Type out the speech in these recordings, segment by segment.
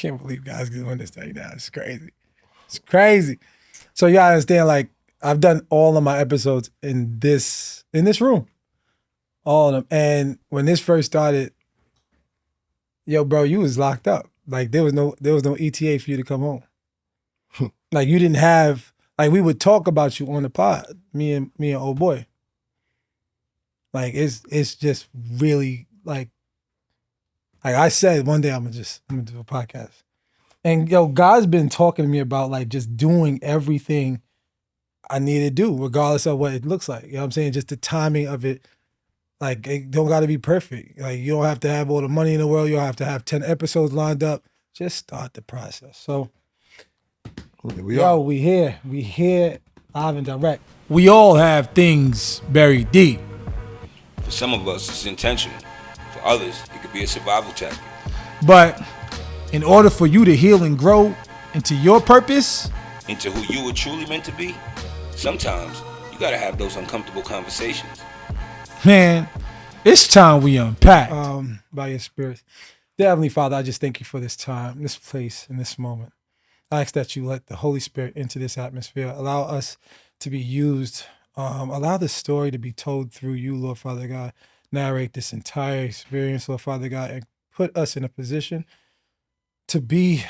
can't believe guys doing this thing now. It's crazy. It's crazy. So y'all understand, like, I've done all of my episodes in this room. All of them. And when this first started, yo, bro, you was locked up. Like there was no ETA for you to come home. Like you didn't have, like we would talk about you on the pod, me and old boy. Like it's just really like I said one day I'm gonna do a podcast. And yo, God's been talking to me about like just doing everything I need to do, regardless of what it looks like. You know what I'm saying? Just the timing of it. Like it don't gotta be perfect. Like you don't have to have all the money in the world. You don't have to have 10 episodes lined up. Just start the process. So we here. We here live and direct. We all have things buried deep. For some of us, it's intentional. For others, it could be a survival tactic. But in order for you to heal and grow into your purpose, into who you were truly meant to be, sometimes you gotta have those uncomfortable conversations. Man, it's time we unpack. By your spirit. Dear Heavenly Father, I just thank you for this time, this place, and this moment. I ask that you let the Holy Spirit into this atmosphere. Allow us to be used. Allow the story to be told through you, Lord Father God. Narrate this entire experience, Lord Father God, and put us in a position to be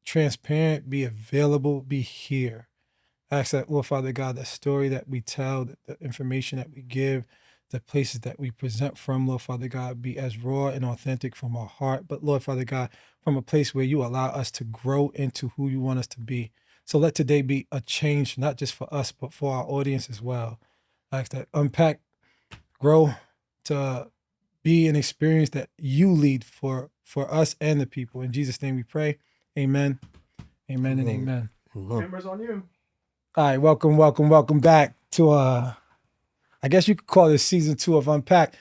transparent, be available, be here. I ask that, Lord Father God, the story that we tell, the information that we give, the places that we present from, Lord Father God, be as raw and authentic from our heart. But Lord Father God, from a place where you allow us to grow into who you want us to be. So let today be a change, not just for us, but for our audience as well. I ask that Unpack, grow to be an experience that you lead for us and the people. In Jesus' name we pray. Amen. Amen and amen. Cameras on you. All right, welcome back to I guess you could call this season 2 of Unpacked.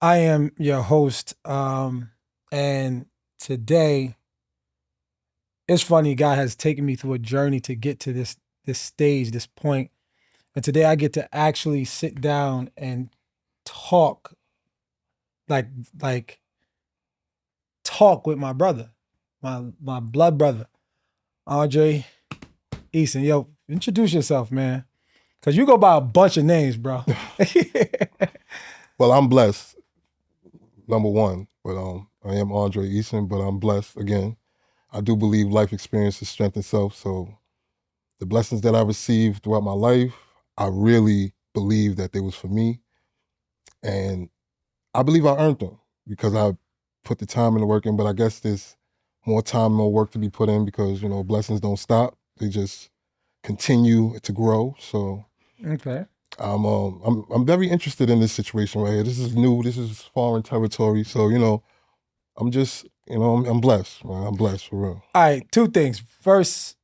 I am your host, and today it's funny. God has taken me through a journey to get to this stage, this point, and today I get to actually sit down and talk, like talk with my brother, my blood brother, Andre Eason. Yo, introduce yourself, man. Cause you go by a bunch of names, bro. Well, I'm blessed, number one. But I am Andre Eason, but I'm blessed again. I do believe life experiences strengthen self. So the blessings that I received throughout my life, I really believe that they was for me. And I believe I earned them because I put the time and the work in, but I guess there's more time, more work to be put in because, you know, blessings don't stop. They just continue to grow. So Okay. I'm very interested in this situation right here. This is new. This is foreign territory. So, you know, I'm just, you know, I'm blessed, man. I'm blessed for real. All right, 2 things. First,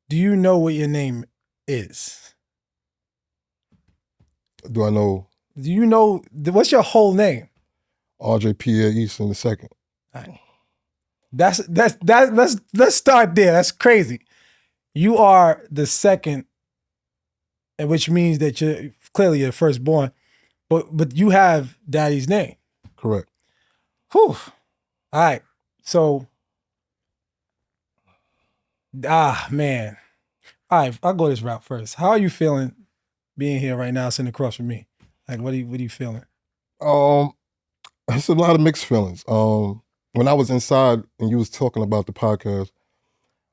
do you know what your name is? Do I know Do you know what's your whole name? Andre Pierre Eason II? All right. Let's start there. That's crazy. You are the second, and which means that you're clearly your firstborn, but you have daddy's name. Correct. Whew. All right. So, man. All right, I'll go this route first. How are you feeling being here right now, sitting across from me? Like, what are you feeling? It's a lot of mixed feelings. When I was inside and you was talking about the podcast,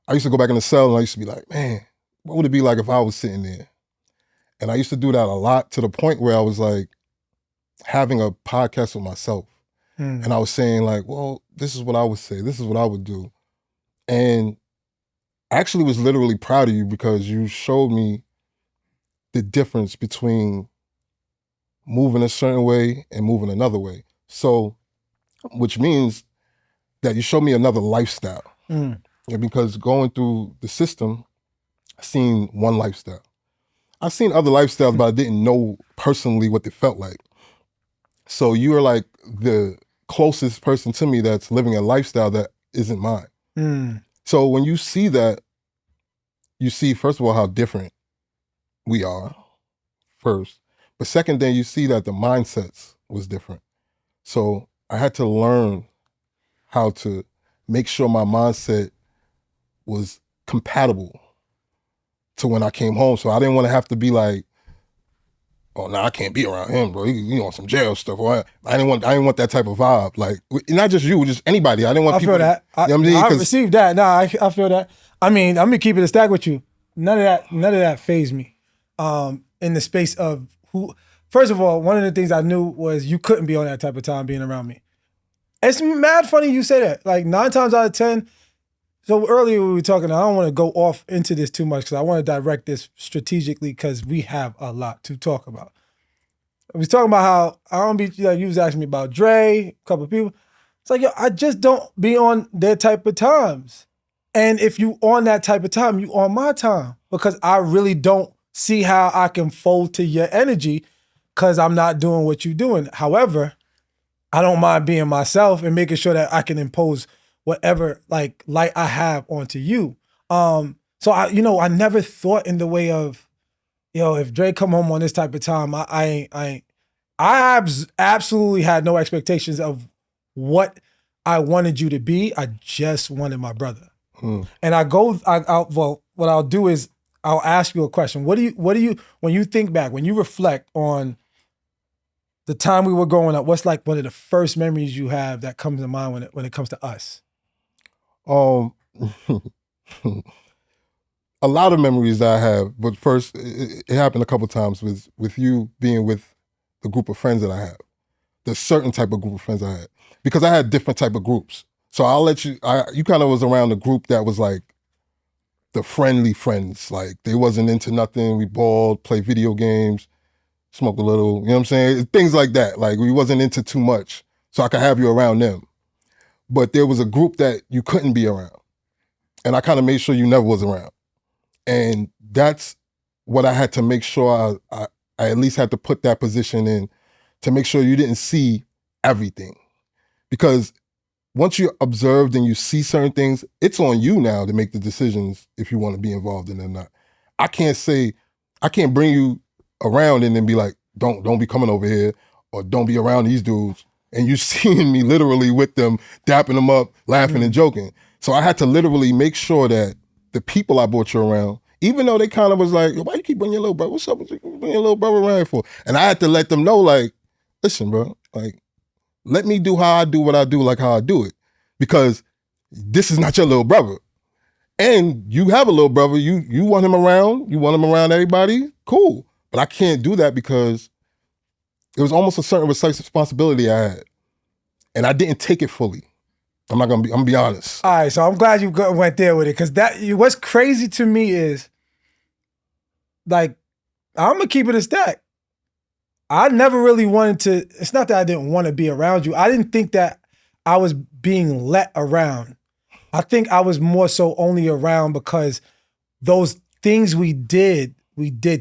I used to go back in the cell and I used to be like, man, what would it be like if I was sitting there? And I used to do that a lot to the point where I was like having a podcast with myself. And I was saying like, well, this is what I would say. This is what I would do. And I actually was literally proud of you because you showed me the difference between moving a certain way and moving another way. So, which means that you showed me another lifestyle. And because going through the system, I've seen one lifestyle. I've seen other lifestyles, but I didn't know personally what they felt like. So you are like the closest person to me that's living a lifestyle that isn't mine. So when you see that, you see, first of all, how different we are, first. But second, then you see that the mindsets was different. So I had to learn how to make sure my mindset was compatible to when I came home. So I didn't want to have to be like, oh no, I can't be around him, bro. He on some jail stuff. Or I didn't want that type of vibe. Like, not just you, just anybody. I didn't want people. I feel that. You know what I mean? I received that. Nah, I feel that. I mean, I'm gonna keep it a stack with you. None of that fazed me. In the space of who. First of all, one of the things I knew was you couldn't be on that type of time being around me. It's mad funny you say that. Like 9 times out of 10. So earlier we were talking, I don't want to go off into this too much because I want to direct this strategically because we have a lot to talk about. I was talking about how I don't be, like you was asking me about Dre, a couple of people. It's like, yo, I just don't be on their type of times. And if you on that type of time, you on my time because I really don't see how I can fold to your energy because I'm not doing what you're doing. However, I don't mind being myself and making sure that I can impose whatever like light I have onto you. So I never thought in the way of, if Dre come home on this type of time, I absolutely had no expectations of what I wanted you to be. I just wanted my brother. And what I'll do is I'll ask you a question. What do you, when you think back, when you reflect on the time we were growing up, what's like one of the first memories you have that comes to mind when it comes to us? A lot of memories that I have, but first, it happened a couple times with you being with the group of friends that I have. The certain type of group of friends I had. Because I had different type of groups. So I'll let you, you kind of was around the group that was like the friendly friends. Like they wasn't into nothing. We balled, play video games, smoke a little, you know what I'm saying? Things like that. Like we wasn't into too much. So I could have you around them. But there was a group that you couldn't be around. And I kind of made sure you never was around. And that's what I had to make sure I at least had to put that position in to make sure you didn't see everything. Because once you observed and you see certain things, it's on you now to make the decisions if you want to be involved in it or not. I can't bring you around and then be like, don't be coming over here or don't be around these dudes. And you seeing me literally with them, dapping them up, laughing and joking. So I had to literally make sure that the people I brought you around, even though they kind of was like, why you keep bringing your little brother? What's up with you bringing your little brother around here for? And I had to let them know, like, listen, bro, like, let me do how I do what I do, like how I do it. Because this is not your little brother. And you have a little brother, you want him around, you want him around everybody, cool. But I can't do that because it was almost a certain responsibility I had. And I didn't take it fully. I'm gonna be honest. All right, so I'm glad you went there with it, because what's crazy to me is, like, I'm gonna keep it a stack. I never really wanted to. It's not that I didn't want to be around you. I didn't think that I was being let around. I think I was more so only around because those things we did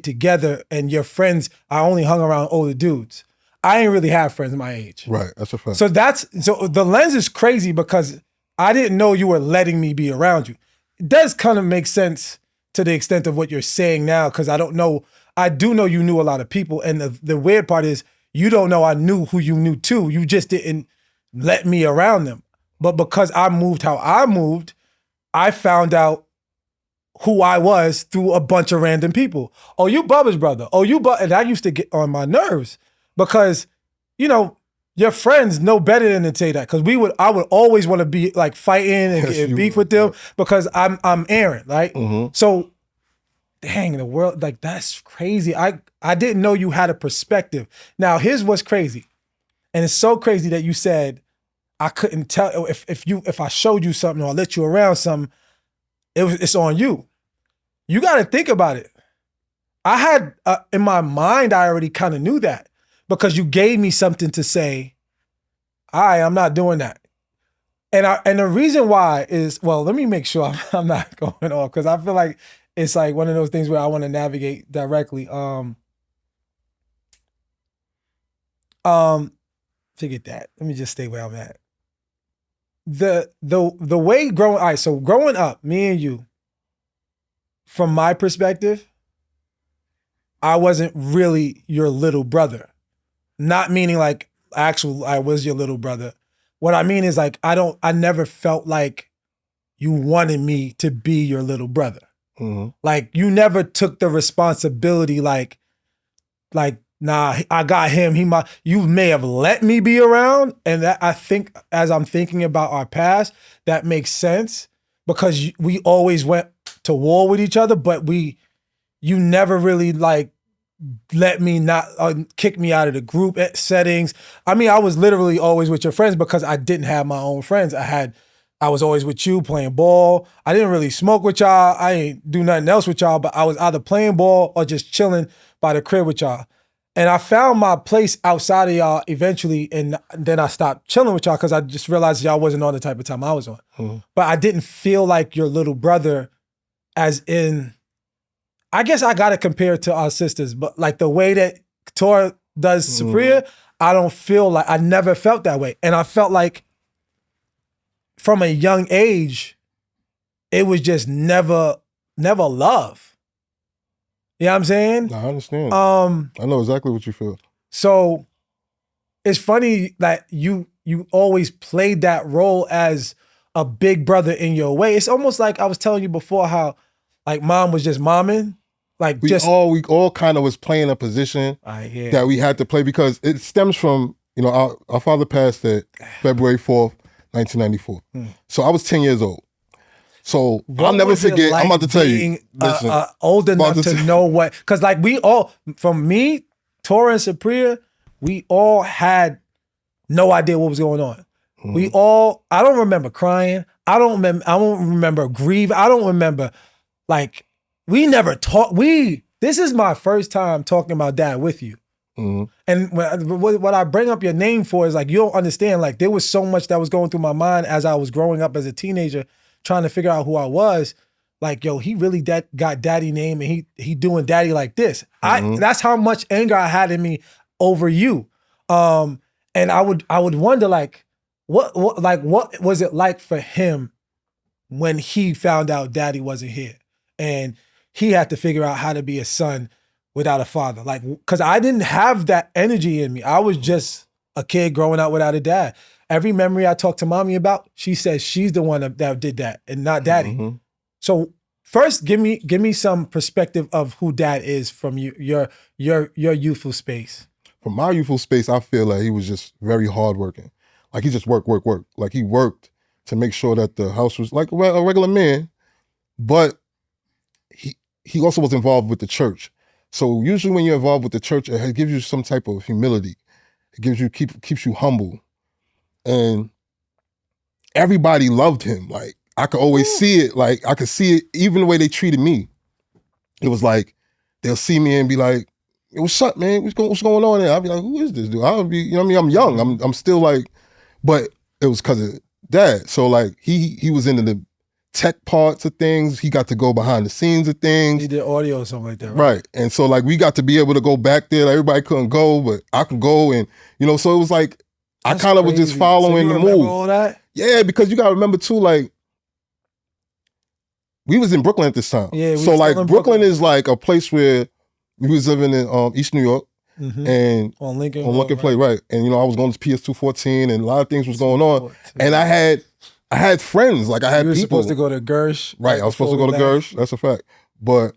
together, and your friends, I only hung around older dudes. I ain't really have friends my age. Right, that's a fact. So the lens is crazy because I didn't know you were letting me be around you. It does kind of make sense to the extent of what you're saying now, because I do know you knew a lot of people, and the weird part is you don't know I knew who you knew too. You just didn't let me around them. But because I moved how I moved, I found out who I was through a bunch of random people. Oh, you Bubba's brother. Oh, and that used to get on my nerves. Because, your friends know better than to say that. Because I would always want to be like fighting and getting beef with them because I'm Aaron, right? Mm-hmm. So, dang, the world, like, that's crazy. I didn't know you had a perspective. Now, here's what's crazy. And it's so crazy that you said I couldn't tell if I showed you something or I let you around something, it's on you. You got to think about it. I had in my mind, I already kind of knew that. Because you gave me something to say, I'm not doing that. And the reason why is, well, let me make sure I'm not going off, because I feel like it's like one of those things where I want to navigate directly. Forget that. Let me just stay where I'm at. The way growing up, me and you, from my perspective, I wasn't really your little brother. Not meaning like I was your little brother, what I mean is like, I never felt like you wanted me to be your little brother. Mhm. Like you never took the responsibility like, nah, I got him. You may have let me be around. And that, I think as I'm thinking about our past, that makes sense because we always went to war with each other, but you never really like let me not kick me out of the group settings. I mean, I was literally always with your friends because I didn't have my own friends. I was always with you playing ball. I didn't really smoke with y'all. I ain't do nothing else with y'all, but I was either playing ball or just chilling by the crib with y'all. And I found my place outside of y'all eventually, and then I stopped chilling with y'all because I just realized y'all wasn't on the type of time I was on. Mm-hmm. But I didn't feel like your little brother as in, I guess I got to compare it to our sisters, but like the way that Tora does Supriya, I don't feel like, I never felt that way. And I felt like from a young age, it was just never love. You know what I'm saying? No, I understand. I know exactly what you feel. So it's funny that you always played that role as a big brother in your way. It's almost like I was telling you before how like mom was just momming. Like we all kind of was playing a position that we had to play because it stems from, you know, our father passed at February 4th, 1994. So I was 10 years old. So I'll never forget. Like I'm about to tell you. Listen, old enough to know what, because like we all, from me, Tora and Supriya, we all had no idea what was going on. We all, I don't remember crying. I don't remember grieving. I don't remember like, we never talked. This is my first time talking about dad with you. And what I bring up your name for is like, you don't understand, like there was so much that was going through my mind as I was growing up as a teenager, trying to figure out who I was. Like, yo, he really got daddy name and he doing daddy like this. That's how much anger I had in me over you. And I would wonder like, what was it like for him when he found out daddy wasn't here? And he had to figure out how to be a son without a father. Like, because I didn't have that energy in me. I was just a kid growing up without a dad. Every memory I talk to mommy about, she says she's the one that did that and not daddy. So first, give me some perspective of who dad is from your youthful space. From my youthful space, I feel like he was just very hardworking. Like he just worked. Like he worked to make sure that the house was like a regular man, but he also was involved with the church. So usually when you're involved with the church, it gives you some type of humility. It gives you keeps you humble. And everybody loved him. Like I could always see it. Like I could see it even the way they treated me. It was like they'll see me and be like, "Hey, what's up, man? What's going on there?" I'll be like, "Who is this dude?" I'll be, you know what I mean? I'm young. I'm still like, but it was because of dad. So like he was into the tech parts of things. He got to go behind the scenes of things. He did audio or something like that, right? Right. And so like we got to be able to go back there. Like, everybody couldn't go, but I could go. And you know, so it was like I kind of was just following the move. All that? Yeah, because you gotta remember too, like we was in Brooklyn at this time. Yeah. So like Brooklyn is like a place where we was living in East New York and on Lincoln Place, right. And you know, I was going to PS 214 and a lot of things was going on. And I had friends, like I had you were people. supposed to go to Gersh. Right, I was supposed to go to Gersh. That's a fact. But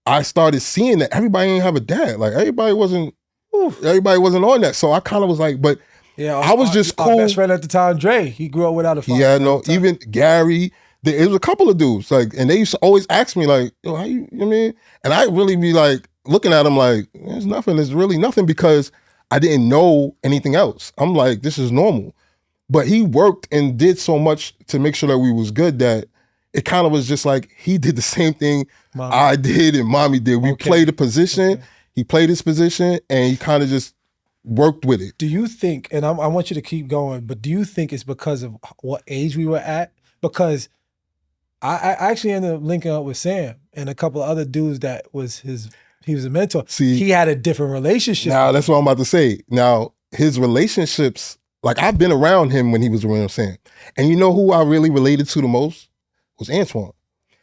I started seeing that everybody didn't have a dad. Like everybody wasn't on that. So I kind of was like, but yeah, I was just cool. Our best friend at the time, Dre, he grew up without a father. He had no, even Gary, there was a couple of dudes, like, and they used to always ask me like, yo, how you know what I mean? And I really be like, looking at them like, there's nothing, there's really nothing, because I didn't know anything else. I'm like, this is normal. But he worked and did so much to make sure that we was good that it kind of was just like he did the same thing I did and mommy did. We played a position, he played his position, and he kind of just worked with it. Do you think, and I want you to keep going, but do you think it's because of what age we were at? Because I actually ended up linking up with Sam and a couple of other dudes that was he was a mentor. See, he had a different relationship. Now, that's what I'm about to say. Now, his relationships, like I've been around him when he was around Sam. And you know who I really related to the most? Was Antoine.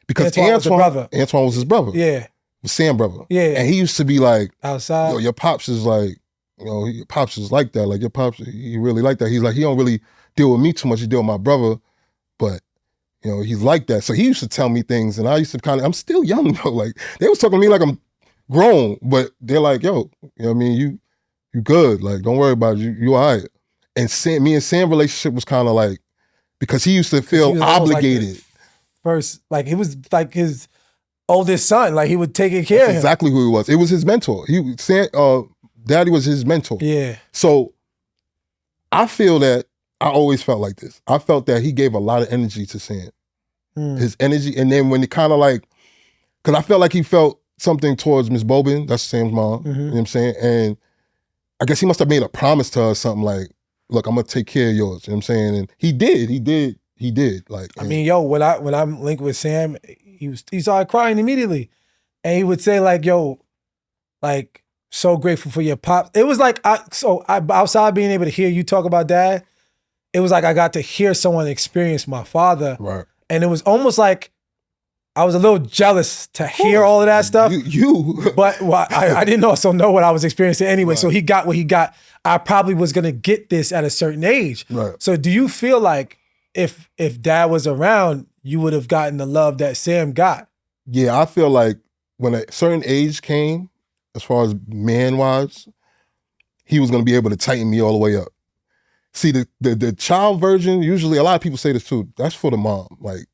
Because Antoine was his brother. Yeah. Was Sam's brother. Yeah. And he used to be like, outside. yo, your pops is like, you know, your pops is like that. Like your pops, he really like that. He's like, he don't really deal with me too much. He deal with my brother, but you know, he's like that. So he used to tell me things, and I used to kind of, I'm still young though. Like they was talking to me like I'm grown, but they're like, yo, you know what I mean? You good. Like, don't worry about it. You all right. And me and Sam relationship was kind of like, because he used to feel obligated. Like first, like he was like his oldest son. Like he would take care of him. Exactly who he was. It was his mentor. Daddy was his mentor. Yeah. So I feel that I always felt like this. I felt that he gave a lot of energy to Sam. His energy. And then when he kind of like, because I felt like he felt something towards Miss Bobin, that's Sam's mom, you know what I'm saying? And I guess he must have made a promise to her, something like, look, I'm gonna take care of yours, you know what I'm saying? And he did. Like, I mean, yo, when I'm linked with Sam, he started crying immediately. And he would say like, yo, like, so grateful for your pop. It was like, outside being able to hear you talk about dad, it was like I got to hear someone experience my father. Right. And it was almost like I was a little jealous to hear all of that stuff. But I didn't also know what I was experiencing anyway. Right. So he got what he got. I probably was gonna get this at a certain age. Right. So do you feel like if dad was around, you would have gotten the love that Sam got? Yeah, I feel like when a certain age came, as far as man-wise, he was gonna be able to tighten me all the way up. See, the child version, usually a lot of people say this too, that's for the mom. Like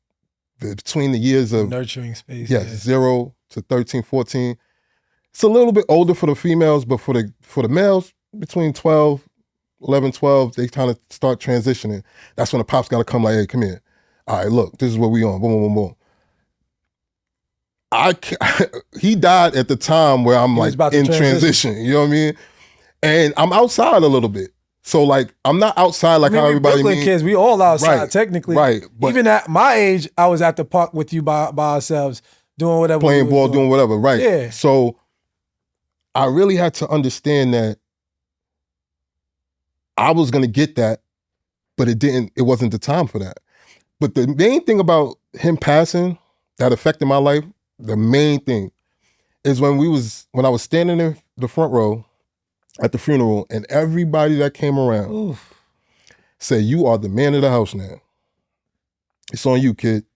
between the years of nurturing space. Yes, 0 to 13, 14. It's a little bit older for the females, but for the males, between 12, 11, 12, they kind of start transitioning. That's when the pops gotta come like, hey, come here. All right, look, this is what we on. Boom, boom, boom, boom. He died at the time where I'm like in transition. You know what I mean? And I'm outside a little bit. So like, I'm not outside like how everybody Brooklyn means. Kids, we all outside technically. Right. But even at my age, I was at the park with you by ourselves, doing whatever. Playing ball, doing whatever, right. Yeah. So I really had to understand that I was gonna get that, but it wasn't the time for that. But the main thing about him passing that affected my life, the main thing, is when I was standing in the front row at the funeral, and everybody that came around said, you are the man of the house now. It's on you, kid.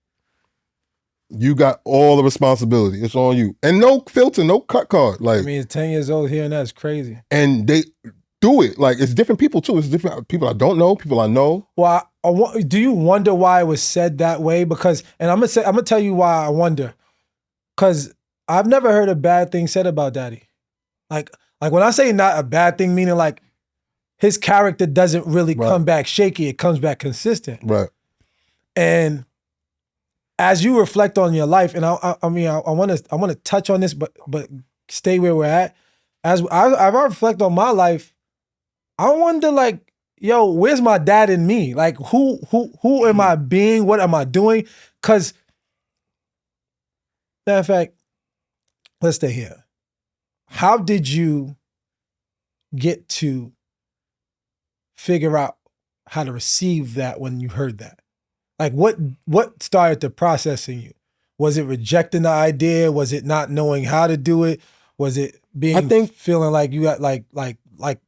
You got all the responsibility. It's on you. And no filter, no cut card. Like, I mean, it's 10 years old here and that's crazy. And they do it. Like, it's different people too. It's different people I don't know, people I know. Well, do you wonder why it was said that way? Because, and I'm gonna tell you why I wonder. Because I've never heard a bad thing said about Daddy. Like when I say not a bad thing, meaning like his character doesn't really come back shaky. It comes back consistent. Right. And as you reflect on your life, and I want to touch on this, but stay where we're at. As I reflect on my life, I wonder like, yo, where's my dad in me? Like who am I being? What am I doing? Because matter of fact, let's stay here. How did you get to figure out how to receive that when you heard that? Like what started the process in you? Was it rejecting the idea? Was it not knowing how to do it? Was it feeling like you got like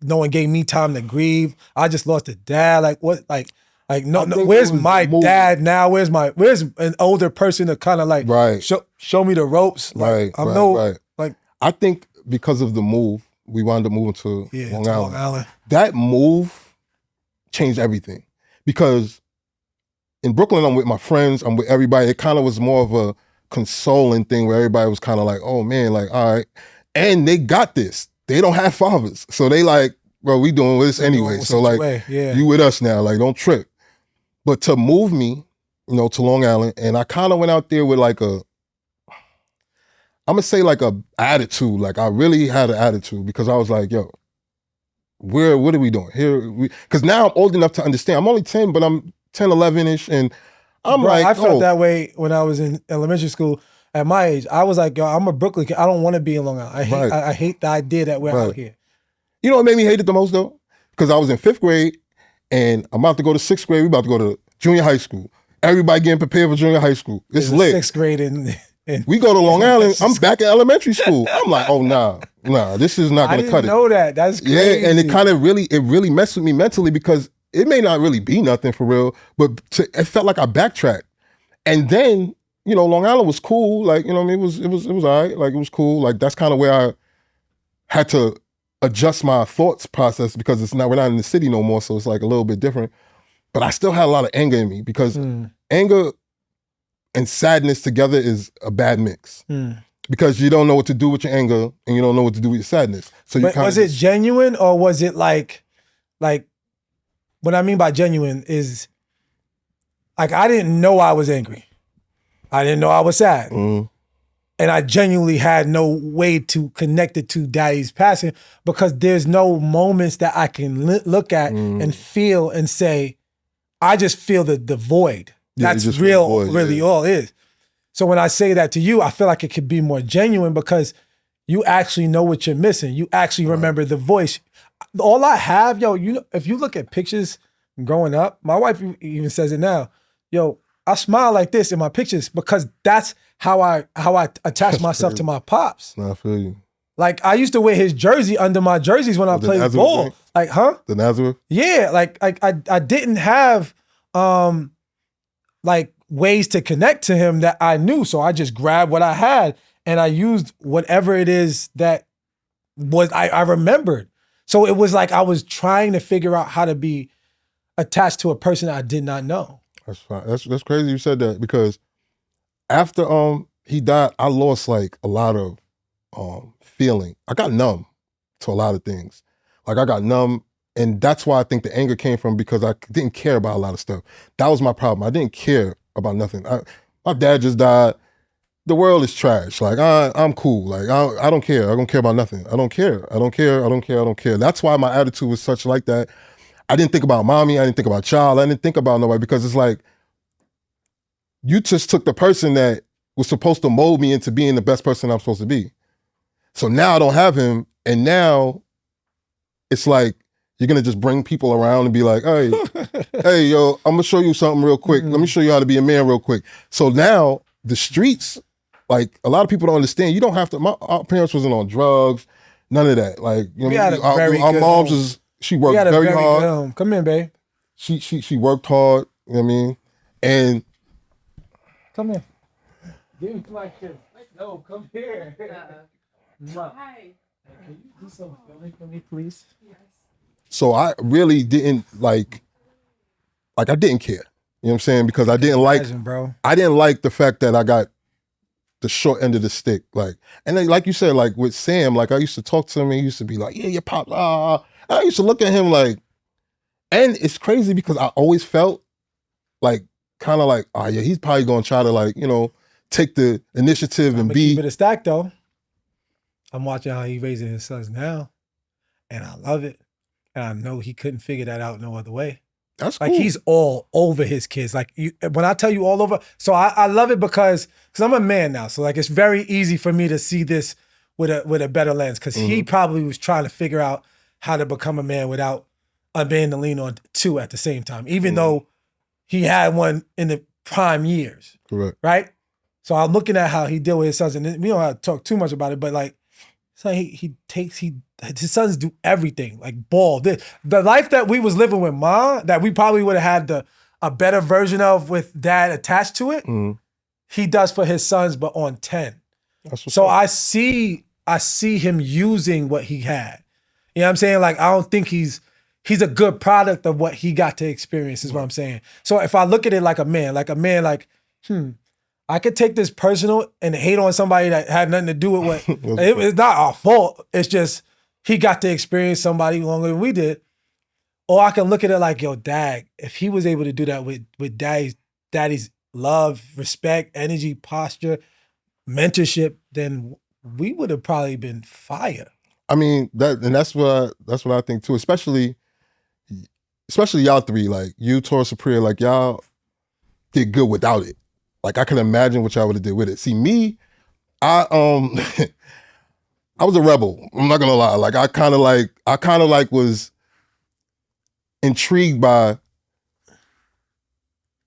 no one gave me time to grieve? I just lost a dad. Like what? Like no. Where's my dad now? Where's an older person to kind of like show me the ropes? Like, right. Like I think because of the move, we wound up moving to Long Island. That move changed everything because in Brooklyn, I'm with my friends, I'm with everybody. It kind of was more of a consoling thing where everybody was kind of like, oh man, like, all right. And they got this. They don't have fathers. So they like, bro, we doing this anyway. So like, you with us now, like, don't trip. But to move me, to Long Island, and I kind of went out there with like I'm gonna say like a attitude. Like I really had an attitude because I was like, yo, what are we doing here? Because now I'm old enough to understand. I'm only 10, but I'm 10, 11-ish. And I'm I felt that way when I was in elementary school. At my age, I was like, yo, I'm a Brooklyn kid. I don't want to be in Long Island. I hate the idea that we're out here. You know what made me hate it the most though? Because I was in 5th grade and I'm about to go to 6th grade. We about to go to junior high school. Everybody getting prepared for junior high school. It's lit. 6th grade and We go to Long Island. I'm back in elementary school. I'm like, oh nah, this is not I gonna cut didn't it. know that. That's crazy. Yeah, and it really messed with me mentally because it may not really be nothing for real, but it felt like I backtracked. And then, Long Island was cool. Like, what I mean, it was all right. Like, it was cool. Like, that's kind of where I had to adjust my thoughts process because we're not in the city no more, so it's like a little bit different. But I still had a lot of anger in me because anger and sadness together is a bad mix. Because you don't know what to do with your anger and you don't know what to do with your sadness. So was it genuine or was it like what I mean by genuine is like I didn't know I was angry. I didn't know I was sad. And I genuinely had no way to connect it to Daddy's passing because there's no moments that I can look at and feel and say, I just feel the void. That's real, void, really all it is. So when I say that to you, I feel like it could be more genuine because you actually know what you're missing. You actually remember the voice. All I have, if you look at pictures growing up, my wife even says it now, I smile like this in my pictures because that's how I attach myself to my pops. I feel you. Like I used to wear his jersey under my jerseys when I played ball. Thing? Like, huh? The Nazareth? Yeah, like I didn't have like ways to connect to him that I knew. So I just grabbed what I had and I used whatever it is that was I remembered. So it was like I was trying to figure out how to be attached to a person I did not know. That's fine. That's crazy you said that because after he died, I lost like a lot of feeling. I got numb to a lot of things. Like I got numb, and that's why I think the anger came from because I didn't care about a lot of stuff. That was my problem. I didn't care about nothing. My dad just died. The world is trash. Like I'm cool. Like I don't care. I don't care about nothing. I don't care. I don't care. I don't care. I don't care. That's why my attitude was such like that. I didn't think about mommy. I didn't think about child. I didn't think about nobody because it's like you just took the person that was supposed to mold me into being the best person I'm supposed to be. So now I don't have him, and now it's like you're gonna just bring people around and be like, hey, yo, I'm gonna show you something real quick. Let me show you how to be a man real quick. So now the streets, like a lot of people don't understand. You don't have to. Our parents wasn't on drugs, none of that. Like our mom just she worked very hard. Come in, babe. She worked hard. You know what I mean, and come here. Give me my kiss. No, come here. Hi. Can you do some filming for me, please? Yes. So I really didn't like I didn't care. You know what I'm saying? Because I didn't like the fact that I got the short end of the stick. Like, and then, like you said, like with Sam, like I used to talk to him and he used to be like, yeah, your pop, And I used to look at him like, and it's crazy because I always felt like, kind of like, oh yeah, he's probably gonna try to like, take the initiative and be. Keep it a stack though. I'm watching how he raising his sons now, and I love it. And I know he couldn't figure that out no other way. That's cool. Like he's all over his kids. Like when I tell you all over, so I love it because I'm a man now. So like it's very easy for me to see this with a better lens because he probably was trying to figure out how to become a man without being to lean on two at the same time, even though he had one in the prime years. Correct. Right? So I'm looking at how he deal with his sons, and we don't have to talk too much about it, but like, so his sons do everything, like ball. The life that we was living with Ma, that we probably would have had a better version of with Dad attached to it, he does for his sons, but on 10. So I see him using what he had. You know what I'm saying? Like, I don't think he's a good product of what he got to experience, is what I'm saying. So if I look at it like a man, I could take this personal and hate on somebody that had nothing to do with what, it's not our fault. It's just, he got to experience somebody longer than we did. Or I can look at it like, yo, Dad, if he was able to do that with daddy's love, respect, energy, posture, mentorship, then we would have probably been fire. I mean, that's what I think too, especially y'all three, like you, Taurus, Supriya, like y'all did good without it. Like I can imagine what y'all would have did with it. See, me, I was a rebel. I'm not gonna lie. Like I kind of like was intrigued by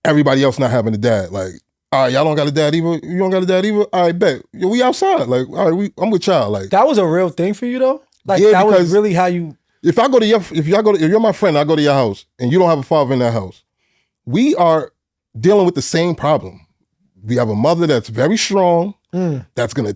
everybody else not having a dad. Like All right, y'all don't got a dad either. You don't got a dad either. All right, bet. Yo, we outside. Like, all right, I'm with y'all. Like, That was a real thing for you though? Like Yeah, that was because- really how you if you're my friend, I go to your house, and you don't have a father in that house, we are dealing with the same problem. We have a mother that's very strong. That's gonna,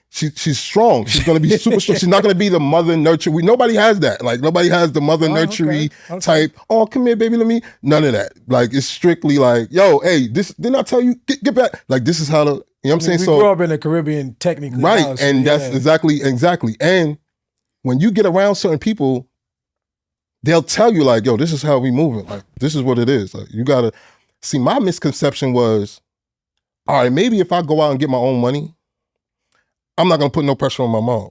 she's strong. She's gonna be super strong. She's not gonna be the mother nurture. Nobody has that. Like nobody has the mother nurturing type. Oh, come here, baby. Let me. None of that. Like it's strictly like, yo, hey, this didn't I tell you? Get back. Like this is how to. You know what I'm saying? we So grew up in the Caribbean technically. right, house, and yeah. that's exactly. And when you get around certain people, they'll tell you like, yo, this is how we moving. Like this is what it is. Like you gotta see. My misconception was, all right, maybe if I go out and get my own money, I'm not gonna put no pressure on my mom.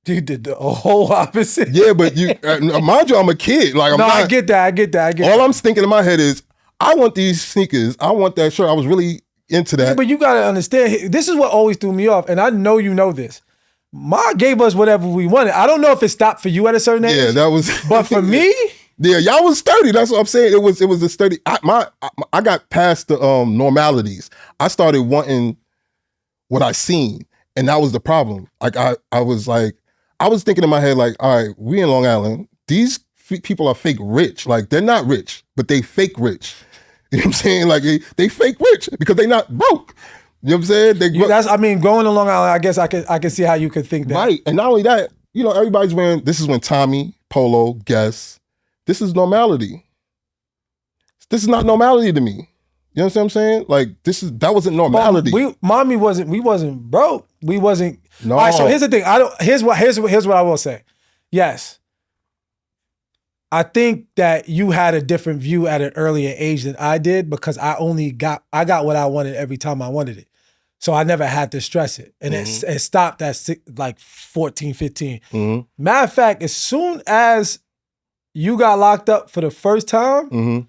You did the whole opposite. Yeah, but you mind you, I'm a kid. Like I'm No, not. I get that. All I'm thinking in my head is, I want these sneakers. I want that shirt. I was really into that. But you gotta understand, this is what always threw me off, and I know you know this. Ma gave us whatever we wanted. I don't know if it stopped for you at a certain age. Yeah, that was. But for me, yeah, y'all was sturdy. That's what I'm saying. It was a sturdy. I got past the normalities. I started wanting what I seen, and that was the problem. Like I was thinking in my head like, all right, we in Long Island. These people are fake rich. Like they're not rich, but they fake rich. You know what I'm saying? Like they fake rich because they not broke. You know what I'm saying? Going to Long Island, I guess I can see how you could think that. Right. And not only that, you know, everybody's wearing, this is when Tommy, Polo, Guess, this is normality. This is not normality to me. You know what I'm saying? Like that wasn't normality. We wasn't broke. We wasn't. No. All right, so here's the thing. Here's what I will say. Yes. I think that you had a different view at an earlier age than I did because I got what I wanted every time I wanted it. So I never had to stress it. And it stopped at 14, 15. Matter of fact, as soon as you got locked up for the first time,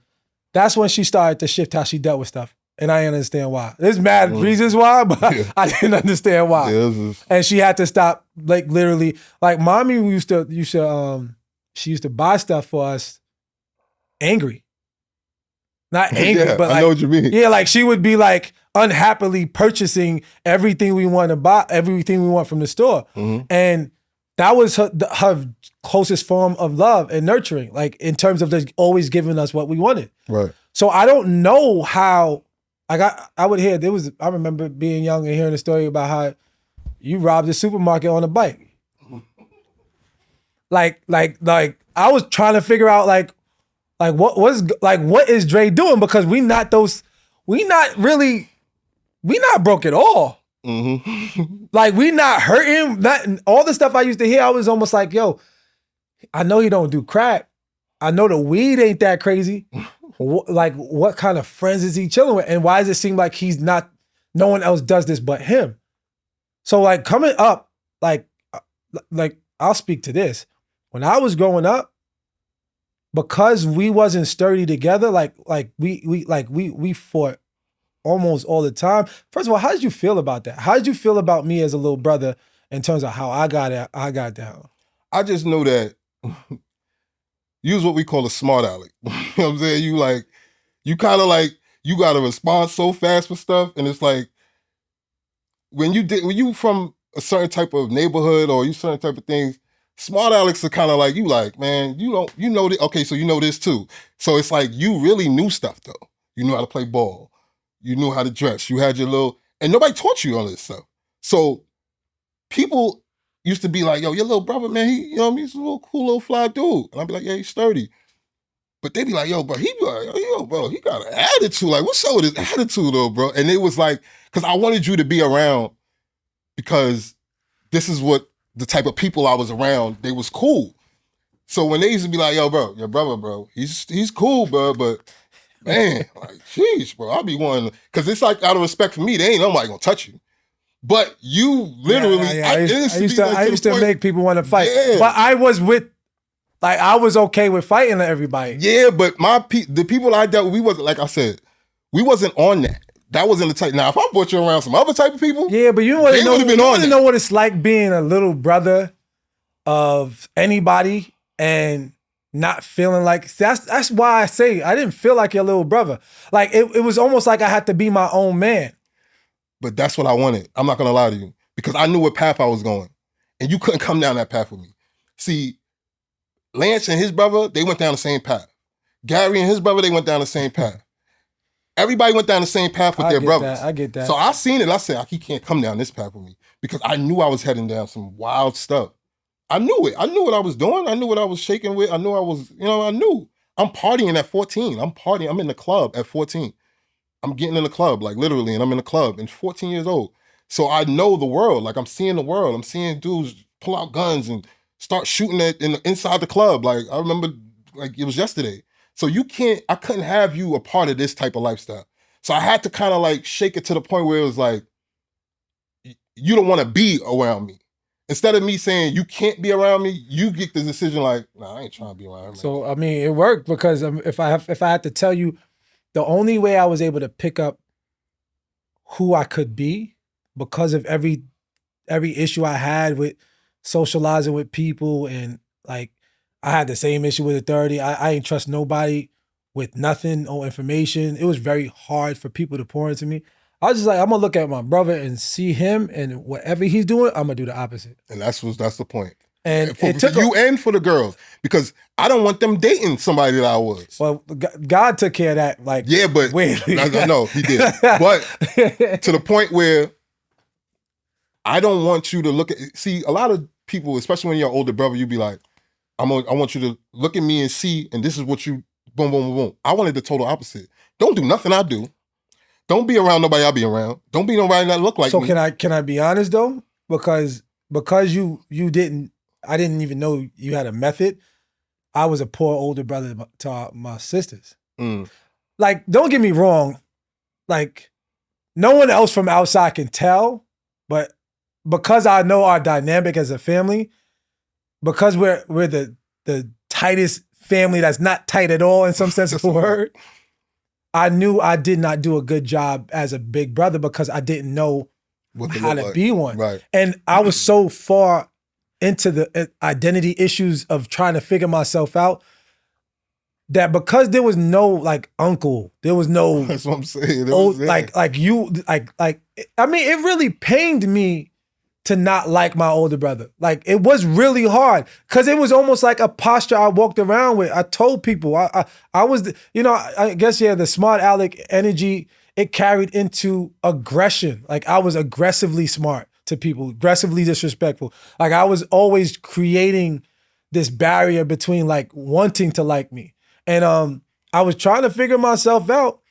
that's when she started to shift how she dealt with stuff. And I didn't understand why. There's mad reasons why, but I didn't understand why. Yeah, and she had to stop, like literally, like mommy she used to buy stuff for us angry. Not angry, yeah, but like, I know what you mean. Yeah, like she would be like unhappily purchasing everything we want to buy, everything we want from the store. And that was her closest form of love and nurturing, like in terms of just always giving us what we wanted. Right. So I don't know how, I would hear, I remember being young and hearing a story about how you robbed the supermarket on a bike. Like I was trying to figure out what is Dre doing, because we not broke at all. Like we not hurting. All the stuff I used to hear, I was almost like, yo, I know he don't do crack. I know the weed ain't that crazy. Like what kind of friends is he chilling with? And why does it seem like no one else does this but him? So like coming up, like I'll speak to this. When I was growing up, because we wasn't sturdy together, we fought almost all the time. First of all, how did you feel about that? How did you feel about me as a little brother in terms of how I got down? I just know that you was what we call a smart aleck. You know what I'm saying? You kind of like, you got to respond so fast for stuff. And it's like, when you from a certain type of neighborhood or you certain type of things, smart alecks are kind of like, you like, man, you know this. Okay, so you know this too. So it's like, you really knew stuff though. You knew how to play ball. You knew how to dress. You had your and nobody taught you all this stuff. So people used to be like, yo, your little brother, man, he's a little cool, little fly dude. And I'd be like, yeah, he's sturdy. But they'd be like, yo, bro, he got an attitude. Like, what's up with his attitude though, bro? And it was like, because I wanted you to be around because this is what the type of people I was around, they was cool. So when they used to be like, yo, bro, your brother, bro, he's cool, bro, but man, like, jeez, bro, I'll be one, because it's like, out of respect for me, they ain't nobody gonna touch you. But you literally, I used to make people want to fight. Yeah. But I was okay with fighting everybody. Yeah, but the people I dealt with, we wasn't, like I said, we wasn't on that. That wasn't the type. Now, if I brought you around some other type of people, yeah, but you want to know what it's like being a little brother of anybody, and not feeling like that's why I say I didn't feel like your little brother. Like it was almost like I had to be my own man. But that's what I wanted. I'm not gonna lie to you. Because I knew what path I was going. And you couldn't come down that path with me. See, Lance and his brother, they went down the same path. Gary and his brother, they went down the same path. Everybody went down the same path with their brothers. I get that. So I seen it. I said, he can't come down this path with me. Because I knew I was heading down some wild stuff. I knew it. I knew what I was doing. I knew what I was shaking with. I knew I was, I knew. I'm partying at 14. I'm partying. I'm in the club at 14. I'm getting in the club, like literally, and I'm in the club and 14 years old. So I know the world. Like I'm seeing the world. I'm seeing dudes pull out guns and start shooting inside the club. Like I remember, like it was yesterday. So I couldn't have you a part of this type of lifestyle. So I had to kind of like shake it to the point where it was like, you don't want to be around me. Instead of me saying you can't be around me, you get the decision like, nah, I ain't trying to be around me. So I mean, it worked because if I had to tell you, the only way I was able to pick up who I could be because of every issue I had with socializing with people, and like I had the same issue with authority. I ain't trust nobody with nothing or information. It was very hard for people to pour into me. I was just like, I'm gonna look at my brother and see him, and whatever he's doing, I'm gonna do the opposite. And that's the point. And for you and for the girls, because I don't want them dating somebody that I was. Well, God took care of that. Like, yeah, but I know he did. But to the point where I don't want you to look at. See, a lot of people, especially when you're an older brother, you be like, I want you to look at me and see, and this is what you boom, boom, boom, boom. I wanted the total opposite. Don't do nothing I do. Don't be around nobody I be around. Don't be nobody that look like me. So can I be honest though? Because I didn't even know you had a method. I was a poor older brother to my sisters. Like, don't get me wrong. Like, no one else from outside can tell, but because I know our dynamic as a family, because we're the tightest family that's not tight at all in some sense of the word, I knew I did not do a good job as a big brother because I didn't know how to be one. Right. And I was so far into the identity issues of trying to figure myself out that because there was no like uncle, there was no that's what I'm saying. I mean, it really pained me to not like my older brother. Like it was really hard because it was almost like a posture I walked around with. I told people I was, I guess, the smart aleck energy, it carried into aggression. Like I was aggressively smart to people, aggressively disrespectful. Like I was always creating this barrier between like wanting to like me. And I was trying to figure myself out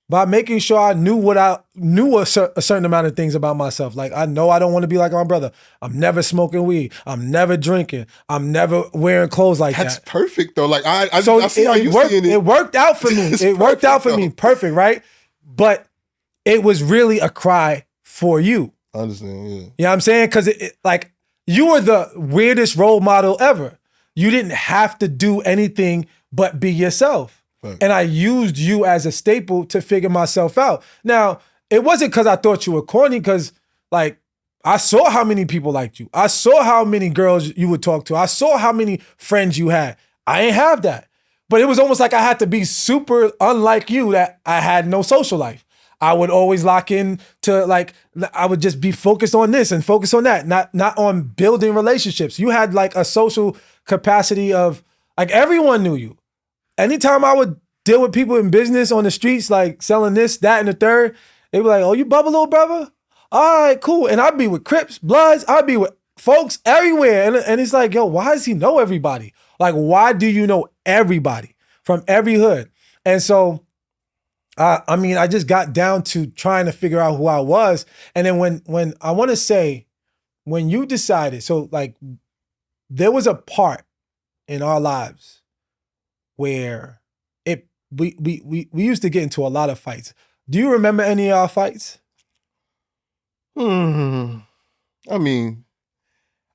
by making sure I knew a certain amount of things about myself. Like I know I don't want to be like my brother. I'm never smoking weed. I'm never drinking. I'm never wearing clothes like that. That's perfect though. Like I see how you seeing it. It worked out for me. It worked out for me. Perfect, right? But it was really a cry for you. I understand, yeah. You know what I'm saying? Because like you were the weirdest role model ever. You didn't have to do anything but be yourself. Right. And I used you as a staple to figure myself out. Now, it wasn't because I thought you were corny, because like I saw how many people liked you. I saw how many girls you would talk to. I saw how many friends you had. I ain't have that. But it was almost like I had to be super unlike you, that I had no social life. I would always lock in to like, I would just be focused on this and focus on that, not on building relationships. You had like a social capacity of like everyone knew you. Anytime I would deal with people in business on the streets, like selling this, that, and the third, they were like, oh, you Bubba, little brother? All right, cool. And I'd be with Crips, Bloods, I'd be with folks everywhere. And it's like, yo, why does he know everybody? Like, why do you know everybody from every hood? And so, I just got down to trying to figure out who I was. And then when I want to say, when you decided, so like there was a part in our lives where we used to get into a lot of fights. Do you remember any of our fights? I mean,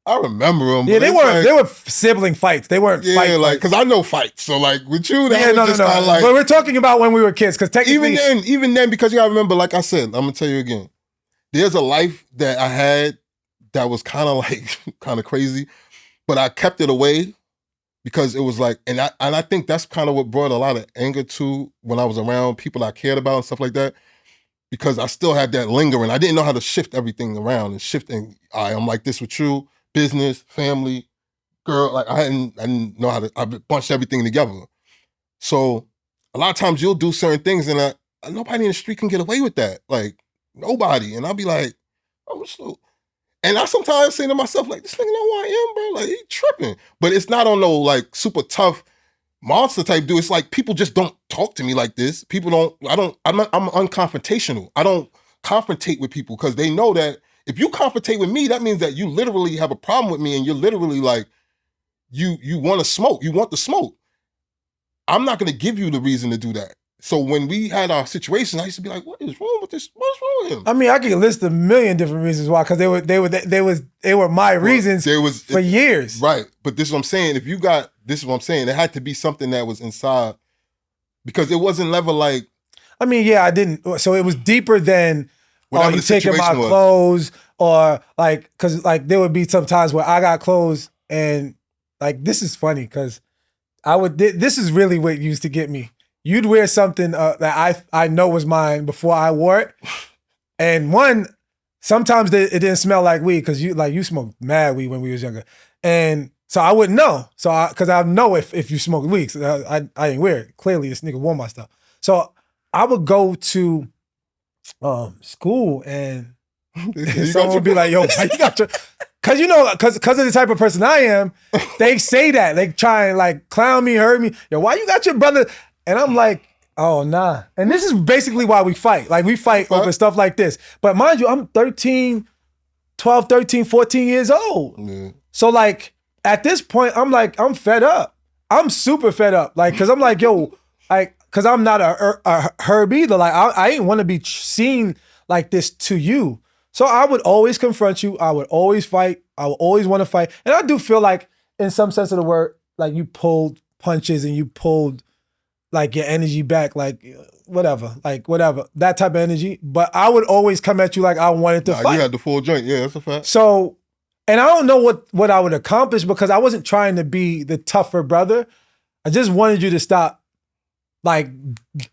I remember them. Yeah, they were sibling fights. They weren't fights. Because I know fights. So like with you, no. like. But we're talking about when we were kids, because technically, even then, because you gotta remember, like I said, I'm gonna tell you again. There's a life that I had that was kind of crazy, but I kept it away because it was like, and I think that's kind of what brought a lot of anger to when I was around people I cared about and stuff like that, because I still had that lingering. I didn't know how to shift everything around and shifting. I'm like this with you, business, family, girl. Like I didn't know how to. I bunched everything together. So a lot of times you'll do certain things, and nobody in the street can get away with that. Like nobody. And I'll be like, oh, so. And I sometimes say to myself, like, this nigga know who I am, bro. Like, he tripping. But it's not on no, like, super tough monster type dude. It's like people just don't talk to me like this. I'm unconfrontational. I don't confrontate with people because they know that if you confrontate with me, that means that you literally have a problem with me and you're literally like, you want to smoke. You want the smoke. I'm not going to give you the reason to do that. So when we had our situation, I used to be like, what is wrong with this? What's wrong with him? I mean, I can list a million different reasons why, because they were my reasons for years. Right. But this is what I'm saying. This is what I'm saying. It had to be something that was inside, because it wasn't never like. I mean, yeah, I didn't. So it was deeper than, whatever you taking my clothes, or like, because like there would be some times where I got clothes, and like, this is funny because this is really what used to get me. You'd wear something that I know was mine before I wore it, and sometimes it didn't smell like weed because you smoked mad weed when we was younger, and so I wouldn't know. So because I know if you smoked weed, so I didn't wear it. Clearly, this nigga wore my stuff. So I would go to school and someone would be like, "Yo, you got your." Cause cause of the type of person I am, they say that. They try and like clown me, hurt me. Yo, why you got your brother? And I'm like, oh, nah. And this is basically why we fight. Like, we fight over stuff like this. But mind you, I'm 12, 13, 14 years old. Yeah. So, like, at this point, I'm like, I'm fed up. I'm super fed up. Like, because I'm like, yo, because I'm not a herb either. Like, I ain't want to be seen like this to you. So I would always confront you. I would always fight. I would always want to fight. And I do feel like, in some sense of the word, like, you pulled punches and you pulled like your energy back, like whatever, that type of energy. But I would always come at you like I wanted to fight. You had the full joint, yeah, that's a fact. So, and I don't know what I would accomplish because I wasn't trying to be the tougher brother. I just wanted you to stop like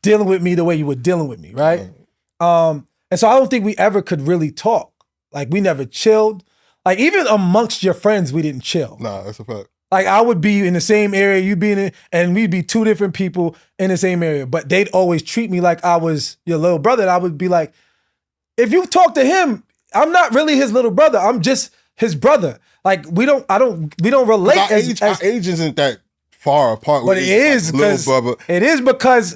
dealing with me the way you were dealing with me, right? And so I don't think we ever could really talk. Like we never chilled. Like even amongst your friends, we didn't chill. Nah, that's a fact. Like I would be in the same area, you'd be in it, and we'd be two different people in the same area. But they'd always treat me like I was your little brother. And I would be like, if you talk to him, I'm not really his little brother. I'm just his brother. Like we don't relate. Our age isn't that far apart. But it is because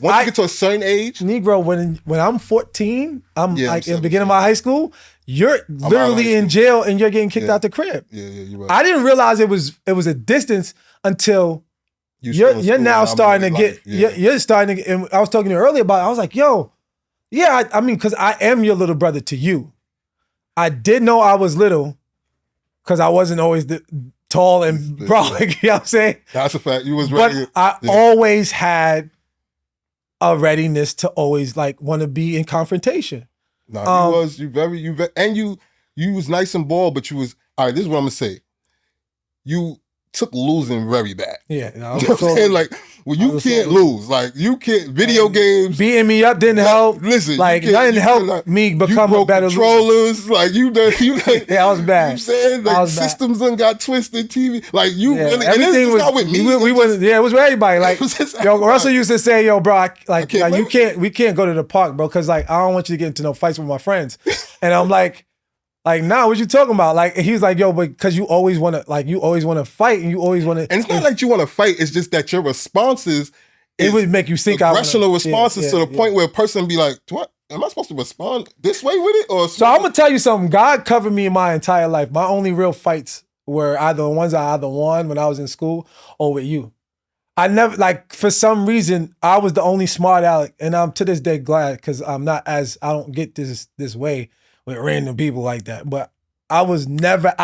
once you get to a certain age, Negro, when I'm 14, I'm like in the beginning of my high school. You're literally in jail and you're getting kicked out the crib. Yeah, you're right. I didn't realize it was a distance until you're now starting to get you're starting to. And I was talking to you earlier about it. I was like, yo, yeah, I mean, because I am your little brother to you. I did know I was little because I wasn't always tall and brolic. You know what I'm saying? That's a fact. You was ready. But I always had a readiness to always like want to be in confrontation. No, you was nice and bald, but you was, all right, this is what I'm gonna say. You took losing very bad. Yeah. No, you know what I'm saying? Like, well, you can't lose. Like, you can't, video games. Beating me up didn't help. Listen, like, that didn't help me become a better controllers. Like, you yeah, I was bad. You know what I'm saying? Like, systems done got twisted, TV. Like, you really, everything was not with me. We wasn't, it was with everybody. Like, yo, Russell used to say, yo, bro, we can't go to the park, bro, because, like, I don't want you to get into no fights with my friends. And I'm like, nah, what you talking about? Like, he was like, yo, but because you always want to fight and you always want to. And it's not like you want to fight. It's just that your responses, it would make you think rational responses to the point where a person be like, what? Am I supposed to respond this way with it? Or so I'm going to tell you something. God covered me in my entire life. My only real fights were either ones I either won when I was in school or with you. I never, like, for some reason, I was the only smart aleck. And I'm to this day glad because I don't get this way with random people like that. But I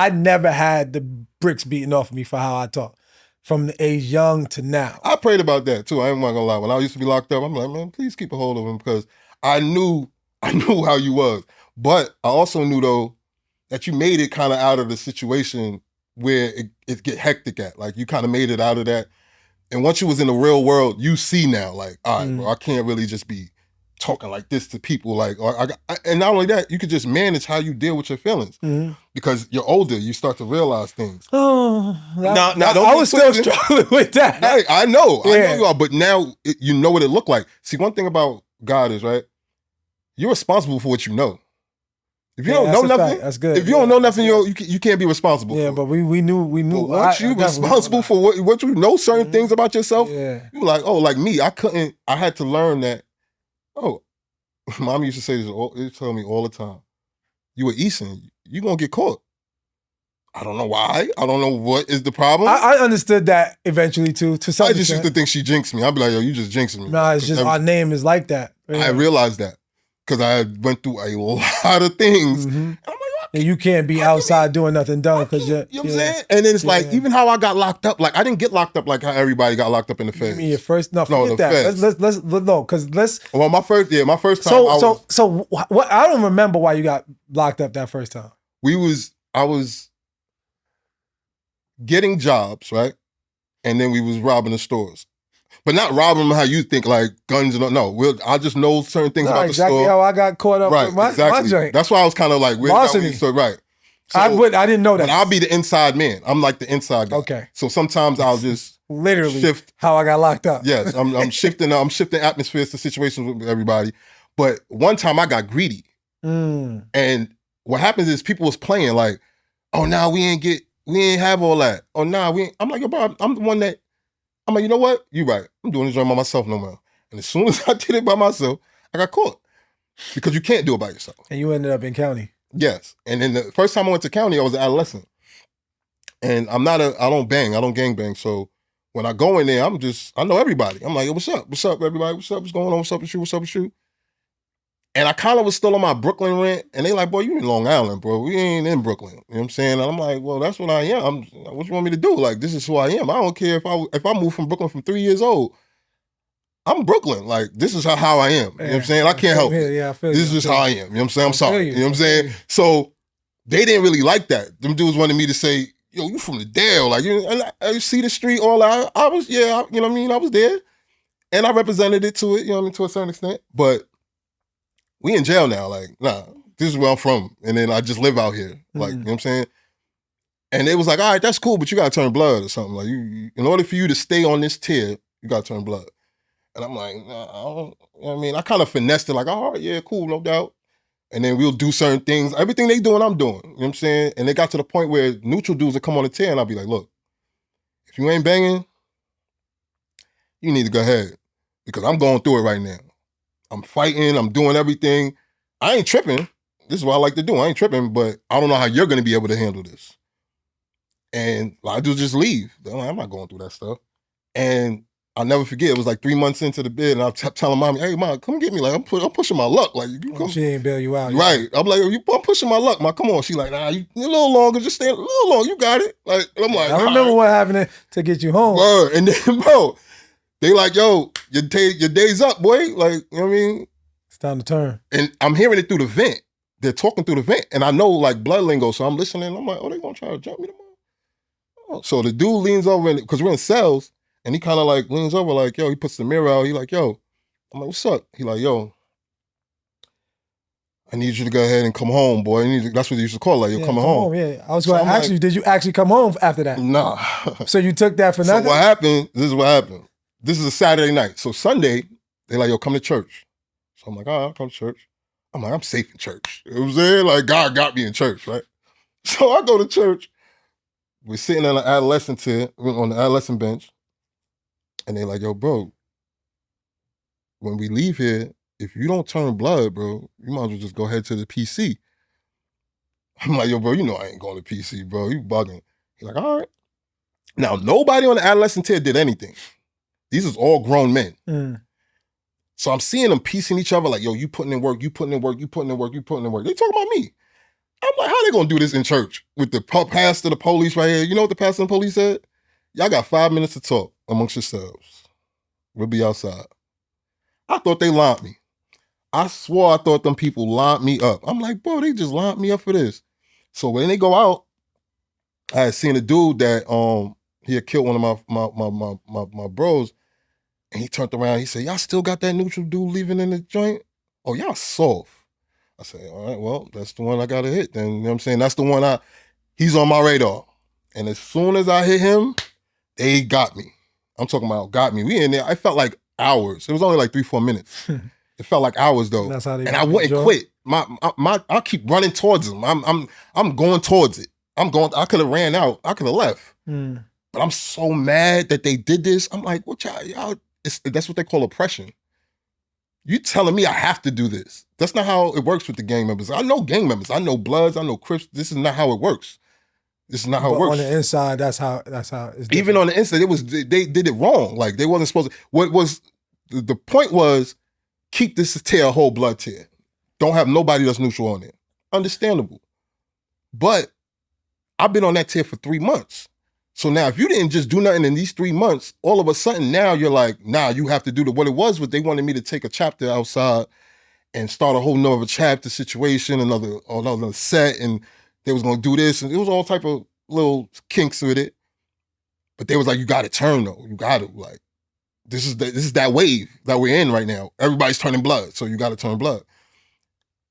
never had the bricks beaten off me for how I talk from the age young to now. I prayed about that too. I ain't not gonna lie. When I used to be locked up, I'm like, man, please keep a hold of him because I knew how you was. But I also knew though that you made it kind of out of the situation where it get hectic at. Like you kind of made it out of that. And once you was in the real world, you see now, like, all right, Mm. bro, I can't really just be talking like this to people. Like, and not only that, you could just manage how you deal with your feelings. Mhm. Because you're older, you start to realize things. Oh, Now, don't I get was still twisted. struggling with that. Right, I know Yeah. you are, but now you know what it looked like. See, one thing about God is, right, you're responsible for what you know. If you don't know that's a nothing, fact. That's good. if you don't know nothing, you can't be responsible for Yeah, it. but we knew. But once you responsible for what you know, certain things about yourself, you like, oh, like me, I had to learn that, oh, Mom used to say this, it told me all the time, you were Eason, you gonna get caught. I don't know why. I don't know what is the problem. I understood that eventually too, to some I just extent. used to think she jinxed me. I'd be like, yo, you just jinxing me. Nah, it's just our name is like that. Yeah. I realized that because I went through a lot of things. Mhm. And I'm like, And you can't be outside doing nothing dumb because you know what I'm saying? And then it's like, Yeah. even how I got locked up, like I didn't get locked up like how everybody got locked up in the You feds. mean your first? No, No, forget the that. feds. Let's no, because let's. Well, my first time. So what? I don't remember why you got locked up that first time. I was getting jobs, right? And then we was robbing the stores. But not robbing them how you think, like guns and no. I just know certain things about exactly the store. how I got caught up with my joint. That's why I was kind of like, Larceny. right. So, I didn't know that. But I'll be the inside man. I'm like the inside guy. Okay. So sometimes I'll just literally shift how I got locked up. Yes, I'm shifting atmospheres to situations with everybody. But one time I got greedy. And what happens is people was playing like, oh, now we ain't have all that. Oh, nah, we ain't. I'm like, yo, bro, I'm the one that, I'm like, you know what? You right. I'm doing this joint by myself no more. And as soon as I did it by myself, I got caught. Because you can't do it by yourself. And you ended up in county. Yes. And then the first time I went to county, I was an adolescent. And I don't gang bang. So when I go in there, I know everybody. I'm like, yo, what's up? What's up, everybody? What's up? What's going on? What's up with you? What's up with you? And I kind of was still on my Brooklyn rent. And they like, boy, you in Long Island, bro. We ain't in Brooklyn. You know what I'm saying? And I'm like, well, that's what I am. What you want me to do? Like, this is who I am. I don't care if I moved from Brooklyn from 3 years old. I'm Brooklyn. Like, this is how I am. You know what I'm saying? I can't help it. Yeah, I feel this is just how I am. You know what I'm saying? I'm sorry. You know what I'm saying? So they didn't really like that. Them dudes wanted me to say, yo, you from the Dale. Like, I see the street all out. I was, you know what I mean? I was there. And I represented it to it, you know what I mean, to a certain extent. But we in jail now. Like, nah, this is where I'm from. And then I just live out here. Like, you know what I'm saying? And it was like, all right, that's cool, but you gotta turn blood or something. Like, you in order for you to stay on this tier, you gotta turn blood. And I'm like, nah, I don't, you know what I mean? I kind of finessed it, like, all right, yeah, cool, no doubt. And then we'll do certain things. Everything they doing, I'm doing. You know what I'm saying? And they got to the point where neutral dudes would come on the tier and I'll be like, look, if you ain't banging, you need to go ahead. Because I'm going through it right now. I'm fighting, I'm doing everything. I ain't tripping. This is what I like to do. I ain't tripping, but I don't know how you're gonna be able to handle this. And a lot of dudes just leave. They're like, I'm not going through that stuff. And I'll never forget, it was like 3 months into the bid, and I kept telling mommy, hey, mom, come get me. Like, I'm pushing my luck. Like, you come. She ain't bail you out. Right. I'm like, I'm pushing my luck, mom. Come on. She like, nah, you a little longer. Just stay a little longer. You got it. Like, and I'm like, I remember what happened to get you home. Word. And then, bro, they like, yo, your day's up, boy. Like, you know what I mean? It's time to turn. And I'm hearing it through the vent. They're talking through the vent. And I know, like, blood lingo, so I'm listening. I'm like, oh, they gonna try to jump me tomorrow? Oh. So the dude leans over, because we're in cells, and he kind of, like, leans over, like, yo, he puts the mirror out. He like, yo. I'm like, what's up? He like, yo, I need you to go ahead and come home, boy. That's what they used to call it, like, you're coming home. Yeah, I was going to ask you, did you actually come home after that? Nah. So you took that for nothing? So what happened, this is what happened. This is a Saturday night. So Sunday, they like, yo, come to church. So I'm like, all right, I'll come to church. I'm like, I'm safe in church. You know what I'm saying? Like, God got me in church, right? So I go to church. We're sitting on the adolescent bench. And they like, yo, bro, when we leave here, if you don't turn blood, bro, you might as well just go ahead to the PC. I'm like, yo, bro, you know I ain't going to PC, bro. You bugging. He's like, all right. Now, nobody on the adolescent tier did anything. These is all grown men. So I'm seeing them piecing each other like, yo, you putting in work, you putting in work, you putting in work, you putting in work. They talking about me. I'm like, how they gonna do this in church? With the pastor, the police right here. You know what the pastor and the police said? Y'all got 5 minutes to talk amongst yourselves. We'll be outside. I thought they lined me. I swore I thought them people lined me up. I'm like, bro, they just lined me up for this. So when they go out, I had seen a dude that, He had killed one of my bros, and he turned around. He said, "Y'all still got that neutral dude leaving in the joint? Oh, y'all soft." I said, "All right, well, that's the one I gotta hit. Then you know what I'm saying? That's the one he's on my radar." And as soon as I hit him, they got me. I'm talking about got me. We in there. I felt like hours. It was only like 3-4 minutes. It felt like hours though. That's how they and I wouldn't quit. I keep running towards him. I'm going towards it. I could have ran out. I could have left. But I'm so mad that they did this. I'm like, what y'all that's what they call oppression. You telling me I have to do this. That's not how it works with the gang members. I know gang members. I know Bloods. I know Crips. This is not how it works. This is not how it works. On the inside, that's how it's different. Even on the inside, they did it wrong. Like they wasn't supposed to. What was the point was keep this tier a whole blood tier. Don't have nobody that's neutral on it. Understandable. But I've been on that tier for 3 months. So now if you didn't just do nothing in these 3 months, all of a sudden now you're like, nah, you have to do what it was they wanted me to take a chapter outside and start a whole nother chapter situation, another set, and they was gonna do this, and it was all type of little kinks with it. But they was like, you gotta turn though. You gotta, like, this is that wave that we're in right now. Everybody's turning blood, so you gotta turn blood.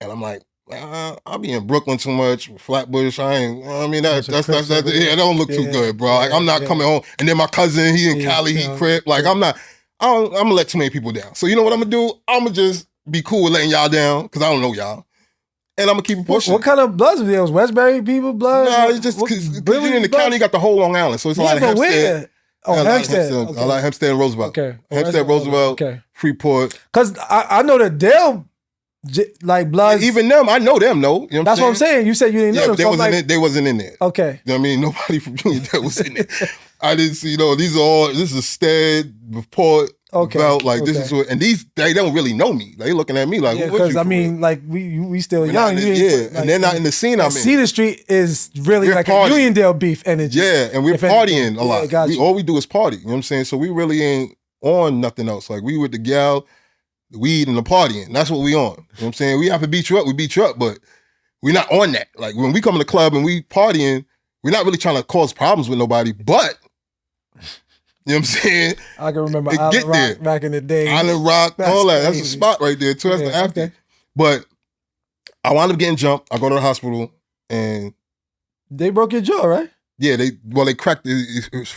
And I'm like, I'll be in Brooklyn too much, Flatbush. It don't look too good, bro. Like, I'm not coming home. And then my cousin, he in Cali, he Crip. Like, I'm gonna let too many people down. So you know what I'm gonna do? I'm gonna just be cool with letting y'all down, because I don't know y'all. And I'm gonna keep it pushing. What kind of bloods were those? Westbury people blood? Nah, it's just because you're in the county, you got the whole Long Island. So it's a lot of Hempstead. Hempstead. Okay. A lot of Hempstead and Roosevelt. Okay. Hempstead, Roosevelt, Freeport. Because I know that Dale, like bloods. Even them, I know them, no. You know That's what I'm saying. You said you didn't know them. But they wasn't in there. Okay. You know what I mean? Nobody from Uniondale was in there. I didn't see, this is Stead, Report, Belt, like this is what, and they don't really know me. They looking at me like, because I mean, like we still young. And they're not in the scene I'm in. Cedar Street is really like a Uniondale beef energy. Yeah, and we're partying a lot. All we do is party. You know what I'm saying? So we really ain't on nothing else. Like we with the gal, the weed, and the partying. That's what we on. You know what I'm saying? We have to beat you up, we beat you up, but we're not on that. Like when we come in the club and we partying, we're not really trying to cause problems with nobody, but you know what I'm saying? I can remember Island Rock back in the day. Island Rock, all that. That's a spot right there too. That's the after. Okay. But I wound up getting jumped. I go to the hospital and they broke your jaw, right? Yeah, they cracked it. It was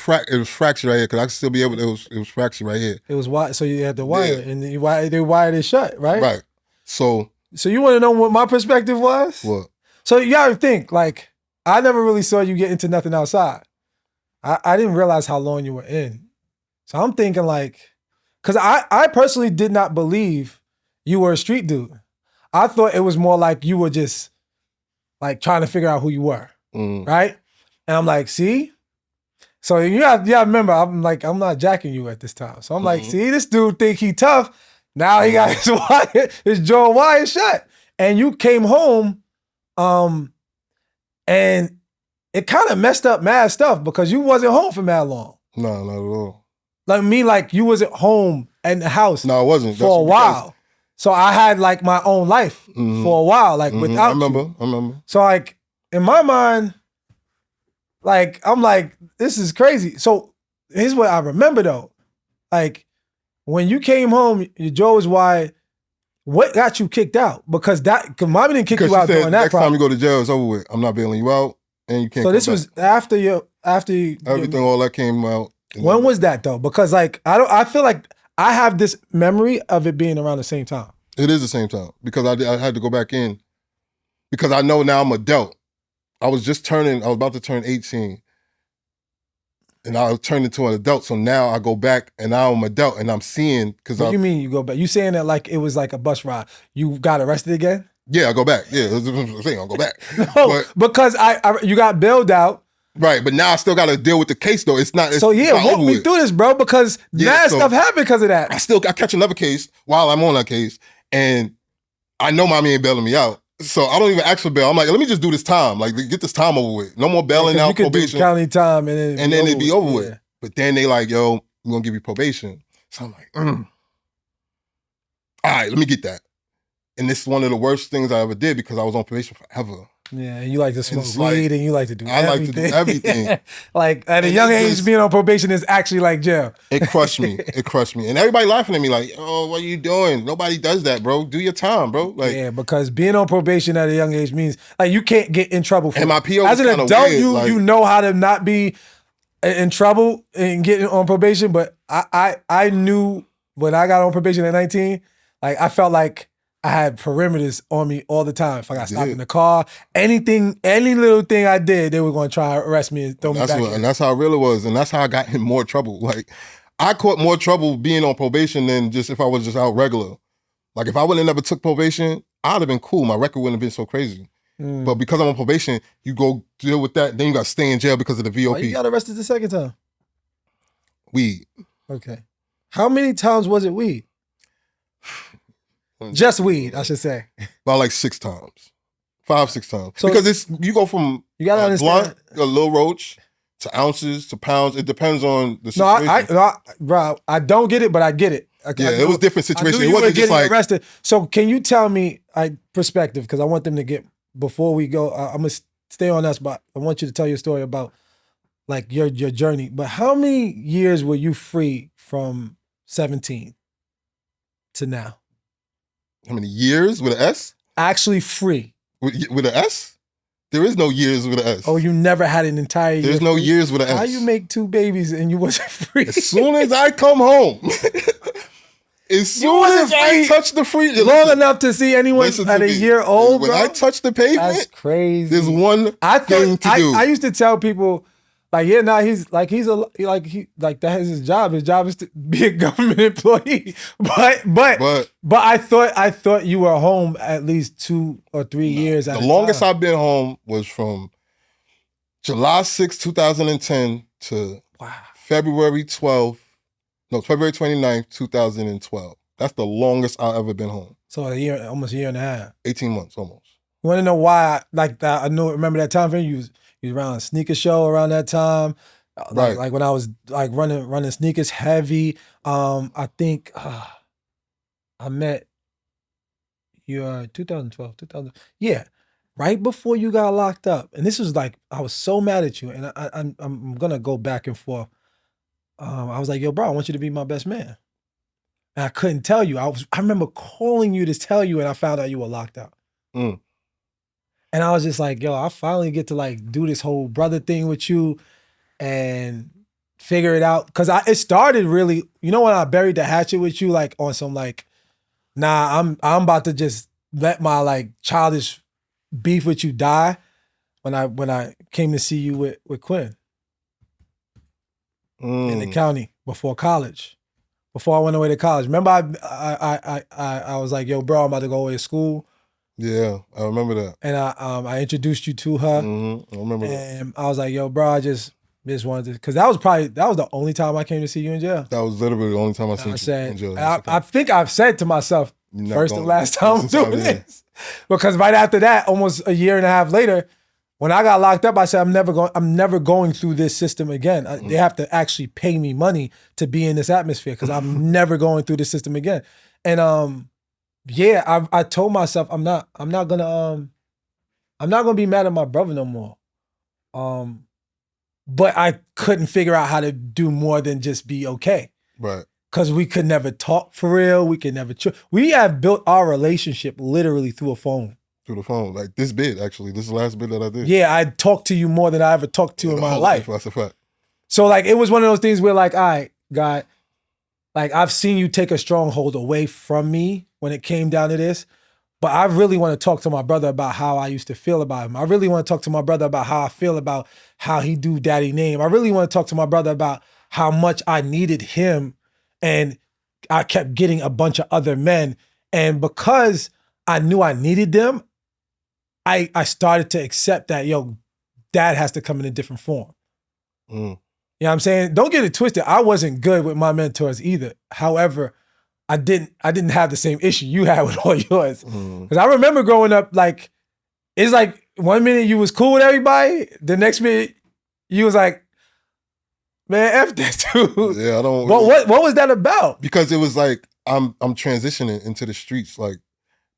fractured right here because I could still be able to. It was fractured right here. It was wide, so you had to wire it, and they wired it shut, right? Right. So you want to know what my perspective was? What? So you gotta think, like, I never really saw you get into nothing outside. I didn't realize how long you were in. So I'm thinking like, because I personally did not believe you were a street dude. I thought it was more like you were just like trying to figure out who you were, right? And I'm like, see? So you gotta remember, I'm not jacking you at this time. So I'm like, see, this dude think he tough. Now he got his jaw wired shut. And you came home, and it kind of messed up mad stuff because you wasn't home for mad long. No, not at all. Like you wasn't home in the house. No, I wasn't. For a while. So I had like my own life for a while, like without you. I remember. So like in my mind, like I'm like, this is crazy. So here's what I remember though. Like when you came home, your jaw was wide. What got you kicked out? Because mommy didn't kick you out during that. Next time you go to jail, it's over with. I'm not bailing you out. And you can't. So this was after everything, all that came out. When was that though? Because like I feel like I have this memory of it being around the same time. It is the same time because I had to go back in because I know now I'm adult. I was about to turn 18, and I turned into an adult. So now I go back and now I'm adult and I'm seeing because. What do you mean you go back? You saying that like it was like a bus ride? You got arrested again? Yeah, I go back. Yeah, that's what I'm saying. I'll go back. No, because you got bailed out. Right, but now I still got to deal with the case though. It's not. Walk me through this, bro, because stuff happened because of that. I catch another case while I'm on that case, and I know mommy ain't bailing me out, so I don't even ask for bail. I'm like, let me just do this time, like get this time over with. No more bailing out, you probation, do county time, and then it'd be over with. But then they like, yo, we're gonna give you probation. So I'm like, all right, let me get that. And this is one of the worst things I ever did because I was on probation forever. Yeah, and you like to smoke it's weed like, and you like to do I like everything. to do everything. Like at a And young it age, just- being on probation is actually like jail. It crushed me. It crushed me. And everybody laughing at me like, oh, what are you doing? Nobody does that, bro. Do your time, bro. Like, Yeah, because being on probation at a young age means like you can't get in trouble for And it. my PO As was an kinda adult, weird, you like- you know how to not be in trouble and getting on probation. But I knew when I got on probation at 19, like I felt like I had perimeters on me all the time. If I got stopped did. in the car, anything, any little thing I did, they were going to try to arrest me and throw me back in. and that's how it really was. And that's how I got in more trouble. Like, I caught more trouble being on probation than just if I was just out regular. Like, if I would have never took probation, I'd have been cool. My record wouldn't have been so crazy. But because I'm on probation, you go deal with that. Then you got to stay in jail because of the VOP. Why you got arrested the second time? Weed. Okay. How many times was it weed? Just weed, I should say. About like 6 times. 5-6 times. So- because you go from You gotta understand. blunt, a little roach, to ounces, to pounds. It depends on the No, situation. bro, I don't get it, but I get it. Yeah, it was different I knew situation. It you were wasn't just getting like, arrested. So can you tell me, perspective, because I want them to get, before we go, I'm going to stay on us, but I want you to tell your story about like your journey. But how many years were you free from 17 to now? how many years with an S? Actually free. With an S? There is no years with an S. Oh, you never had an entire year. There's no free? years with an S. How you make 2 babies and you wasn't free? As soon as I come home, as soon wasn't as I free touch the free, long listen, enough to see anyone listen at to a me. year old, When bro? I touch the That's pavement, crazy. there's one thing to do. I used to tell people, like, yeah, nah, he's that is his job. His job is to be a government employee. But I thought you were home at least 2 or 3 years at the a longest time. I've been home was from July 6, 2010 to February 29th, 2012. That's the longest I've ever been home. So almost a year and a half. 18 months almost. You want to know why? I remember that time frame. You was around a sneaker show around that time. Right. Like when I was like running sneakers heavy. I think I met you 2012. Yeah, right before you got locked up. And this was like I was so mad at you, and I'm gonna go back and forth. I was like, yo, bro, I want you to be my best man. And I couldn't tell you. I remember calling you to tell you, and I found out you were locked out. Mm. And I was just like, yo, I finally get to like do this whole brother thing with you and figure it out. Cause it started really, when I buried the hatchet with you, like on some like, nah, I'm about to just let my like childish beef with you die when I came to see you with Quinn in the county before college. Before I went away to college. Remember I was like, yo, bro, I'm about to go away to school. Yeah, I remember that. And I introduced you to her. I remember that. And I was like, yo, bro, I just wanted to, because that was the only time I came to see you in jail. That was literally the only time I seen I you said, in jail. I think I've said to myself, You're not first and going- last time I'm this is how doing it is. this. Because right after that, almost a year and a half later, when I got locked up, I said, I'm never going through this system again. They have to actually pay me money to be in this atmosphere because I'm never going through this system again. And yeah, I told myself I'm not gonna be mad at my brother no more. But I couldn't figure out how to do more than just be okay. Right. Because we could never talk for real. We could never. We have built our relationship literally through a phone. Through the phone. Like this bit, actually. This is the last bit that I did. Yeah, I talked to you more than I ever talked to you in my life. That's a fact. So like it was one of those things where like, all right, God, like I've seen you take a stronghold away from me when it came down to this. But I really want to talk to my brother about how I used to feel about him. I really want to talk to my brother about how I feel about how he do daddy name. I really want to talk to my brother about how much I needed him and I kept getting a bunch of other men. And because I knew I needed them, I started to accept that, yo, dad has to come in a different form. Mm. You know what I'm saying? Don't get it twisted. I wasn't good with my mentors either. However, I didn't have the same issue you had with all yours. Because I remember growing up, like, it's like 1 minute you was cool with everybody, the next minute you was like, man, F that dude. Yeah, I don't. But what was that about? Because it was like I'm transitioning into the streets. Like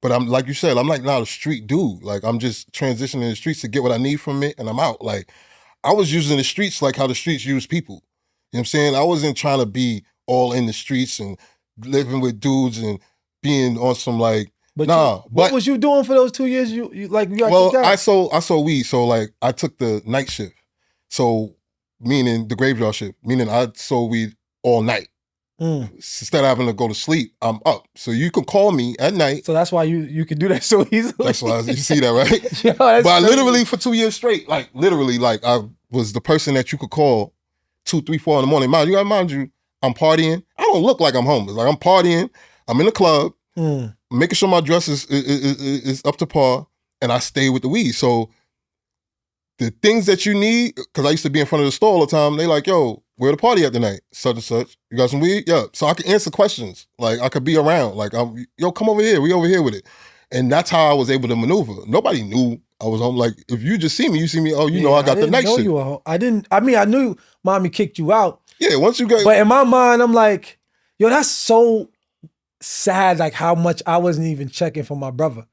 But I'm like you said, I'm like not a street dude. Like I'm just transitioning the streets to get what I need from it, and I'm out. Like I was using the streets like how the streets use people. You know what I'm saying? I wasn't trying to be all in the streets and living with dudes and being on some like But nah. what was you doing for those 2 years? You got kicked out? I sold weed. So like I took the night shift. So meaning the graveyard shift, meaning I sold weed all night. Instead of having to go to sleep, I'm up. So you can call me at night. So that's why you can do that so easily. That's why you see that, right? Yo, but I crazy. literally for 2 years straight, like literally, like I was the person that you could call 2, 3, 4 in the morning. You gotta mind you, I'm partying. I don't look like I'm homeless. Like I'm partying. I'm in the club, making sure my dress is up to par, and I stay with the weed. So the things that you need, because I used to be in front of the store all the time, they like, yo, where the party at tonight? Such and such. You got some weed? Yeah. So I can answer questions. Like I could be around. Like, yo, come over here. We over here with it. And that's how I was able to maneuver. Nobody knew I was home. Like, if you just see me, oh, you know I got the night shift. I knew mommy kicked you out. Yeah, once you got... But in my mind, I'm like, yo, that's so sad, like how much I wasn't even checking for my brother.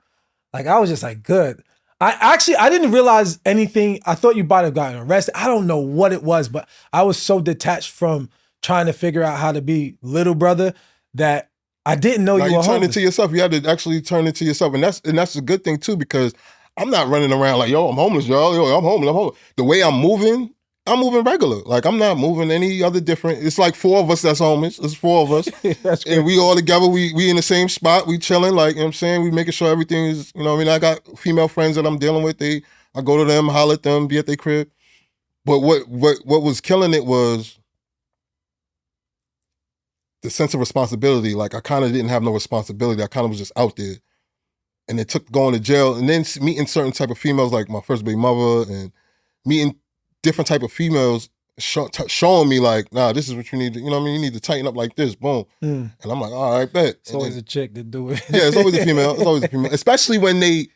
Like, I was just like, good. I didn't realize anything. I thought you might have gotten arrested. I don't know what it was, but I was so detached from trying to figure out how to be little brother that I didn't know you were homeless. You turned into yourself. You had to actually turn into yourself. And that's a good thing too, because I'm not running around like, yo, I'm homeless, y'all. Yo, I'm homeless. The way I'm moving regular. Like I'm not moving any other different. It's like 4 of us that's homeless. It's 4 of us. And we all together, we in the same spot. We chilling, like, you know what I'm saying? We making sure everything is, you know what I mean? I got female friends that I'm dealing with. I go to them, holler at them, be at their crib. But what was killing it was the sense of responsibility. Like I kind of didn't have no responsibility. I kind of was just out there. And it took going to jail and then meeting certain type of females, like my first baby mother, and meeting different type of females showing me like, nah, this is what you need to, you know what I mean? You need to tighten up like this, boom. And I'm like, all right, bet. It's always a chick to do it. Yeah, it's always a female. It's always a female. Especially when they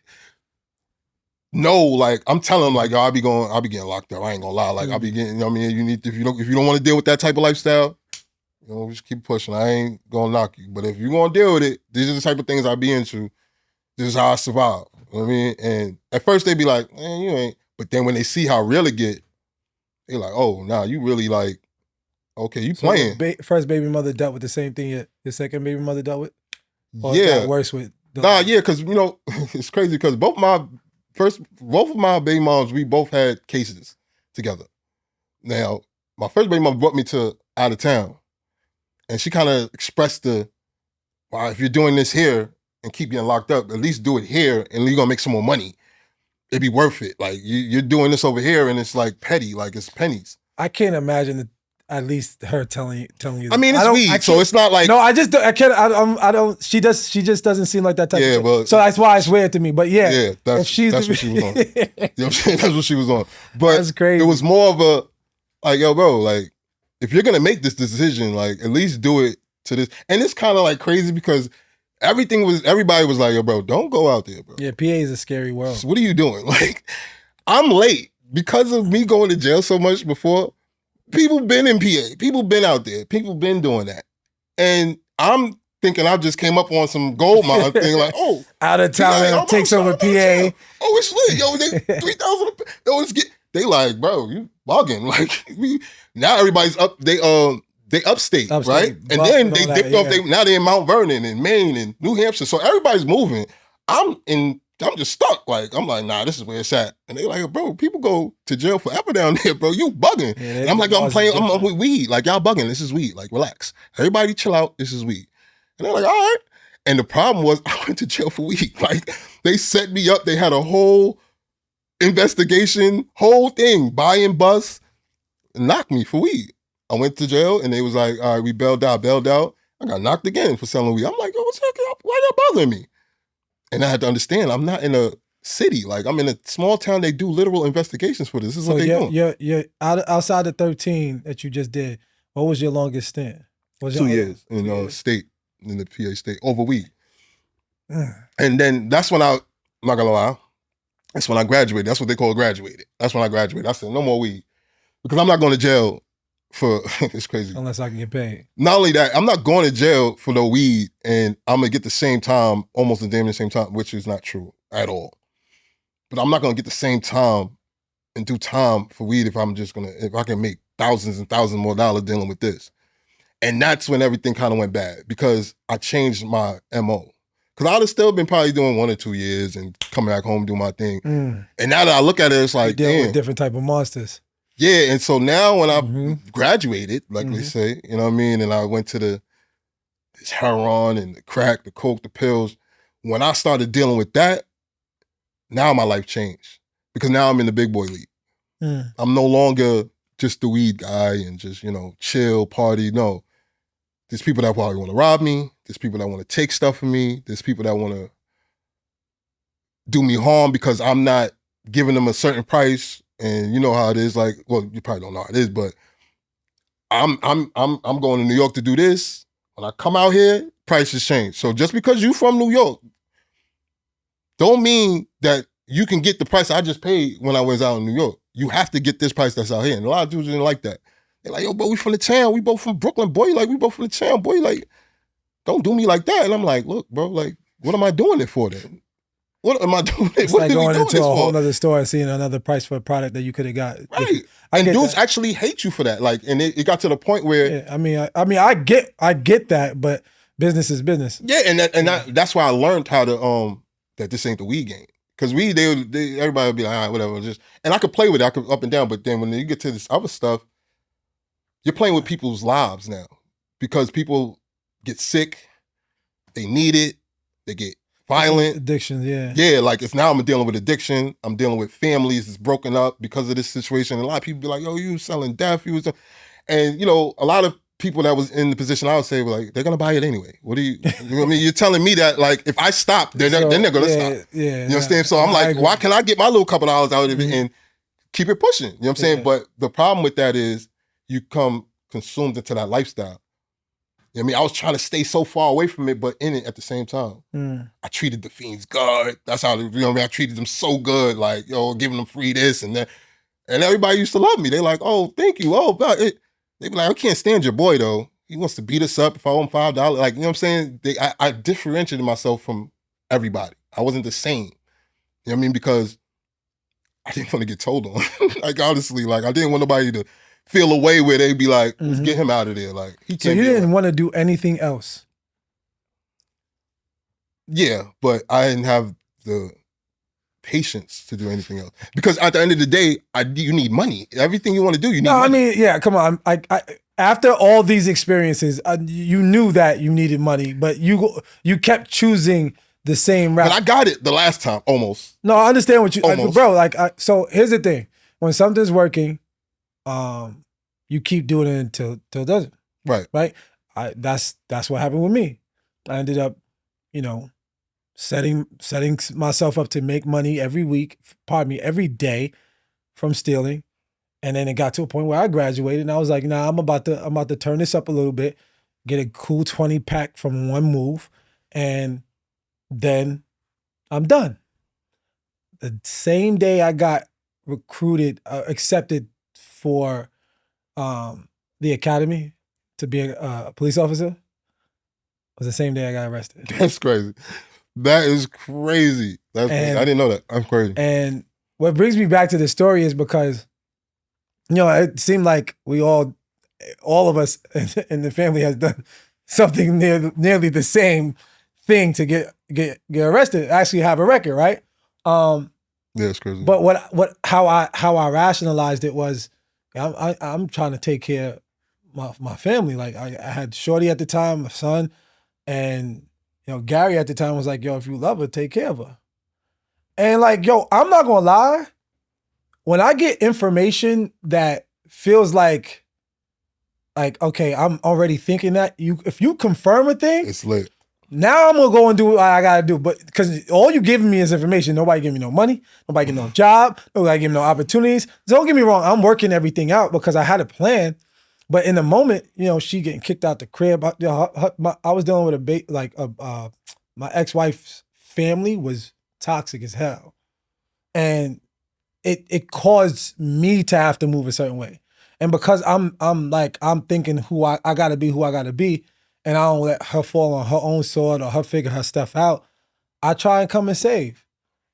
know, like, I'm telling them like, yo, I'll be getting locked up. I ain't gonna lie. Like, I'll be getting, you know what I mean? If you don't want to deal with that type of lifestyle, you know, just keep pushing. I ain't gonna knock you. But if you gonna deal with it, these are the type of things I be into. This is how I survive. You know what I mean? And at first they be like, man, you ain't. But then when they see how real it get, they like, oh, nah, you really like, okay, you playing. First baby mother dealt with the same thing your second baby mother dealt with? Or yeah. It got worse with? Yeah, because, you know, it's crazy because both of my baby moms, we both had cases together. Now, my first baby mom brought me to out of town. And she kind of expressed well, if you're doing this here and keep getting locked up, at least do it here and you're going to make some more money. It'd be worth it. Like you're doing this over here and it's like petty, like it's pennies. I can't imagine at least her telling you. I mean, it's weed, so it's not like. No, I don't. She just doesn't seem like that type. Yeah, of well, so that's why it's weird to me. But yeah, that's what she was on. You know what I'm saying? That's what she was on. But that's crazy. It was more of a like, yo, bro, like if you're gonna make this decision, like at least do it to this. And it's kind of like crazy because everybody was like, yo, bro, don't go out there, bro. Yeah, PA is a scary world. So what are you doing? Like, I'm late because of me going to jail so much before. People been in PA. People been out there. People been doing that. And I'm thinking I just came up on some gold mine thing like, oh. Out of town like, takes over PA. Oh, it's lit. Yo, they 3,000. Yo, they like, bro, you bugging. Like, now everybody's up. They upstate, right? And then they dipped off. Now they're in Mount Vernon and Maine and New Hampshire. So everybody's moving. I'm just stuck. Like, I'm like, nah, this is where it's at. And they like, bro, people go to jail forever down there, bro. You bugging. Yeah, and I'm like, I'm with weed. Like, y'all bugging. This is weed. Like, relax. Everybody chill out. This is weed. And they're like, all right. And the problem was I went to jail for weed. Like, they set me up. They had a whole investigation, whole thing, buy and bust, knocked me for weed. I went to jail and they was like, all right, we bailed out. I got knocked again for selling weed. I'm like, yo, what's that? Why y'all bothering me? And I had to understand, I'm not in a city. Like, I'm in a small town. They do literal investigations for this. This is what they do. You're outside the 13 that you just did. What was your longest stint? 2 years in state, in the PA state, over weed. And then that's when I'm not gonna lie, that's when I graduated. That's what they call graduated. That's when I graduated. I said, no more weed. Because I'm not going to jail for it's crazy. Unless I can get paid. Not only that, I'm not going to jail for no weed, and I'm gonna get the same time, almost the damn same time, which is not true at all. But I'm not gonna get the same time and do time for weed if I can make thousands and thousands more dollars dealing with this. And that's when everything kind of went bad because I changed my MO. Because I'd have still been probably doing 1 or 2 years and coming back home, doing my thing. And now that I look at it, it's like, deal with different type of monsters. Yeah, and so now when I graduated, like they say, you know what I mean, and I went to this heroin and the crack, the coke, the pills, when I started dealing with that, now my life changed. Because now I'm in the big boy league. I'm no longer just the weed guy and just, chill, party. No. There's people that probably want to rob me. There's people that want to take stuff from me. There's people that want to do me harm because I'm not giving them a certain price. And you know how it is. Like, well, you probably don't know how it is, but I'm going to New York to do this. When I come out here, prices change. So just because you from New York, don't mean that you can get the price I just paid when I was out in New York. You have to get this price that's out here. And a lot of dudes didn't like that. They're like, yo, bro, we from the town. We both from Brooklyn, boy. Like, we both from the town, boy. Like, don't do me like that. And I'm like, look, bro, like, what am I doing it for then? What am I doing it? It's what like going into a whole for? other store and seeing another price for a product that you could have got. Right. And dudes actually hate you for that. Like, and it got to the point where... Yeah, I get that, but business is business. Yeah, and that's why I learned how to, that this ain't the weed game. Because everybody would be like, all right, whatever. And I could play with it, I could up and down, but then when you get to this other stuff, you're playing with people's lives now. Because people get sick, they need it, they get violent. Addictions, yeah. Yeah, like now I'm dealing with addiction. I'm dealing with families that's broken up because of this situation. And a lot of people be like, yo, you selling death. And, a lot of people that was in the position I would say were like, they're going to buy it anyway. What do you know what I mean? You're telling me that, like, if I stop, they're going to stop. Yeah. You understand? So I'm like, why can't I get my little couple dollars out of it and keep it pushing? You know what I'm saying? But the problem with that is you come consumed into that lifestyle. You know what I mean? I was trying to stay so far away from it, but in it at the same time. I treated the fiends good. That's how, I treated them so good, like, giving them free this and that. And everybody used to love me. They like, oh, thank you. Oh, but they be like, I can't stand your boy, though. He wants to beat us up if I owe him $5. Like, you know what I'm saying? I differentiated myself from everybody. I wasn't the same. You know what I mean? Because I didn't want to get told on. Like, honestly, like, I didn't want nobody to feel a way where they'd be like, let's get him out of there. Like, he can't. So you didn't want to do anything else? Yeah, but I didn't have the patience to do anything else. Because at the end of the day, you need money. Everything you want to do, you need money. I mean, yeah, come on. I after all these experiences, you knew that you needed money, but you kept choosing the same route. But I got it the last time, almost. No, I understand what you... Almost. Bro, so here's the thing. When something's working, you keep doing it until it doesn't. Right. Right? That's what happened with me. I ended up, setting myself up to make money every day from stealing. And then it got to a point where I graduated and I was like, nah, I'm about to turn this up a little bit, get a cool 20 pack from one move, and then I'm done. The same day I got accepted for the academy to be a police officer was the same day I got arrested. That's crazy. That is crazy. That's crazy. I didn't know that. I'm crazy. And what brings me back to the story is because, it seemed like all of us in the family has done something nearly the same thing to get arrested, actually have a record, right? Yeah, it's crazy. But how I rationalized it was, I'm trying to take care of my family. Like I had Shorty at the time, my son, and Gary at the time was like, yo, if you love her, take care of her. And like, yo, I'm not gonna lie. When I get information that feels like, okay, I'm already thinking that, if you confirm a thing, it's lit. Now I'm gonna go and do what I gotta do. But because all you giving me is information, nobody giving me no money, nobody giving no job, nobody giving no opportunities. So don't get me wrong, I'm working everything out because I had a plan. But in the moment, she getting kicked out the crib. I was dealing with my ex-wife's family was toxic as hell. And it caused me to have to move a certain way. And because I'm thinking who I gotta be, who I gotta be, and I don't let her fall on her own sword or her figure her stuff out, I try and come and save.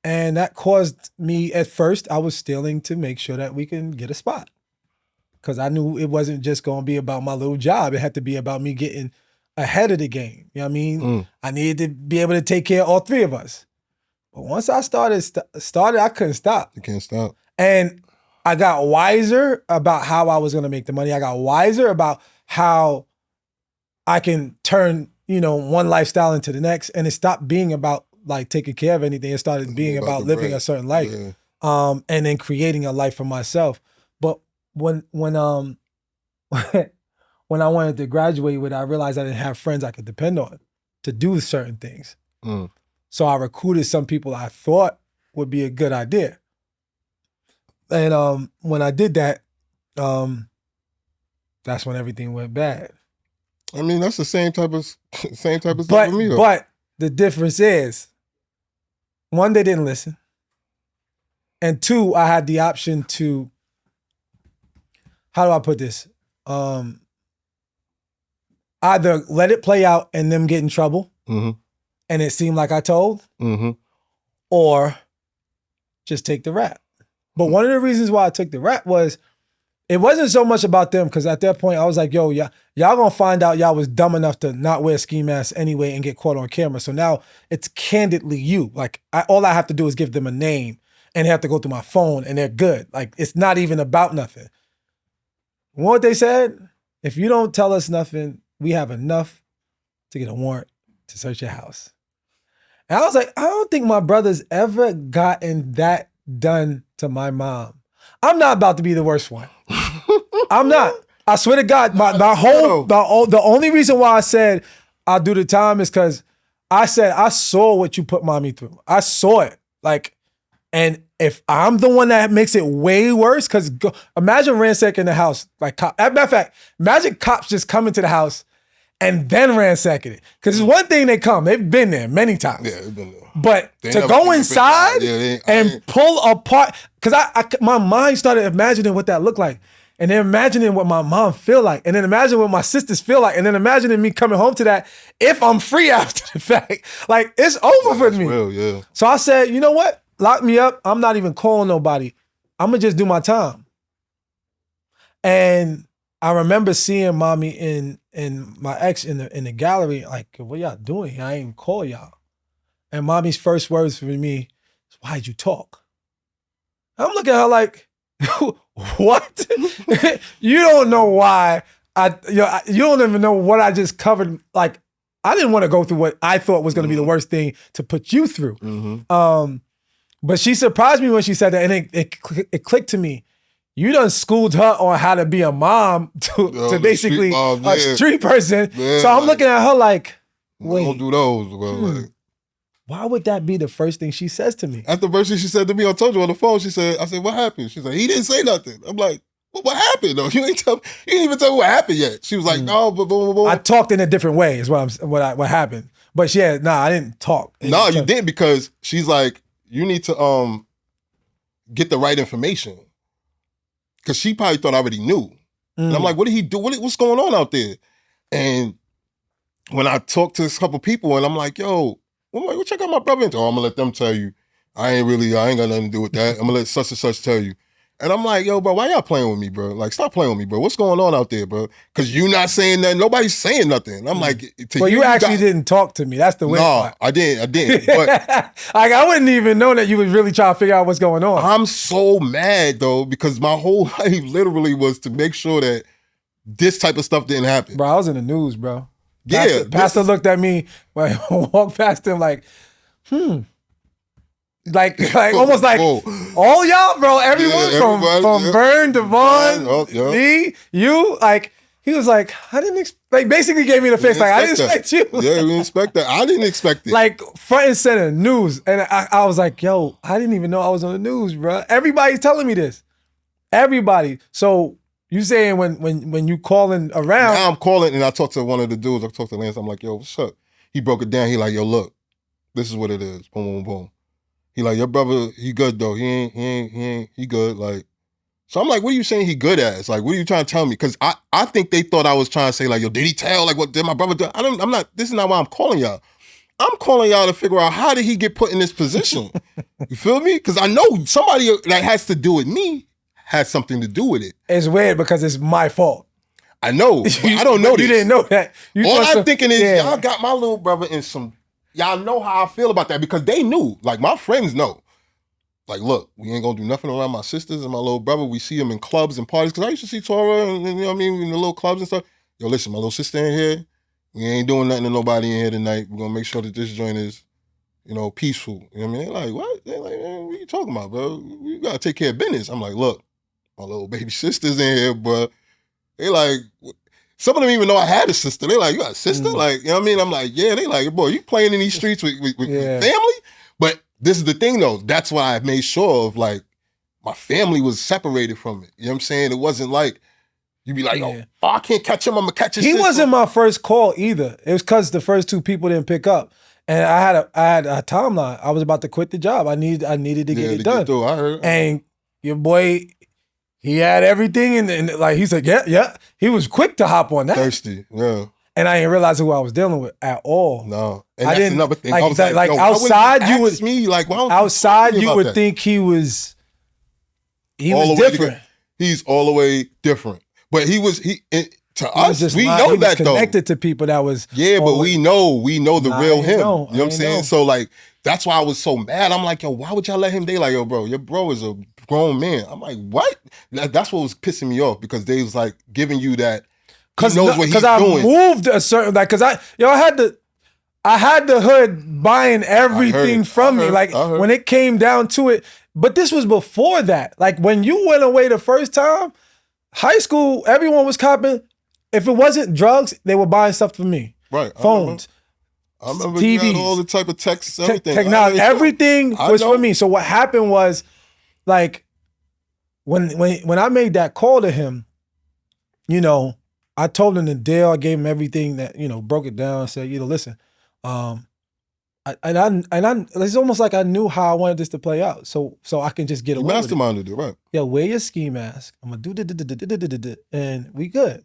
And that caused me, at first, I was stealing to make sure that we can get a spot. Because I knew it wasn't just going to be about my little job. It had to be about me getting ahead of the game. You know what I mean? I needed to be able to take care of all three of us. But once I started, I couldn't stop. You can't stop. And I got wiser about how I was going to make the money. I got wiser about how I can turn, one lifestyle into the next. And it stopped being about like taking care of anything. It started being about living a certain life. Yeah. And then creating a life for myself. But when I wanted to graduate with it, I realized I didn't have friends I could depend on to do certain things. So I recruited some people I thought would be a good idea. And when I did that, that's when everything went bad. I mean, that's the same type of stuff for me though. But the difference is, one, they didn't listen. And two, I had the option to, how do I put this? Either let it play out and them get in trouble, and it seemed like I told, or just take the rap. But one of the reasons why I took the rap was, it wasn't so much about them, because at that point I was like, yo, y'all gonna find out y'all was dumb enough to not wear ski masks anyway and get caught on camera. So now it's candidly you. Like, all I have to do is give them a name and they have to go through my phone and they're good. Like, it's not even about nothing. You know what they said? If you don't tell us nothing, we have enough to get a warrant to search your house. And I was like, I don't think my brother's ever gotten that done to my mom. I'm not about to be the worst one. I'm not. I swear to God, the only reason why I said I'll do the time is because I said I saw what you put mommy through. I saw it. Like, and if I'm the one that makes it way worse, because imagine ransacking the house. Like, as a matter of fact, imagine cops just coming to the house and then ransacking it. Because it's one thing they come. They've been there many times. Yeah, they've been there. But to go inside and pull apart, because my mind started imagining what that looked like. And then imagining what my mom feel like. And then imagine what my sisters feel like. And then imagining me coming home to that if I'm free after the fact. Like, it's over for me. Real, yeah. So I said, you know what? Lock me up. I'm not even calling nobody. I'm going to just do my time. And I remember seeing mommy and my ex in the gallery, like, what y'all doing here? I ain't call y'all. And mommy's first words for me is, why'd you talk? I'm looking at her like, what? You don't know why. You don't even know what I just covered. Like, I didn't want to go through what I thought was going to be the worst thing to put you through. But she surprised me when she said that, and it clicked to me. You done schooled her on how to be a mom to basically a street person. So I'm looking at her like, wait. Don't do those. Well, like, why would that be the first thing she says to me? That's the first thing she said to me. I told you on the phone. I said, what happened? She's like, he didn't say nothing. I'm like, what happened though? You didn't even tell me what happened yet. She was like, no, but boom, boom, boom. I talked in a different way is what happened. But yeah, I didn't talk. No, you didn't, because she's like, you need to get the right information. Because she probably thought I already knew. And I'm like, what did he do? What's going on out there? And when I talked to a couple people and I'm like, yo, what check out my brother into? Oh, I'm gonna let them tell you. I ain't got nothing to do with that. I'm gonna let such and such tell you. And I'm like, yo, bro, why y'all playing with me, bro? Like, stop playing with me, bro. What's going on out there, bro? Because you not saying nothing. Nobody's saying nothing. I'm like, well, you actually didn't talk to me. That's the way. No, I didn't. But like, I wouldn't even know that you was really trying to figure out what's going on. I'm so mad though, because my whole life literally was to make sure that this type of stuff didn't happen. Bro, I was in the news, bro. Yeah. Pastor looked at me when I walked past him like, Like almost like all y'all, bro, everyone from Vern, Devon, me, you, like, he was like, I didn't expect, basically gave me the face, like, I didn't expect you. Yeah, we didn't expect that. I didn't expect it. Like, front and center, news. And I was like, yo, I didn't even know I was on the news, bro. Everybody's telling me this. Everybody. So you saying when you calling around. Now I'm calling and I talked to one of the dudes. I talked to Lance. I'm like, yo, what's up? He broke it down. He like, yo, look, this is what it is. Boom, boom, boom. He like, your brother, he good though. He good. Like, So I'm like, what are you saying he good at? It's like, what are you trying to tell me? Because I think they thought I was trying to say like, yo, did he tell? Like, what did my brother do? I'm not, this is not why I'm calling y'all. I'm calling y'all to figure out how did he get put in this position? You feel me? Because I know somebody that has to do with me has something to do with it. It's weird because it's my fault. I know. But I don't know this. You didn't know that. All I'm thinking is y'all got my little brother in some, y'all know how I feel about that because they knew. Like my friends know. Like, look, we ain't gonna do nothing around my sisters and my little brother. We see him in clubs and parties. Because I used to see Tora and you know what I mean, in the little clubs and stuff. Yo, listen, my little sister in here. We ain't doing nothing to nobody in here tonight. We're gonna make sure that this joint is, you know, peaceful. You know what I mean? They're like, what? They're like, man, what are you talking about, bro? You gotta take care of business. I'm like, look, my little baby sister's in here, bro. They like, some of them even know I had a sister. They like, you got a sister? Like, you know what I mean? I'm like, yeah. They like, boy, you playing in these streets with family? But this is the thing though. That's why I made sure of like, my family was separated from it. You know what I'm saying? It wasn't like, you be like, oh, I can't catch him. I'm gonna catch his sister. He wasn't my first call either. It was because the first two people didn't pick up, and I had a timeline. I was about to quit the job. I needed to get it done. I heard. And your boy, he had everything, and like he said, yeah. He was quick to hop on that. Thirsty, yeah. And I didn't realize who I was dealing with at all. No, and I that's didn't. another thing. Like, I was like, outside, you would me like, outside you would think he was. He was different. He's all the way different. But to us, we know that though. Connected to people that was but we know the real him. You know what I'm saying? Know. So like that's why I was so mad. I'm like, yo, why would y'all let him? They like, yo, bro, your bro is a grown man. I'm like, what? That's what was pissing me off because they was like giving you that. Because I moved a certain because I had the hood buying everything from me. Like when it came down to it, but this was before that. Like when you went away the first time. High school, everyone was copping. If it wasn't drugs, they were buying stuff for me. Right. Phones. I remember TVs. you had all the type of texts, everything. Technology. Everything was for me. So what happened was, like, when I made that call to him, you know, I told him the deal. I gave him everything that, you know, broke it down. Said, you know, listen, it's almost like I knew how I wanted this to play out, so I can just get away with it. Masterminded it, right? Yeah, wear your ski mask. I'm gonna do and we good.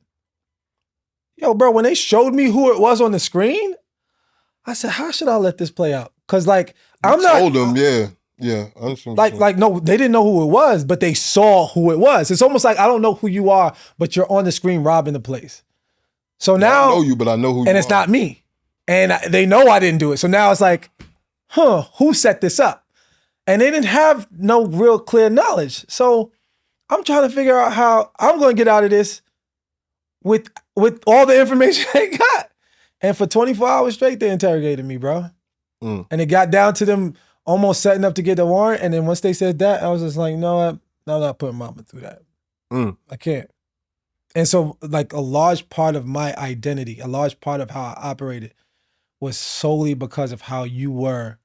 Yo, bro, when they showed me who it was on the screen, I said, how should I let this play out? Because like I'm not. Told them, yeah. I understand like no, they didn't know who it was, but they saw who it was. It's almost like I don't know who you are, but you're on the screen robbing the place. So now I know you, but I know who you are. And it's not me. And they know I didn't do it. So now it's like, who set this up? And they didn't have no real clear knowledge. So I'm trying to figure out how I'm going to get out of this with all the information they got. And for 24 hours straight, they interrogated me, bro. And it got down to them almost setting up to get the warrant. And then once they said that, I was just like, no, I'm not putting mama through that. I can't. And so like a large part of my identity, a large part of how I operated was solely because of how you were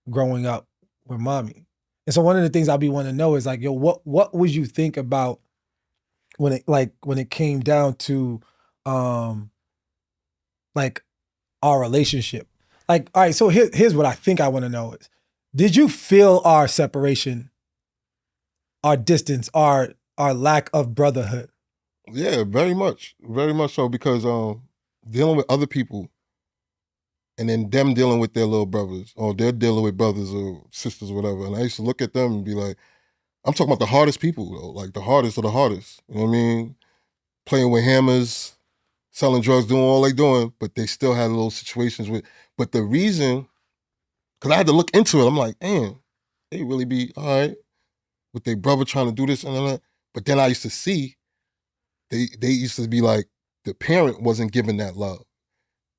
growing up with mommy. And so one of the things I'll be wanting to know is like, yo, what would you think about when it came down to like our relationship? Like, all right, so here's what I think I want to know is, did you feel our separation, our distance, our lack of brotherhood? Yeah, very much so because dealing with other people and then them dealing with their little brothers or they're dealing with brothers or sisters or whatever. And I used to look at them and be like, I'm talking about the hardest people though, like the hardest of the hardest. You know what I mean? Playing with hammers, selling drugs, doing all they doing, but they still had little situations with, but the reason, because I had to look into it, I'm like, man, they really be all right with their brother trying to do this and that. But then I used to see, they used to be like, the parent wasn't giving that love.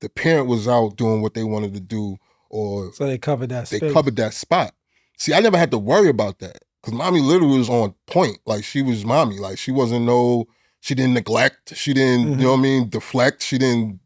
The parent was out doing what they wanted to do, or so they covered that space. They covered that spot. See, I never had to worry about that because mommy literally was on point. Like she was mommy. Like she didn't neglect. She didn't, you know what I mean, deflect. She didn't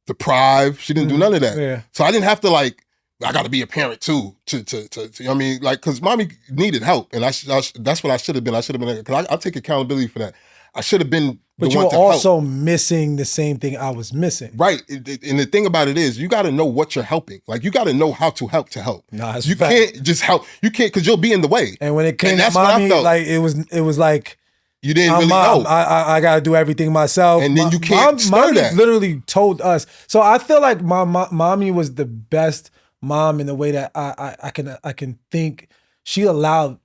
deprive. She didn't do none of that. Yeah. So I didn't have to like, I got to be a parent too. To you know what I mean, like, because mommy needed help, and that's what I should have been. I should have been, because I take accountability for that. I should have been But the you one were to help. also missing the same thing I was missing. Right. And the thing about it is, you got to know what you're helping. Like, you got to know how to help to help. Nah, it's you fact. can't just help. You can't, because you'll be in the way. And when it came And to that's what I mommy, felt. like it was like You didn't really know. I got to do everything myself. And then you can't stir mommy that. literally told us. So I feel like my mommy was the best mom in the way that I can think. She allowed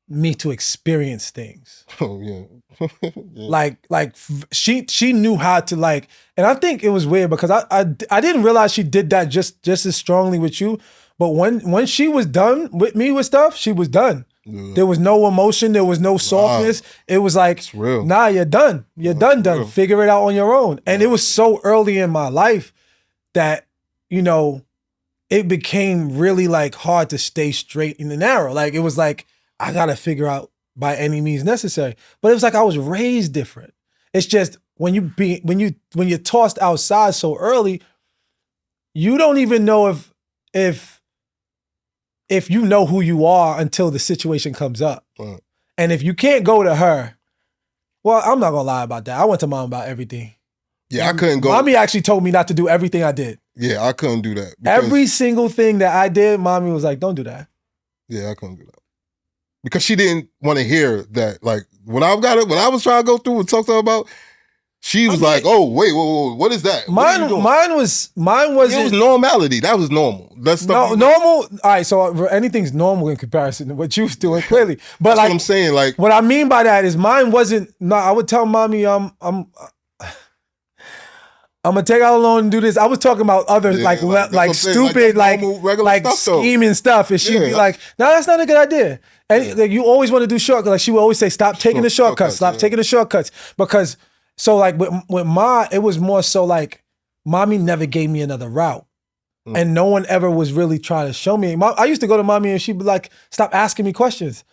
me to experience things. Oh, yeah. Like she knew how to like, and I think it was weird because I didn't realize she did that just as strongly with you. But when she was done with me with stuff, she was done. Yeah. There was no emotion. There was no softness. It was like, It's real. nah, you're done. You're done. real. Figure it out on your own. And it was so early in my life that, you know, it became really like hard to stay straight in the narrow. Like it was like, I got to figure out by any means necessary. But it was like I was raised different. It's just when you're tossed outside so early, you don't even know if you know who you are until the situation comes up. Right. And if you can't go to her, well, I'm not gonna lie about that. I went to mom about everything. Yeah, I couldn't go. Mommy actually told me not to do everything I did. Yeah, I couldn't do that. because- Every single thing that I did, mommy was like, don't do that. Yeah, I couldn't do that. Because she didn't want to hear that. Like, when I was trying to go through and talk to her about, she was like, oh, wait, whoa, what is that? What are you doing? Mine was It was normality. That was normal. That's stuff. no, normal. All right, so anything's normal in comparison to what you was doing, clearly. But That's like, what I'm saying. Like, what I mean by that is mine wasn't. No, I would tell mommy, I'm gonna take out a loan and do this. I was talking about other Yeah, like like, that's what I'm saying, stupid like normal, regular like stuff, though. scheming stuff, and she'd Yeah. be like, "No, that's not a good idea." And like, you always want to do shortcuts. Like she would always say, "Stop taking the shortcuts. Stop yeah. taking the shortcuts." Because so like with Ma, it was more so like mommy never gave me another route. And no one ever was really trying to show me. I used to go to mommy and she'd be like, "Stop asking me questions."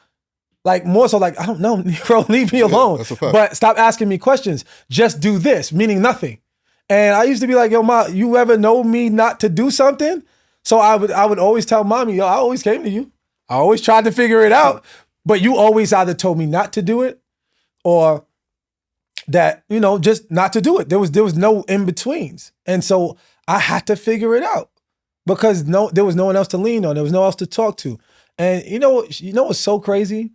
Like more so like, I don't know, bro, leave me alone. that's a fact. But stop asking me questions. Just do this, meaning nothing. And I used to be like, yo, Ma, you ever know me not to do something? So I would always tell mommy, yo, I always came to you. I always tried to figure it out. But you always either told me not to do it or that, you know, just not to do it. There was no in-betweens. And so I had to figure it out because there was no one else to lean on. There was no one else to talk to. And you know what's so crazy?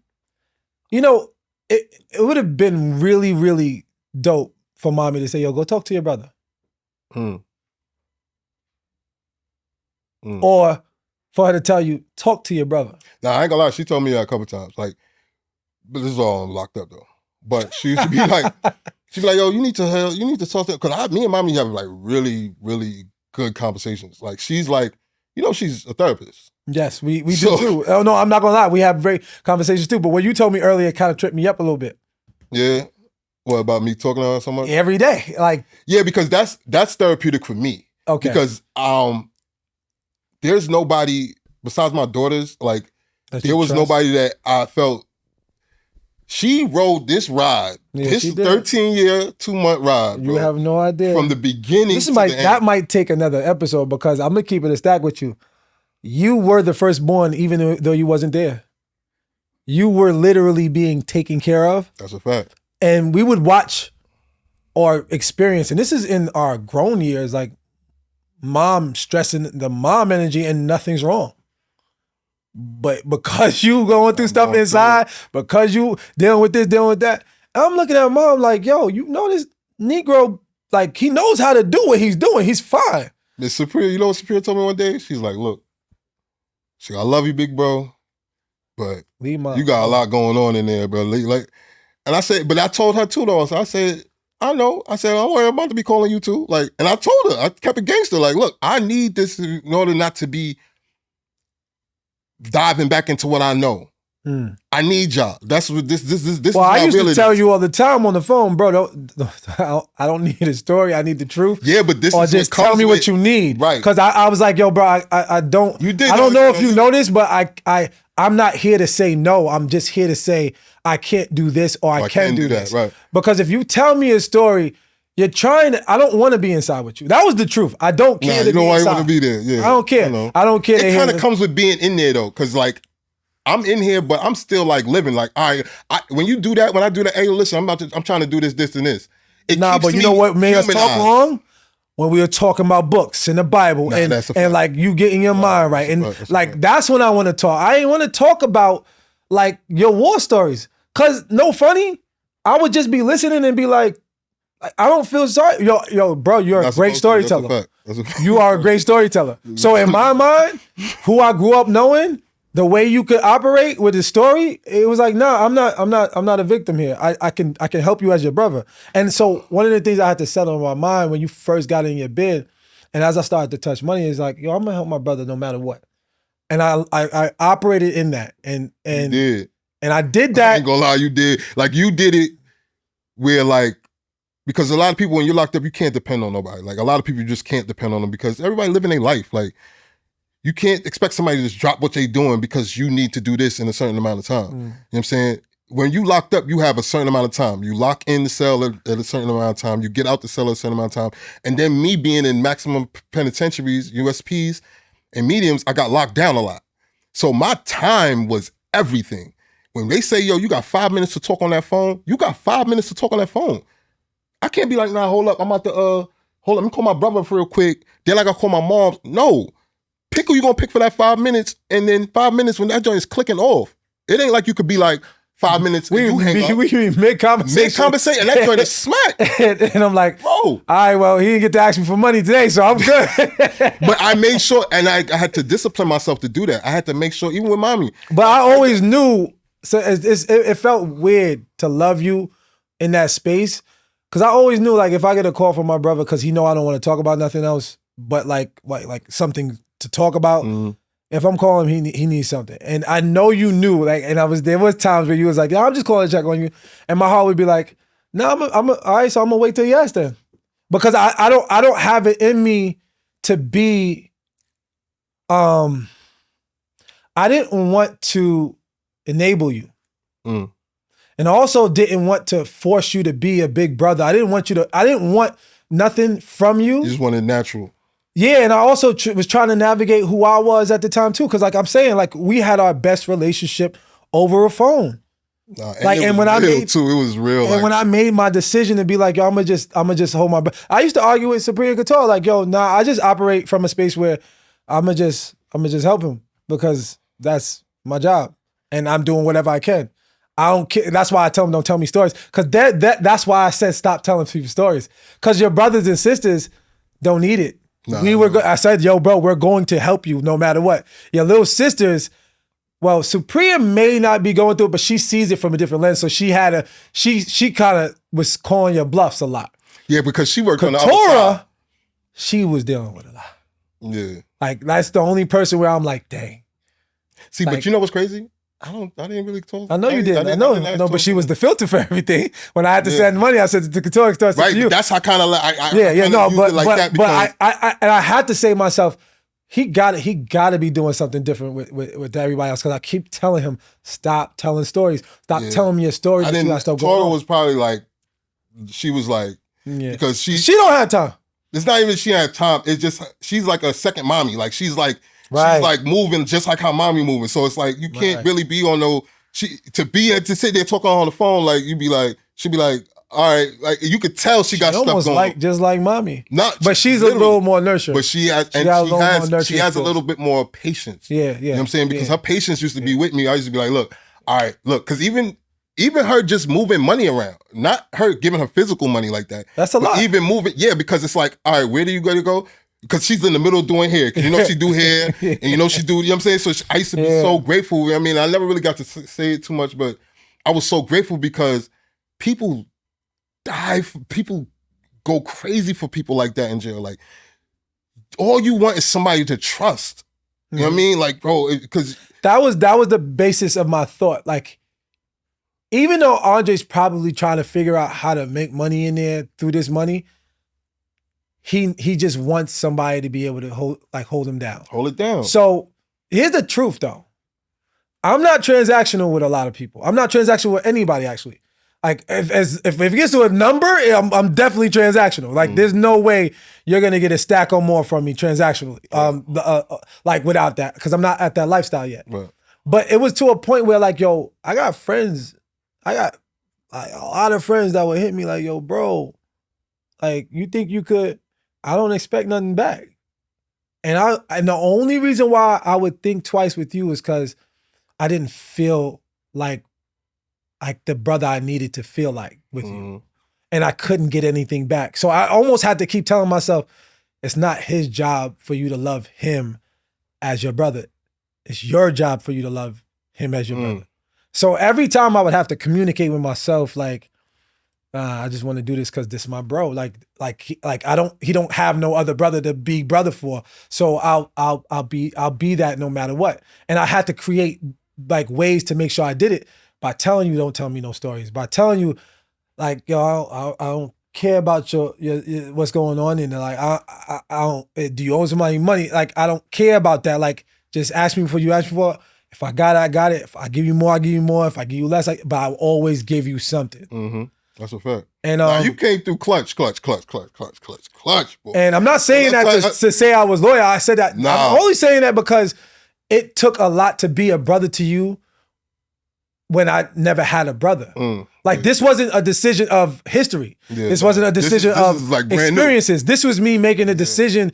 You know, it would have been really, really dope for mommy to say, yo, go talk to your brother. Or for her to tell you, talk to your brother. now I ain't gonna lie. She told me that a couple times. Like, but this is all locked up though. But she used to be like, she'd be like, yo, you need to talk to, because me and mommy have like really, really good conversations. Like, she's like, you know, she's a therapist. Yes, we do too. Oh no, I'm not gonna lie. We have great conversations too. But what you told me earlier kind of tripped me up a little bit. Yeah. What about me talking to her so much? Every day. Like, Yeah, because that's therapeutic for me. okay. Because there's nobody besides my daughters, like That there you was trust. nobody that I felt. She rode this ride, Yeah, this she did. 13-year, 2-month ride, You bro, have no idea. from the beginning This to might the end. that might take another episode because I'm gonna keep it a stack with you. You were the firstborn, even though you wasn't there. You were literally being taken care of. That's a fact. And we would watch or experience, and this is in our grown years, like mom stressing the mom energy and nothing's wrong. But because you going through stuff going inside, because you dealing with this, dealing with that, I'm looking at mom like, yo, you know this Negro, like he knows how to do what he's doing. He's fine. Miss Superior, you know what Superior told me one day? She's like, look, she I love you, big bro, but Leave my you got a lot going on in there, bro. Like, and I said, but I told her too, though. So I said, I know. I said, don't worry, I'm about to be calling you too. Like, and I told her, I kept it gangster. Like, look, I need this in order not to be diving back into what I know. I need y'all. That's what this Well, I used to tell is. you all the time on the phone, bro. I don't need a story. I need the truth. Yeah, but this Or is just what comes tell me with, what you need. Right. Because I was like, yo, bro, I don't. You did I don't that, know if you you- know this, but I'm not here to say no. I'm just here to say I can't do this or I can do this. Right. Because if you tell me a story, you're trying to. I don't want to be inside with you. That was the truth. I don't care. Nah, to you know be why you inside. want to be there. Yeah, I don't care. know. I don't care. It to kind hear of comes with being in there though, because like I'm in here, but I'm still like living. Like, all right, when you do that, when I do that, hey, listen, I'm trying to do this, and this. But you know what made us talk long? When we were talking about books and the Bible and like you getting your mind right. And like, that's when I want to talk. I ain't want to talk about like your war stories. Cause no funny, I would just be listening and be like, I don't feel sorry. Yo, bro, you're a great storyteller. You are a great storyteller. So in my mind, who I grew up knowing, the way you could operate with the story, it was like, nah, I'm not a victim here. I can help you as your brother. And so one of the things I had to settle in my mind when you first got in your bid, and as I started to touch money, is like, yo, I'm gonna help my brother no matter what. And I operated in that. And you did. And I did that. I ain't gonna lie, you did. Like you did it where like, because a lot of people when you're locked up, you can't depend on nobody. Like a lot of people just can't depend on them because everybody living their life. Like you can't expect somebody to just drop what they doing because you need to do this in a certain amount of time. You know what I'm saying? When you locked up, you have a certain amount of time. You lock in the cell at a certain amount of time. You get out the cell at a certain amount of time. And then me being in maximum penitentiaries, USPs, and mediums, I got locked down a lot. So my time was everything. When they say, yo, you got 5 minutes to talk on that phone, you got 5 minutes to talk on that phone. I can't be like, nah, hold up. I'm about to, hold up, let me call my brother real quick. Then I gotta call my mom. No. Pick who you gonna pick for that 5 minutes, and then 5 minutes when that joint is clicking off. It ain't like you could be like 5 minutes and you hang up. We mid-conversation. Mid-conversation, and that joint is smack. and I'm like, bro. All right, well, he didn't get to ask me for money today, so I'm good. But I made sure, and I had to discipline myself to do that. I had to make sure, even with mommy. But I always knew, so it felt weird to love you in that space, because I always knew, like, if I get a call from my brother, because he know I don't want to talk about nothing else, but like something to talk about. If I'm calling him, he needs something. And I know you knew, like, and there was times where you was like, yeah, I'm just calling to check on you. And my heart would be like, no, all right, so I'm gonna wait till you ask then. Because I don't have it in me to be, I didn't want to enable you. And I also didn't want to force you to be a big brother. I didn't want nothing from you. You just wanted natural. Yeah, and I also was trying to navigate who I was at the time too, because like I'm saying, like we had our best relationship over a phone. And when I made too, it was real. And when I made my decision to be like, yo, I'm gonna just hold my. I used to argue with Supreme Couture, like, yo, nah, I just operate from a space where I'm gonna just help him because that's my job, and I'm doing whatever I can. I don't care. That's why I tell them don't tell me stories, because that's why I said stop telling people stories, because your brothers and sisters don't need it. I said, yo, bro, we're going to help you no matter what. Your little sisters, well, Supreme may not be going through it, but she sees it from a different lens. So she kind of was calling your bluffs a lot. Yeah, because she worked on the other side. She was dealing with a lot. Yeah. Like, that's the only person where I'm like, dang. See, like, but you know what's crazy? I didn't really talk. I know you did. I know, but she was the filter for everything. When I had to send money, I said to Couture, starts to you. That's how kind of I had to say to myself, he got to be doing something different with everybody else, because I keep telling him, stop telling stories, stop telling me your stories. Tora was probably like, she was like, because she don't have time. It's not even she had time. It's just she's like a second mommy. Like she's like. Right. She's like moving just like how mommy moving. So it's like you can't really be on to sit there talking on the phone, like she'd be like, all right, like you could tell she got stuff going. Like just like mommy. But she's a little more nurturing. But she has a little bit more patience. Yeah. You know what I'm saying? Because her patience used to be with me. I used to be like, look, all right, look, because even her just moving money around, not her giving her physical money like that. That's a lot. Even moving, because it's like, all right, where do you gotta go? Because she's in the middle of doing hair. Because you know she do hair. And you know she do, you know what I'm saying? So I used to be so grateful. I mean, I never really got to say it too much, but I was so grateful because people people go crazy for people like that in jail. Like, all you want is somebody to trust. You know what I mean? Like, bro, because... That was the basis of my thought. Like, even though Andre's probably trying to figure out how to make money in there through this money, he just wants somebody to be able to hold him down. Hold it down. So here's the truth though. I'm not transactional with a lot of people. I'm not transactional with anybody actually. Like if it gets to a number, I'm definitely transactional. Like there's no way you're gonna get a stack or more from me transactionally. Like without that, because I'm not at that lifestyle yet. Right. But it was to a point where like, yo, I got friends. I got like, a lot of friends that would hit me like, yo, bro, like you think you could, I don't expect nothing back. And the only reason why I would think twice with you is because I didn't feel like the brother I needed to feel like with you. And I couldn't get anything back. So I almost had to keep telling myself, it's not his job for you to love him as your brother. It's your job for you to love him as your brother. So every time I would have to communicate with myself, like, I just want to do this because this is my bro. He don't have no other brother to be brother for. So I'll be that no matter what. And I had to create like ways to make sure I did it by telling you, don't tell me no stories. By telling you, like, yo, I don't care about your what's going on, and like I don't. Do you owe somebody money? Like I don't care about that. Like just ask me before you ask me for it. If I got it, I got it. If I give you more, I give you more. If I give you less, but I will always give you something. That's a fact. And now, you came through clutch, boy. And I'm not saying that to say I was loyal. I said that. I'm only saying that because it took a lot to be a brother to you when I never had a brother. Like this wasn't a decision of history. Yeah, this wasn't a decision of like experiences. This was me making a decision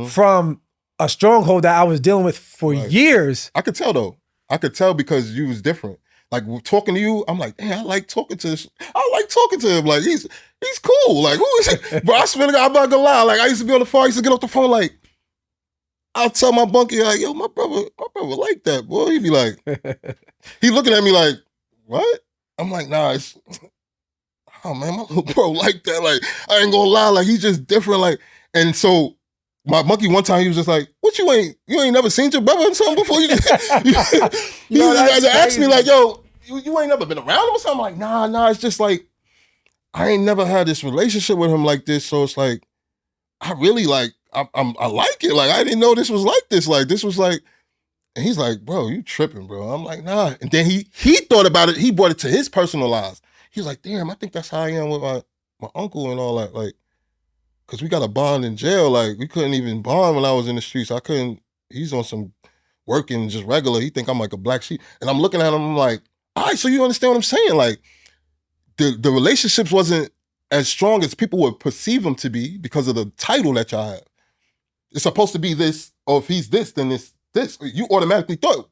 from a stronghold that I was dealing with for years. I could tell though. I could tell because you was different. Like talking to you, I'm like, damn, I like talking to him. Like he's cool. Like who is he? Bro, I swear to God, I'm not gonna lie. Like I used to be on the phone, I used to get off the phone like, I'll tell my bunkie, like, yo, my brother like that, boy. He'd be like, he looking at me like, what? I'm like, nah, oh man, my little bro like that. Like, I ain't gonna lie, like he's just different. Like, and so my monkey one time he was just like, what you ain't never seen your brother or something before? He just asked me like, yo, you ain't never been around him or something? I'm like, nah, it's just like, I ain't never had this relationship with him like this. So it's like, I really like, I like it. Like, I didn't know this was like this. Like, this was like, and he's like, bro, you tripping, bro. I'm like, nah. And then he thought about it. He brought it to his personal lives. He was like, damn, I think that's how I am with my uncle and all that. Like, because we got a bond in jail. Like, we couldn't even bond when I was in the streets. He's on some working just regular. He think I'm like a black sheep. And I'm looking at him, I'm like, all right, so you understand what I'm saying? Like, the relationships wasn't as strong as people would perceive them to be because of the title that y'all have. It's supposed to be this, or if he's this, then this. You automatically thought,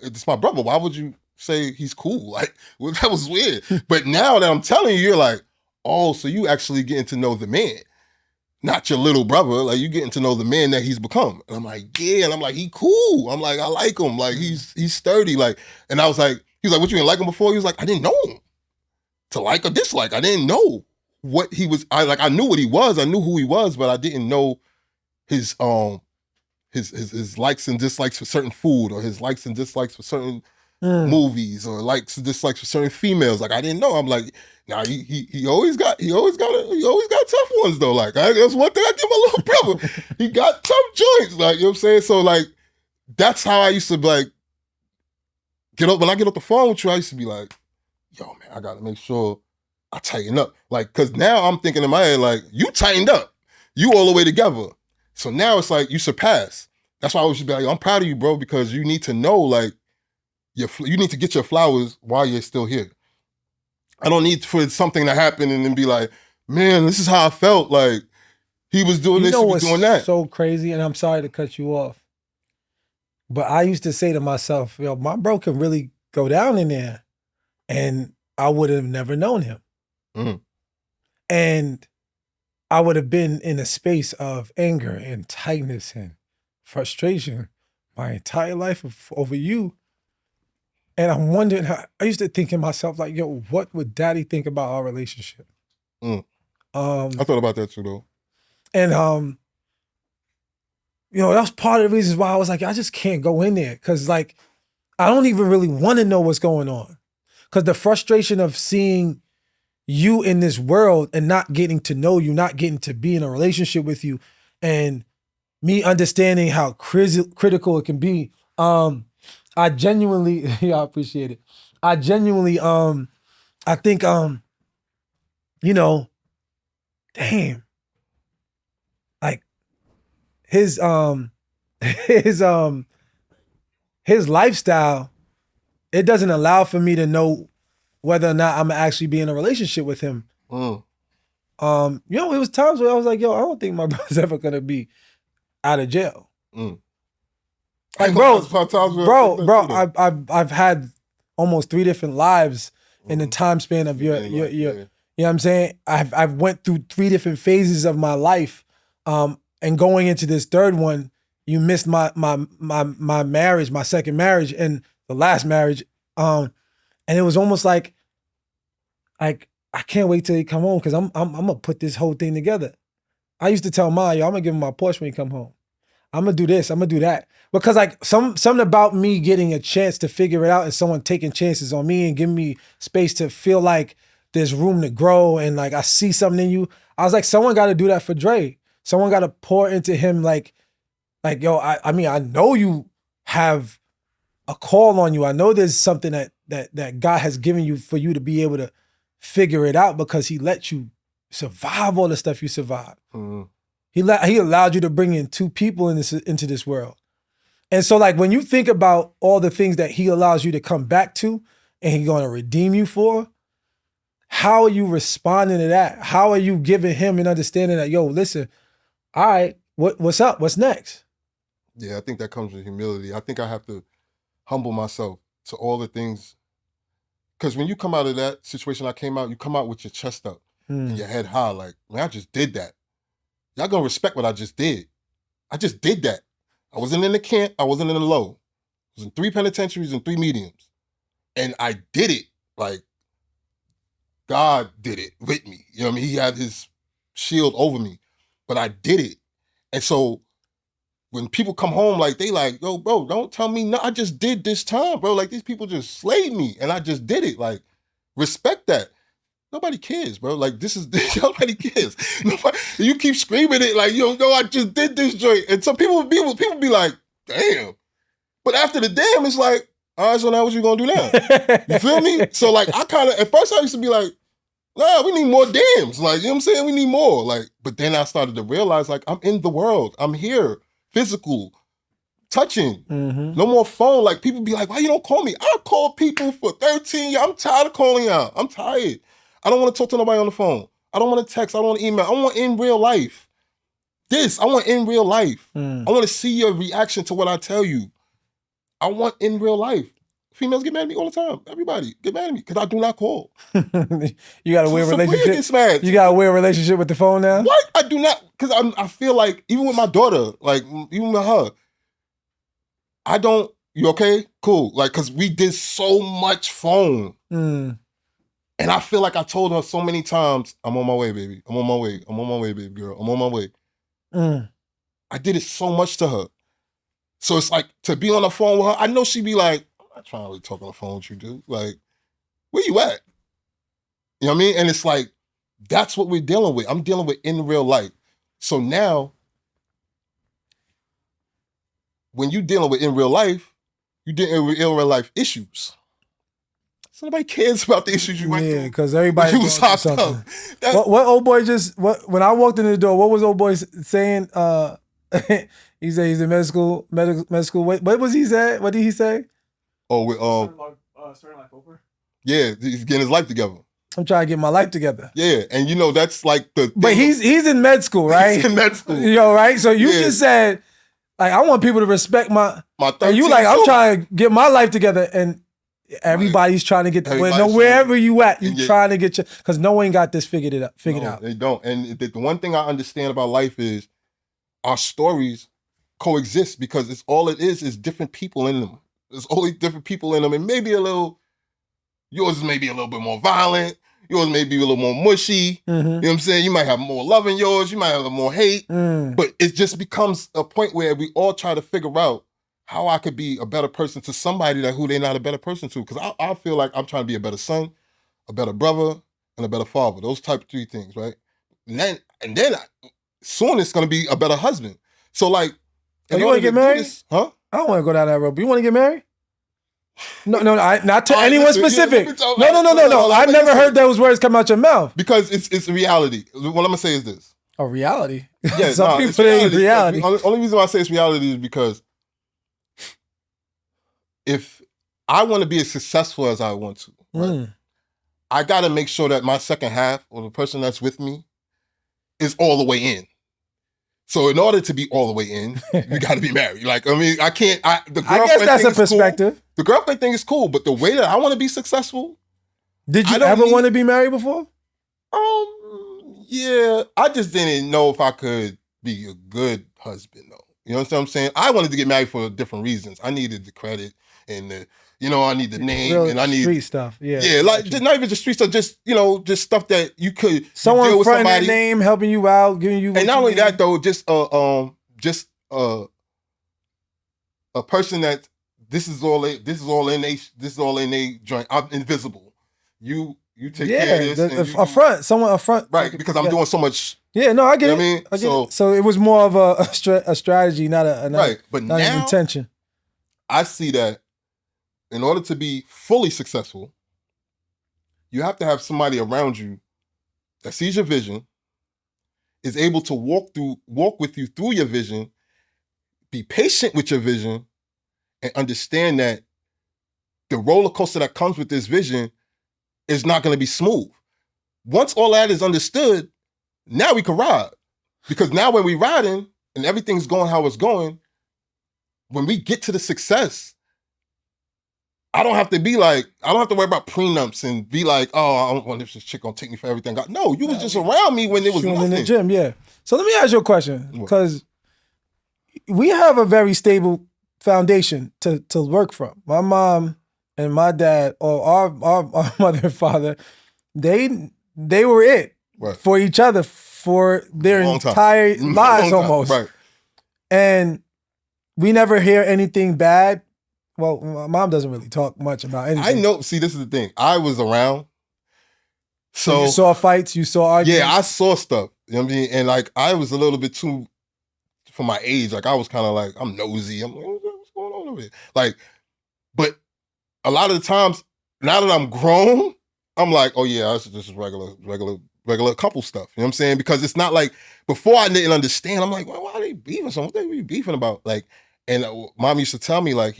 it's my brother. Why would you say he's cool? Like, well, that was weird. But now that I'm telling you, you're like, oh, so you actually getting to know the man, not your little brother. Like, you getting to know the man that he's become. And I'm like, yeah. And I'm like, he cool. I'm like, I like him. Like, he's sturdy. Like, and I was like, he was like, what, you didn't like him before? He was like, I didn't know him to like or dislike. I didn't know what he was. I knew what he was. I knew who he was, but I didn't know his likes and dislikes for certain food, or his likes and dislikes for certain movies, or likes and dislikes for certain females. Like, I didn't know. I'm like, nah, he always got tough ones though. Like, that's one thing I give my little brother. He got tough joints. Like, you know what I'm saying? So like, that's how I used to like get up. When I get off the phone with you, I used to be like, yo, man, I gotta make sure I tighten up. Like, cause now I'm thinking in my head, like, you tightened up. You all the way together. So now it's like you surpass. That's why I always be like, I'm proud of you, bro, because you need to know, like, you need to get your flowers while you're still here. I don't need for something to happen and then be like, man, this is how I felt. Like, he was doing this, he was doing that. So crazy, and I'm sorry to cut you off, but I used to say to myself, yo, my bro can really go down in there, and I would have never known him. And I would have been in a space of anger and tightness and frustration my entire life over you. And I'm wondering how, I used to think to myself, like, yo, what would daddy think about our relationship? I thought about that too, though. And, that's part of the reasons why I was like, I just can't go in there. Cause like, I don't even really want to know what's going on. Cause the frustration of seeing you in this world and not getting to know you, not getting to be in a relationship with you, and me understanding how critical it can be. I genuinely, I appreciate it. I genuinely, I think, damn, like his lifestyle it doesn't allow for me to know whether or not I'm actually be in a relationship with him. Mm. You know, it was times where I was like, yo, I don't think my brother's ever gonna be out of jail. Mm. Like, I've had almost 3 different lives in the time span of your you know what I'm saying? I've went through 3 different phases of my life. And going into this third one, you missed my marriage, my second marriage, and the last marriage. And it was almost like I can't wait till he come home because I'm gonna put this whole thing together. I used to tell Ma, yo, I'm gonna give him my Porsche when he come home. I'm gonna do this, I'm gonna do that. Because like something about me getting a chance to figure it out and someone taking chances on me and giving me space to feel like there's room to grow and like I see something in you. I was like, someone gotta do that for Dre. Someone gotta pour into him like yo, I mean, I know you have a call on you. I know there's something that God has given you for you to be able to figure it out because he let you survive all the stuff you survived. Mm-hmm. He allowed you to bring in 2 people into this world. And so like when you think about all the things that he allows you to come back to and he's going to redeem you for, how are you responding to that? How are you giving him an understanding that, yo, listen, all right, what's up? What's next? Yeah, I think that comes with humility. I think I have to humble myself to all the things. Because when you come out of that situation I came out, you come out with your chest up and your head high. Like, man, I just did that. Y'all gonna respect what I just did. I just did that. I wasn't in the camp. I wasn't in the low. I was in 3 penitentiaries and 3 mediums. And I did it. Like, God did it with me. You know what I mean? He had his shield over me. But I did it. And so when people come home, like, they like, yo, bro, don't tell me no. I just did this time, bro. Like, these people just slayed me. And I just did it. Like, respect that. Nobody cares, bro. Like, this nobody cares. Nobody, you keep screaming it like, yo, no, I just did this joint. And some people be like, damn. But after the damn, it's like, all right, so now what you gonna do now? You feel me? So like, I kind of, at first I used to be like, nah, we need more dams. Like, you know what I'm saying? We need more. Like, but then I started to realize, like, I'm in the world. I'm here, physical, touching. No more phone. Like, people be like, why you don't call me? I call people for 13 years. I'm tired of calling y'all. I'm tired. I don't want to talk to nobody on the phone. I don't want to text. I don't want to email. I want in real life. I want in real life. I want to see your reaction to what I tell you. I want in real life. Females get mad at me all the time. Everybody get mad at me because I do not call. You got a weird relationship. You got a weird relationship with the phone now? What? I do not, because I feel like, even with my daughter, like, even with her, I don't, you okay? Cool. Like, because we did so much phone. And I feel like I told her so many times, I'm on my way, baby. I'm on my way. I'm on my way, baby girl. I'm on my way. I did it so much to her. So it's like, to be on the phone with her, I know she'd be like, I'm not trying to really talk on the phone with you, dude. Like, where you at? You know what I mean? And it's like, that's what we're dealing with. I'm dealing with in real life. So now, when you're dealing with in real life, you're dealing with in real life issues. So nobody cares about the issues you went through. Yeah, because everybody was hot up. What old boy when I walked in the door, what was old boy saying? He said he's in medical school. What was he say? What did he say? Oh, with starting life over. Yeah, he's getting his life together. I'm trying to get my life together. Yeah, and you know that's like the. But he's in med school, right? He's in med school. You know, right? So you just said, like, I want people to respect my. And you like, I'm trying to get my life together, and everybody's trying to get wherever you at, you trying to get your, because no one got this figured out. They don't. And the one thing I understand about life is our stories coexist, because it's all it is different people in them. There's only different people in them, and maybe yours may be a little bit more violent, yours may be a little more mushy. You know what I'm saying? You might have more love in yours, you might have more hate, but it just becomes a point where we all try to figure out how I could be a better person to somebody who they're not a better person to. Because I feel like I'm trying to be a better son, a better brother, and a better father. Those type of 3 things, right? And then soon it's going to be a better husband. So like, you want to get married? Huh? I don't want to go down that road. But you want to get married? No, not to anyone specific. No. I've never heard those words come out your mouth. Because it's a reality. What I'm going to say is this. A reality? Yeah, Some people ain't reality. Only reason why I say it's reality is because if I want to be as successful as I want to. Right? I got to make sure that my second half or the person that's with me is all the way in. So in order to be all the way in, you got to be married. Like, I mean, I can't. The I guess that's a perspective. Cool. The girlfriend thing is cool, but the way that I want to be successful. Did you ever want to be married before? Yeah. I just didn't know if I could be a good husband, though. You know what I'm saying? I wanted to get married for different reasons. I needed the credit and the, I need the name real and I need street stuff. Yeah. Yeah, like not even just street stuff, just just stuff that you could someone deal with fronting somebody, that name, helping you out, giving you. And not only that though, just a person that this is all in a joint. I'm invisible. You take care of this. Someone up front, right? Because I'm doing so much. Yeah, no, I get it. I mean, I get it. So it was more of a strategy, not right. But not now, an intention. I see that in order to be fully successful, you have to have somebody around you that sees your vision, is able to walk with you through your vision, be patient with your vision, and understand that the roller coaster that comes with this vision is not going to be smooth. Once all that is understood, now we can ride. Because now when we riding and everything's going how it's going, when we get to the success, I don't have to worry about prenups and be like, oh, I don't want this chick gonna take me for everything. No, you was just around me when there was nothing. In the gym, yeah. So let me ask you a question, because we have a very stable foundation to work from. My mom and my dad, or our mother and father, they were it for each other for their entire lives almost. Right. And we never hear anything bad. Well, my mom doesn't really talk much about anything. I know. See, this is the thing. I was around. So you saw fights, you saw arguments? Yeah, I saw stuff. You know what I mean? And like, I was a little bit too, for my age, like I was kind of like, I'm nosy. I'm like, what's going on over here? Like, but a lot of the times, now that I'm grown, I'm like, oh yeah, this is regular couple stuff. You know what I'm saying? Because it's not like, before I didn't understand, I'm like, well, why are they beefing something? What are they beefing about? Like, and mom used to tell me, like,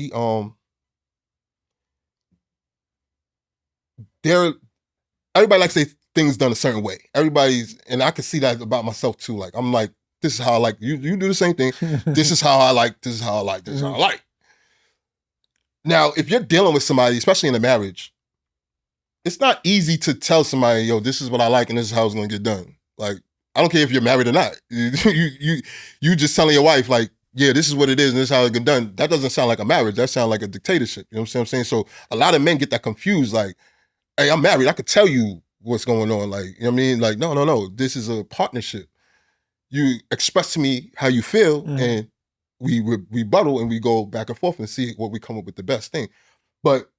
everybody likes to say things done a certain way. And I can see that about myself too. Like, I'm like, this is how I like, you do the same thing. This is how I like, this is how I like, this is how I like. Now, if you're dealing with somebody, especially in a marriage, it's not easy to tell somebody, yo, this is what I like and this is how it's gonna get done. Like, I don't care if you're married or not. You just telling your wife, like, yeah, this is what it is and this is how it get done. That doesn't sound like a marriage. That sounds like a dictatorship. You know what I'm saying? So a lot of men get that confused. Like, hey, I'm married. I could tell you what's going on. Like, you know what I mean? Like, no. This is a partnership. You express to me how you feel and we rebuttal and we go back and forth and see what we come up with the best thing. But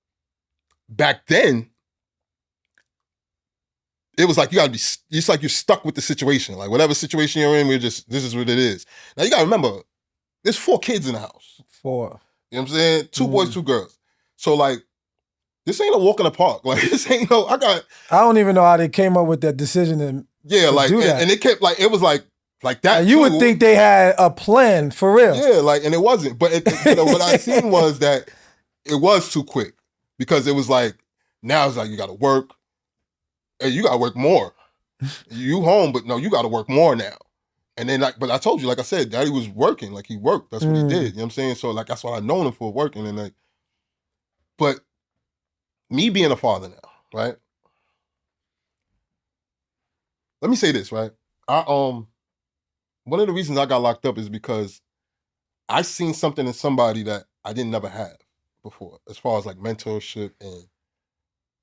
back then, it was like it's like you're stuck with the situation. Like, whatever situation you're in, this is what it is. Now, you got to remember, there's 4 kids in the house. 4. You know what I'm saying? 2 boys, 2 girls. So, like, this ain't a walk in the park. Like, this ain't no, I don't even know how they came up with that decision to do that. And it kept, like, it was like that. And you would think they had a plan for real. Yeah, like, and it wasn't. But what I seen was that it was too quick, because it was like, now it's like, you got to work. Hey, you got to work more. You home, but no, you got to work more now. And then, like, but I told you, like I said, Daddy was working. Like, he worked. That's what he did. You know what I'm saying? So, like, that's what I've known him for, working. And, like, but me being a father now, right? Let me say this, right? One of the reasons I got locked up is because I seen something in somebody that I didn't never have before, as far as like mentorship and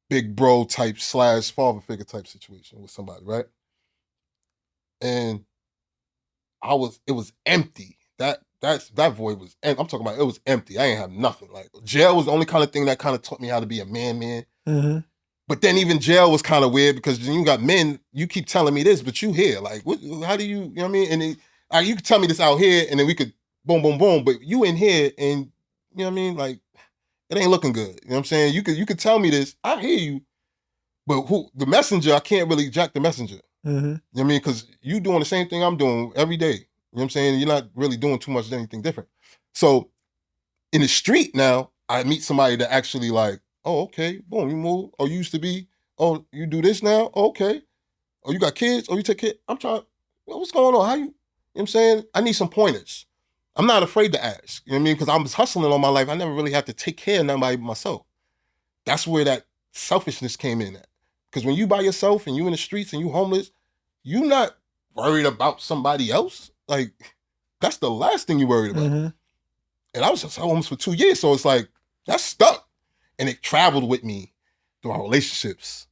big bro type / father figure type situation with somebody, right? And it was empty. That void was empty. I'm talking about, it was empty. I ain't have nothing. Like, jail was the only kind of thing that kind of taught me how to be a man. Mm-hmm. But then even jail was kind of weird, because you got men, you keep telling me this, but you here. Like, how do you know what I mean? And you could tell me this out here, and then we could boom, boom, boom, but you in here, and you know what I mean? Like, it ain't looking good. You know what I'm saying? You could tell me this, I hear you, but the messenger, I can't really jack the messenger. Mm-hmm. You know what I mean? Because you doing the same thing I'm doing every day. You know what I'm saying? You're not really doing too much of anything different. So in the street now, I meet somebody that actually like, oh, okay, boom, you move. Oh, you used to be, oh, you do this now? Oh, okay. Oh, you got kids? Oh, you take care? I'm trying, what's going on? How you know what I'm saying? I need some pointers. I'm not afraid to ask. You know what I mean? Because I was hustling all my life. I never really had to take care of nobody but myself. That's where that selfishness came in at. Because when you by yourself and you in the streets and you homeless, you not worried about somebody else. Like, that's the last thing you worried about. Mm-hmm. And I was just homeless for 2 years. So it's like, that's stuck. And it traveled with me through our relationships.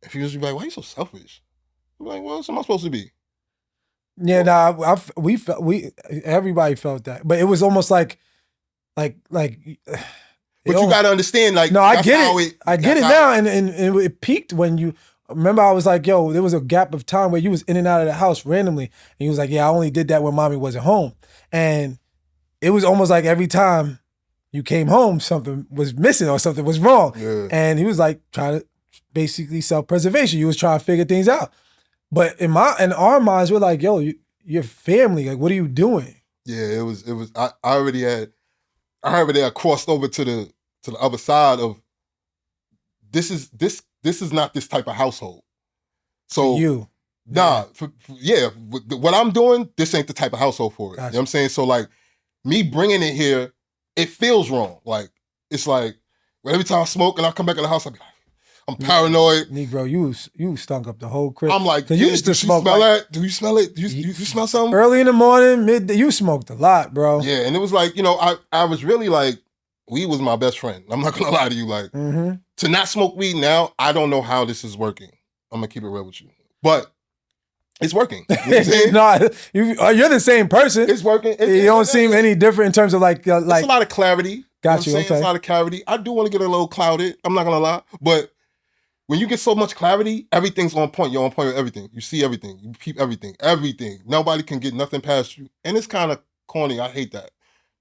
And people just be like, why are you so selfish? I'm like, well, what am I supposed to be? Yeah, nah, everybody felt that, but it was almost like. But you got to understand, like, no, I get it. I get it now, and it peaked when you. Remember, I was like, yo, there was a gap of time where you was in and out of the house randomly, and he was like, yeah, I only did that when mommy wasn't home, and it was almost like every time you came home, something was missing or something was wrong, and he was like trying to basically self-preservation. You was trying to figure things out. But in our minds, we're like, yo, you're family. Like, what are you doing? Yeah, it was. I already had crossed over to the other side of this is not this type of household. So for you, what I'm doing, this ain't the type of household for it. Gotcha. You know what I'm saying? So like me bringing it here, it feels wrong. Like it's like every time I smoke and I come back in the house, I be like, I'm paranoid. Negro, you stunk up the whole crib. I'm like, you used to smoke. Smell that? Do you smell it? Do you smell something? Early in the morning, midday, you smoked a lot, bro. Yeah, and it was like, I was really like, weed was my best friend. I'm not gonna lie to you. Like, to not smoke weed now, I don't know how this is working. I'm gonna keep it real with you. But it's working. You know what I'm saying? No, you're the same person. It's working. You don't seem any different in terms of like. It's a lot of clarity. Got you. Okay. It's a lot of clarity. I do want to get a little clouded. I'm not gonna lie, but when you get so much clarity, everything's on point. You're on point with everything. You see everything. You peep everything. Everything. Nobody can get nothing past you. And it's kind of corny. I hate that.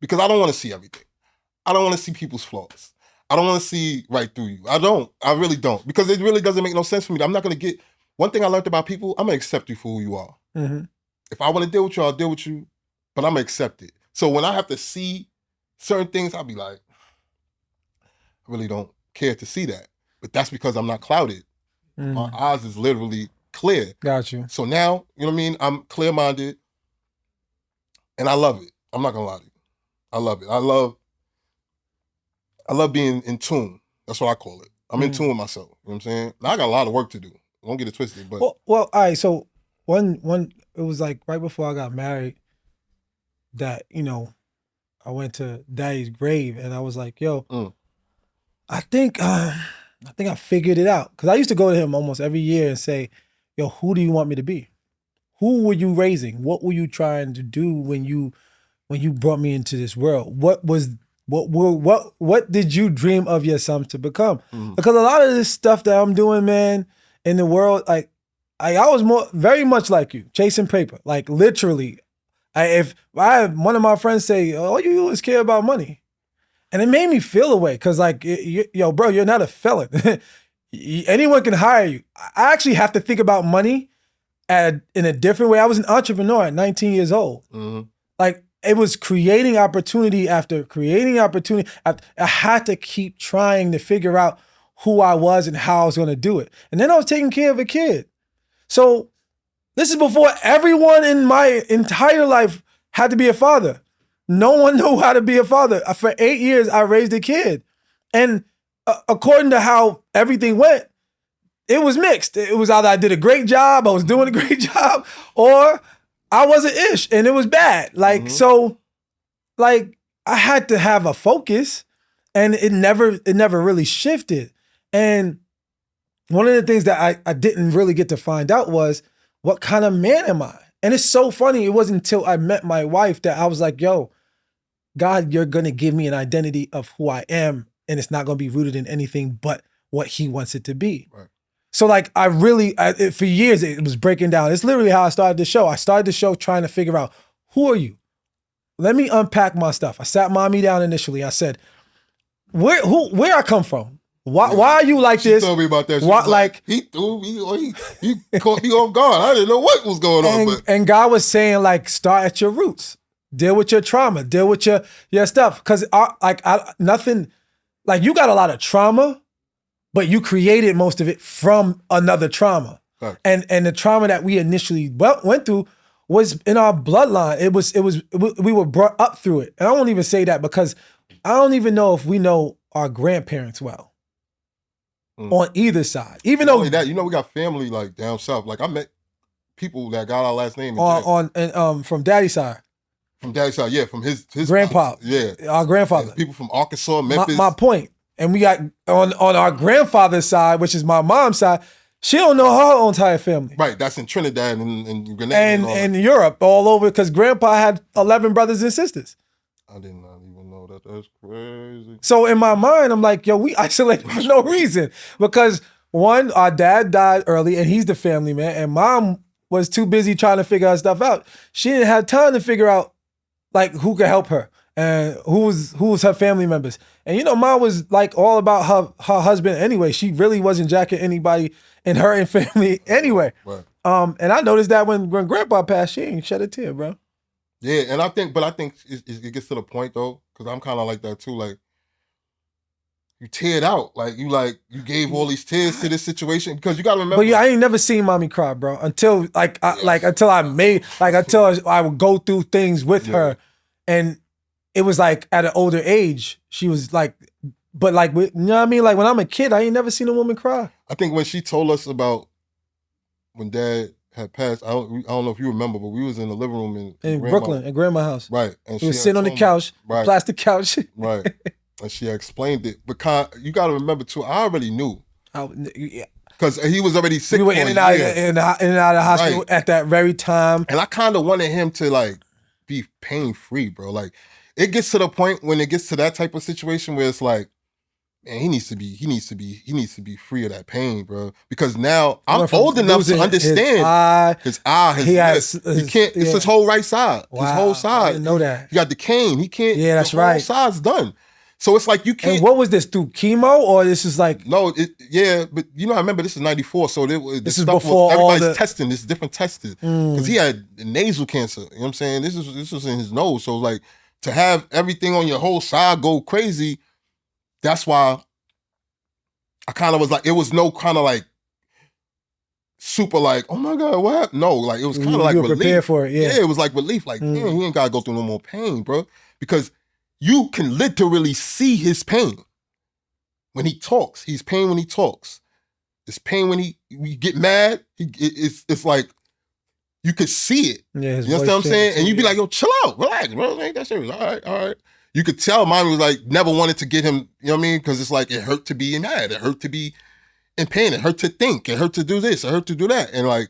Because I don't want to see everything. I don't want to see people's flaws. I don't want to see right through you. I don't. I really don't. Because it really doesn't make no sense for me. I'm not going to get... One thing I learned about people, I'm going to accept you for who you are. If I want to deal with you, I'll deal with you. But I'm going to accept it. So when I have to see certain things, I'll be like, I really don't care to see that. But that's because I'm not clouded. My eyes is literally clear. Got you. So now, you know what I mean? I'm clear-minded. And I love it. I'm not going to lie to you. I love it. I love being in tune. That's what I call it. I'm in tune with myself. You know what I'm saying? Now I got a lot of work to do. Don't get it twisted. But well, all right. So one, it was like right before I got married that, I went to Daddy's grave and I was like, yo, I think I figured it out. Because I used to go to him almost every year and say, yo, who do you want me to be? Who were you raising? What were you trying to do when you brought me into this world? What did you dream of your son to become? Because a lot of this stuff that I'm doing, man, in the world, like I was very much like you, chasing paper. Like literally, if I had one of my friends say, all you do is care about money. And it made me feel away because like, yo, bro, you're not a felon. Anyone can hire you. I actually have to think about money in a different way. I was an entrepreneur at 19 years old. Like it was creating opportunity after creating opportunity. I had to keep trying to figure out who I was and how I was going to do it. And then I was taking care of a kid. So this is before everyone in my entire life had to be a father. No one knew how to be a father. For 8 years, I raised a kid. And according to how everything went, it was mixed. It was either I did a great job, I was doing a great job, or I wasn't ish and it was bad. Like, so like I had to have a focus and it never really shifted. And one of the things that I didn't really get to find out was what kind of man am I? And it's so funny. It wasn't until I met my wife that I was like, yo, God, you're going to give me an identity of who I am. And it's not going to be rooted in anything but what he wants it to be. Right. So like for years, it was breaking down. It's literally how I started the show. I started the show trying to figure out, who are you? Let me unpack my stuff. I sat mommy down initially. I said, where I come from? Why are you like this? She told me about that. He caught me off guard. I didn't know what was going on. And God was saying, like, start at your roots. Deal with your trauma. Deal with your stuff. Because nothing like you got a lot of trauma, but you created most of it from another trauma. Right. And the trauma that we initially went through was in our bloodline. We were brought up through it. And I won't even say that because I don't even know if we know our grandparents well. On either side. Even though only that, we got family like down south. Like I met people that got our last name from daddy's side. From daddy's side, yeah, from his grandpa. Pops, yeah. Our grandfather. Yeah, people from Arkansas, Memphis. My point. And we got on our grandfather's side, which is my mom's side, she don't know her own entire family. Right, that's in Trinidad and Grenada and Europe, all over, because grandpa had 11 brothers and sisters. I did not even know that. That's crazy. So in my mind, I'm like, yo, we isolated for no reason. Because one, our dad died early and he's the family man, and mom was too busy trying to figure our stuff out. She didn't have time to figure out like who could help her and who was her family members. And mom was like all about her husband anyway. She really wasn't jacking anybody in her family anyway. Right. And I noticed that when grandpa passed, she ain't shed a tear, bro. Yeah, and I think it gets to the point though, because I'm kind of like that too. Like you teared out, like you gave all these tears to this situation because you gotta remember. But I ain't never seen mommy cry, bro, until until I would go through things with her, and it was like at an older age, she was like, but like you know what I mean? Like when I'm a kid, I ain't never seen a woman cry. I think when she told us about when dad had passed, I don't know if you remember, but we was in the living room in Brooklyn, at grandma's house. Right. And we was sitting on the couch, right. Plastic couch. Right. And she explained it. Because you got to remember too, I already knew. Because he was already sick. We were in and out of the hospital at that very time. And I kind of wanted him to like be pain free, bro. Like it gets to the point when it gets to that type of situation where it's like, man, he needs to be free of that pain, bro. Because now I'm old enough to understand his eye, he can't. It's his whole right side, his whole side. I didn't know that. He got the cane. He can't. Yeah, that's the whole right. side's done. So it's like you can't. And what was this, through chemo or this is like? No, but I remember this is '94, so this is before everybody's testing. This is different testing because he had nasal cancer. You know what I'm saying? This was in his nose. So like to have everything on your whole side go crazy. That's why I kind of was like, it was no kind of like super like, oh my God, what happened? No, like it was kind of like you were relief. Prepared for it, yeah. Yeah, it was like relief. Like, damn, he ain't got to go through no more pain, bro. Because you can literally see his pain when he talks. He's pain when he talks. It's pain when we get mad. It's like you could see it. Yeah, you know what I'm saying? And you'd be like, yo, chill out, relax, bro. Ain't that serious? All right. You could tell mommy was like, never wanted to get him, you know what I mean? Because it's like, it hurt to be mad. It hurt to be in pain. It hurt to think. It hurt to do this. It hurt to do that. And like,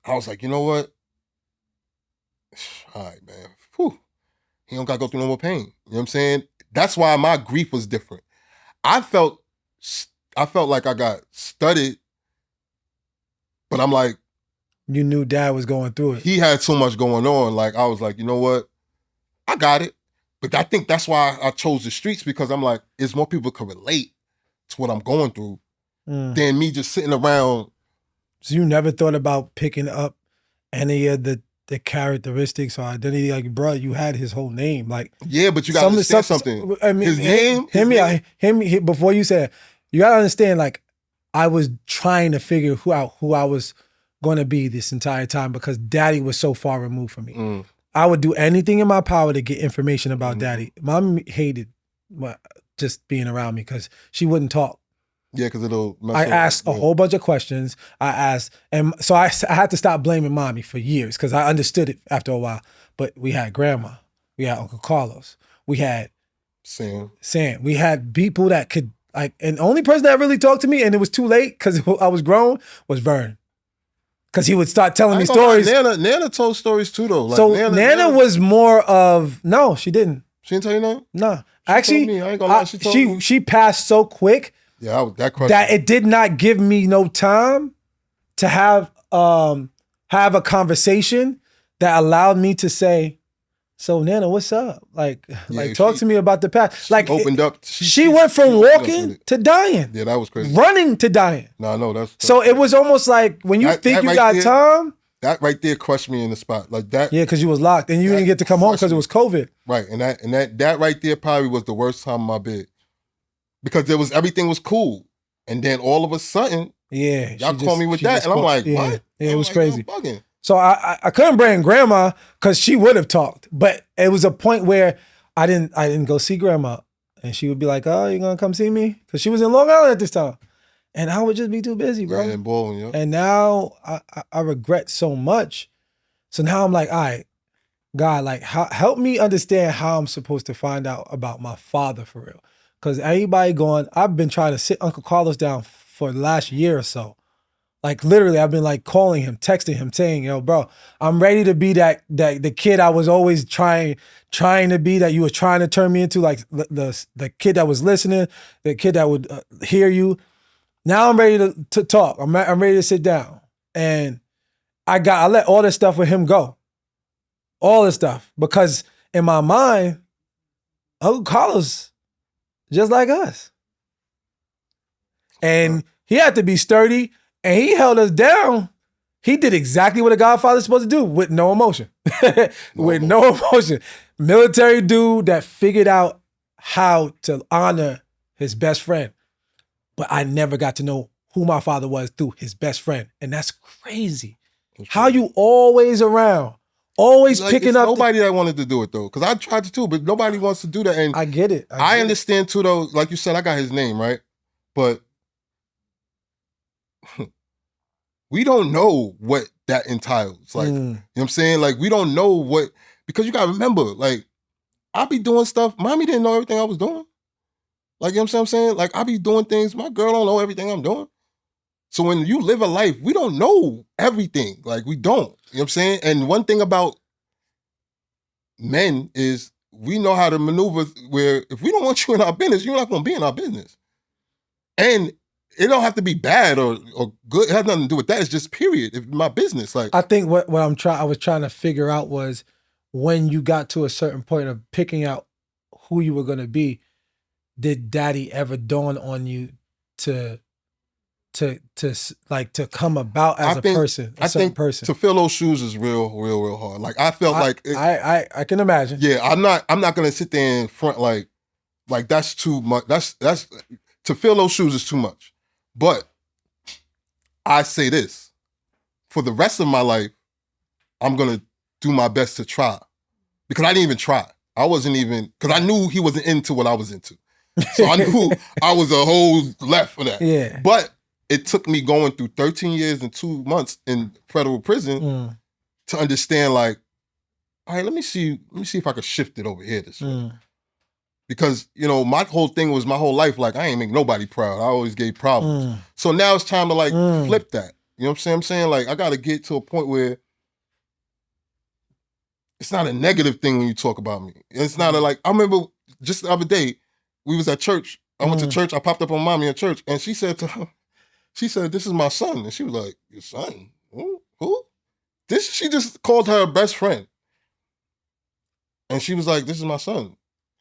I was like, you know what? All right, man. Whew. He don't got to go through no more pain. You know what I'm saying? That's why my grief was different. I felt like I got studied, but I'm like. You knew dad was going through it. He had so much going on. Like, I was like, you know what? I got it. But I think that's why I chose the streets, because I'm like, it's more people can relate to what I'm going through than me just sitting around. So you never thought about picking up any of the characteristics or identity? Like, bro, you had his whole name. Like, yeah, but you got to understand something. I mean, his name. Him. Before you said, you got to understand. Like, I was trying to figure who I was going to be this entire time because daddy was so far removed from me. I would do anything in my power to get information about daddy. Mom hated just being around me because she wouldn't talk. Yeah, because it'll mess I up. asked a whole bunch of questions. And so I had to stop blaming mommy for years because I understood it after a while. But we had grandma. We had Uncle Carlos. We had Sam. We had people that could, like, and the only person that really talked to me, and it was too late because I was grown, was Vern. Because he would start telling me stories. Nana told stories too, though. Like, so Nana was more of, no, she didn't. She didn't tell you nothing? No. She actually, told me. I ain't gonna lie, she told me. She passed so quick that it did not give me no time to have a conversation that allowed me to say, so Nana, what's up? Like talk to me about the past. Like, opened up. She went from walking to dying. Yeah, that was crazy. Running to dying. No, I know that's so it was almost like when you think you got time. That right there crushed me in the spot. Like that. Yeah, because you was locked and you didn't get to come home because it was COVID. Right, and that right there probably was the worst time in my bed. because everything was cool. And then all of a sudden, Yeah. y'all call me with that. And I'm like, what? Yeah, it was like, crazy. Bugging. So I couldn't bring grandma because she would have talked. But it was a point where I didn't go see grandma. And she would be like, oh, you gonna come see me? Because she was in Long Island at this time. And I would just be too busy, bro. Yeah, and Baldwin, yeah. And now I regret so much. So now I'm like, all right, God, like help me understand how I'm supposed to find out about my father for real. Because everybody I've been trying to sit Uncle Carlos down for the last year or so. Like literally, I've been like calling him, texting him, saying, yo, bro, I'm ready to be that the kid I was always trying to be, that you were trying to turn me into, like the kid that was listening, the kid that would hear you. Now I'm ready to talk. I'm ready to sit down. And I let all this stuff with him go. All this stuff. Because in my mind, Uncle Carlos, just like us. And he had to be sturdy, and he held us down. He did exactly what a godfather's supposed to do with no emotion. With no emotion. Military dude that figured out how to honor his best friend. But I never got to know who my father was through his best friend. And that's crazy. How you always around, always like, picking up. Nobody that wanted to do it though. Because I tried to too, but nobody wants to do that. And I get it. I understand too though, like you said, I got his name, right? But we don't know what that entiles. Like, you know what I'm saying? Like, we don't know what, because you gotta remember, like, I be doing stuff, mommy didn't know everything I was doing. Like, you know what I'm saying? Like, I be doing things, my girl don't know everything I'm doing. So when you live a life, we don't know everything. Like, we don't. You know what I'm saying? And one thing about men is we know how to maneuver where if we don't want you in our business, you're not gonna be in our business. And it don't have to be bad or good. It has nothing to do with that. It's just period. It's my business. Like, I think what I was trying to figure out was when you got to a certain point of picking out who you were gonna be, did daddy ever dawn on you to come about as a person, a certain person? To fill those shoes is real hard. Like, I felt I can imagine. Yeah, I'm not gonna sit there in front like that's too much. That's to fill those shoes is too much. But I say this, for the rest of my life, I'm gonna do my best to try. Because I didn't even try. I wasn't even, because I knew he wasn't into what I was into. So I knew I was a whole left for that. Yeah. But it took me going through 13 years and 2 months in federal prison to understand, like, all right, let me see if I could shift it over here this way. Because, you know, my whole thing was my whole life, like, I ain't make nobody proud. I always gave problems. So now it's time to, like, flip that. You know what I'm saying? Like, I got to get to a point where it's not a negative thing when you talk about me. It's not like, I remember just the other day, we was at church. I went to church. I popped up on mommy at church. And she said to her, this is my son. And she was like, your son? Who? She just called her best friend. And she was like, this is my son.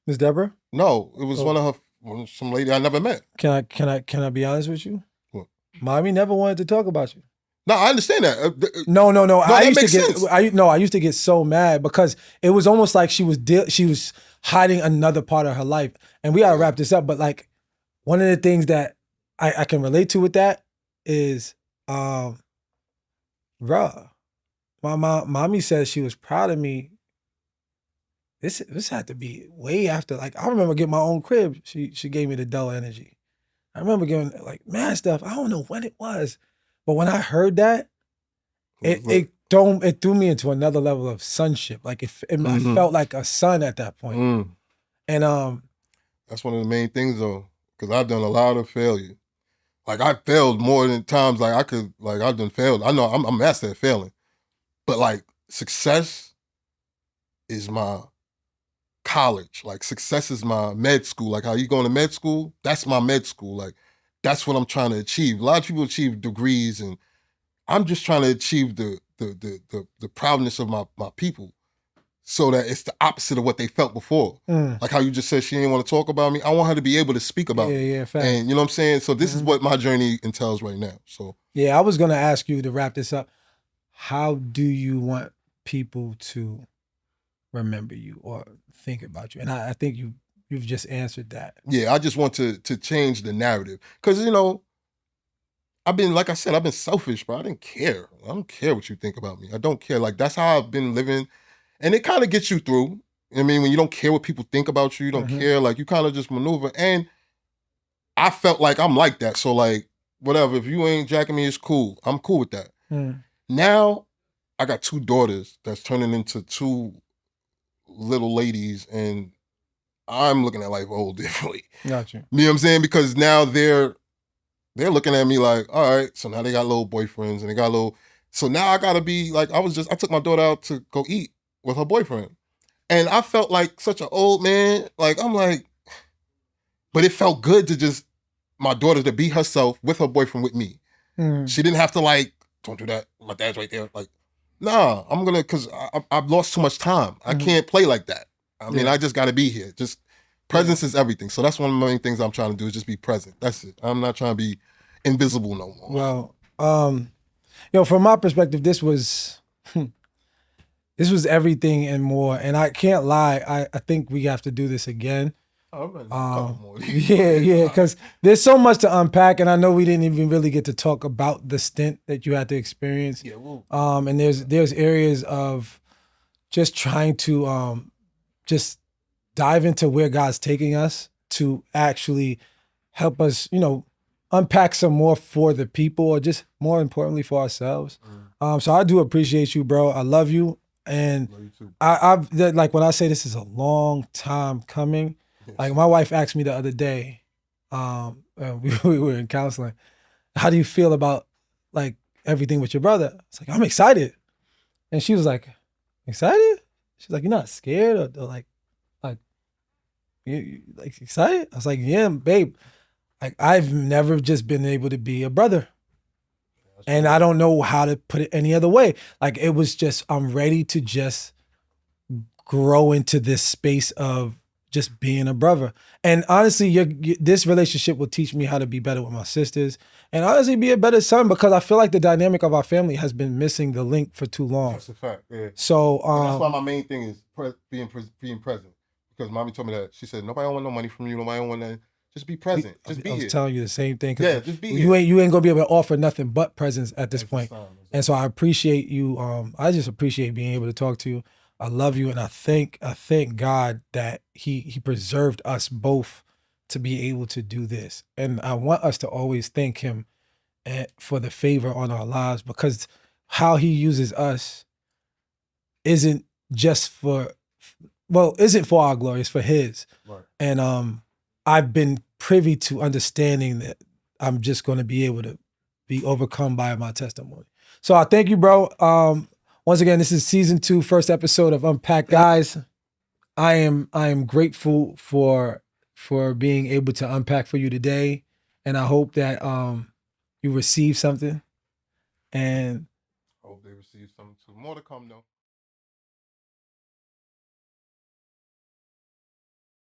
Miss Deborah? No, it was some lady I never met. Can I be honest with you? What? Mommy never wanted to talk about you. No, I understand that. No. I used to get so mad because it was almost like she was hiding another part of her life. And we gotta wrap this up. But like, one of the things that I can relate to with that is, mommy says she was proud of me. This had to be way after, like, I remember getting my own crib. She gave me the dull energy. I remember getting like mad stuff. I don't know when it was, but when I heard that, it threw me into another level of sonship. Like I felt like a son at that point. And that's one of the main things though, because I've done a lot of failure. Like, I failed more than times like I could. Like, I've done failed. I know I'm a master at failing, but like, success is my college. Like, success is my med school. Like, how you going to med school? That's my med school. Like, that's what I'm trying to achieve. A lot of people achieve degrees, and I'm just trying to achieve the proudness of my people, so that it's the opposite of what they felt before. Like how you just said she didn't want to talk about me. I want her to be able to speak about me. Yeah, fact. And you know what I'm saying? So this is what my journey entails right now. So yeah, I was gonna ask you to wrap this up. How do you want people to remember you or think about you? And I think you you've just answered that. Yeah, I just want to change the narrative. Because, you know, I've been, like I said, I've been selfish, bro. I didn't care. I don't care what you think about me. I don't care. Like, that's how I've been living. And it kind of gets you through. I mean, when you don't care what people think about you, you don't care. Like, you kind of just maneuver. And I felt like I'm like that. So, like, whatever. If you ain't jacking me, it's cool. I'm cool with that. Now, I got 2 daughters that's turning into 2 little ladies, and I'm looking at life a whole differently. Gotcha. You know what I'm saying? Because now they're looking at me like, all right, so now they got little boyfriends and they got little, so now I gotta be like, I took my daughter out to go eat with her boyfriend. And I felt like such an old man. Like, I'm like, but it felt good to just, my daughter to be herself with her boyfriend with me. She didn't have to like, don't do that. My dad's right there. Like, nah, I'm gonna, cause I've lost too much time. I can't play like that. I mean, I just gotta be here. Just presence is everything. So that's one of the main things I'm trying to do is just be present. That's it. I'm not trying to be invisible no more. Well, from my perspective, this was everything and more. And I can't lie, I think we have to do this again. Yeah, because there's so much to unpack, and I know we didn't even really get to talk about the stint that you had to experience. Yeah, and there's areas of just trying to just dive into where God's taking us to actually help us, you know, unpack some more for the people, or just more importantly for ourselves. So I do appreciate you, bro. I love you, and I've like when I say this is a long time coming. Like my wife asked me the other day, we were in counseling, how do you feel about like everything with your brother? It's like, I'm excited. And she was like, excited? She's like, you're not scared or like you like excited? I was like, yeah, babe. Like I've never just been able to be a brother. And I don't know how to put it any other way. Like it was just, I'm ready to just grow into this space of just being a brother. And honestly, this relationship will teach me how to be better with my sisters and honestly be a better son, because I feel like the dynamic of our family has been missing the link for too long. That's a fact, yeah. So that's why my main thing is being present. Because mommy told me that. She said, nobody don't want no money from you. Nobody don't want that. Just be present. Just be here. I was telling you the same thing. Yeah, just be here. You ain't gonna be able to offer nothing but presence at this point. And so I appreciate you. I just appreciate being able to talk to you. I love you, and I thank God that He preserved us both to be able to do this. And I want us to always thank Him for the favor on our lives, because how He uses us isn't for our glory, it's for His. Right. And I've been privy to understanding that I'm just going to be able to be overcome by my testimony. So I thank you, bro. Once again, this is season 2, first episode of Unpacked. Guys, I am grateful for being able to unpack for you today. And I hope that you receive something. And I hope they receive something too. More to come though.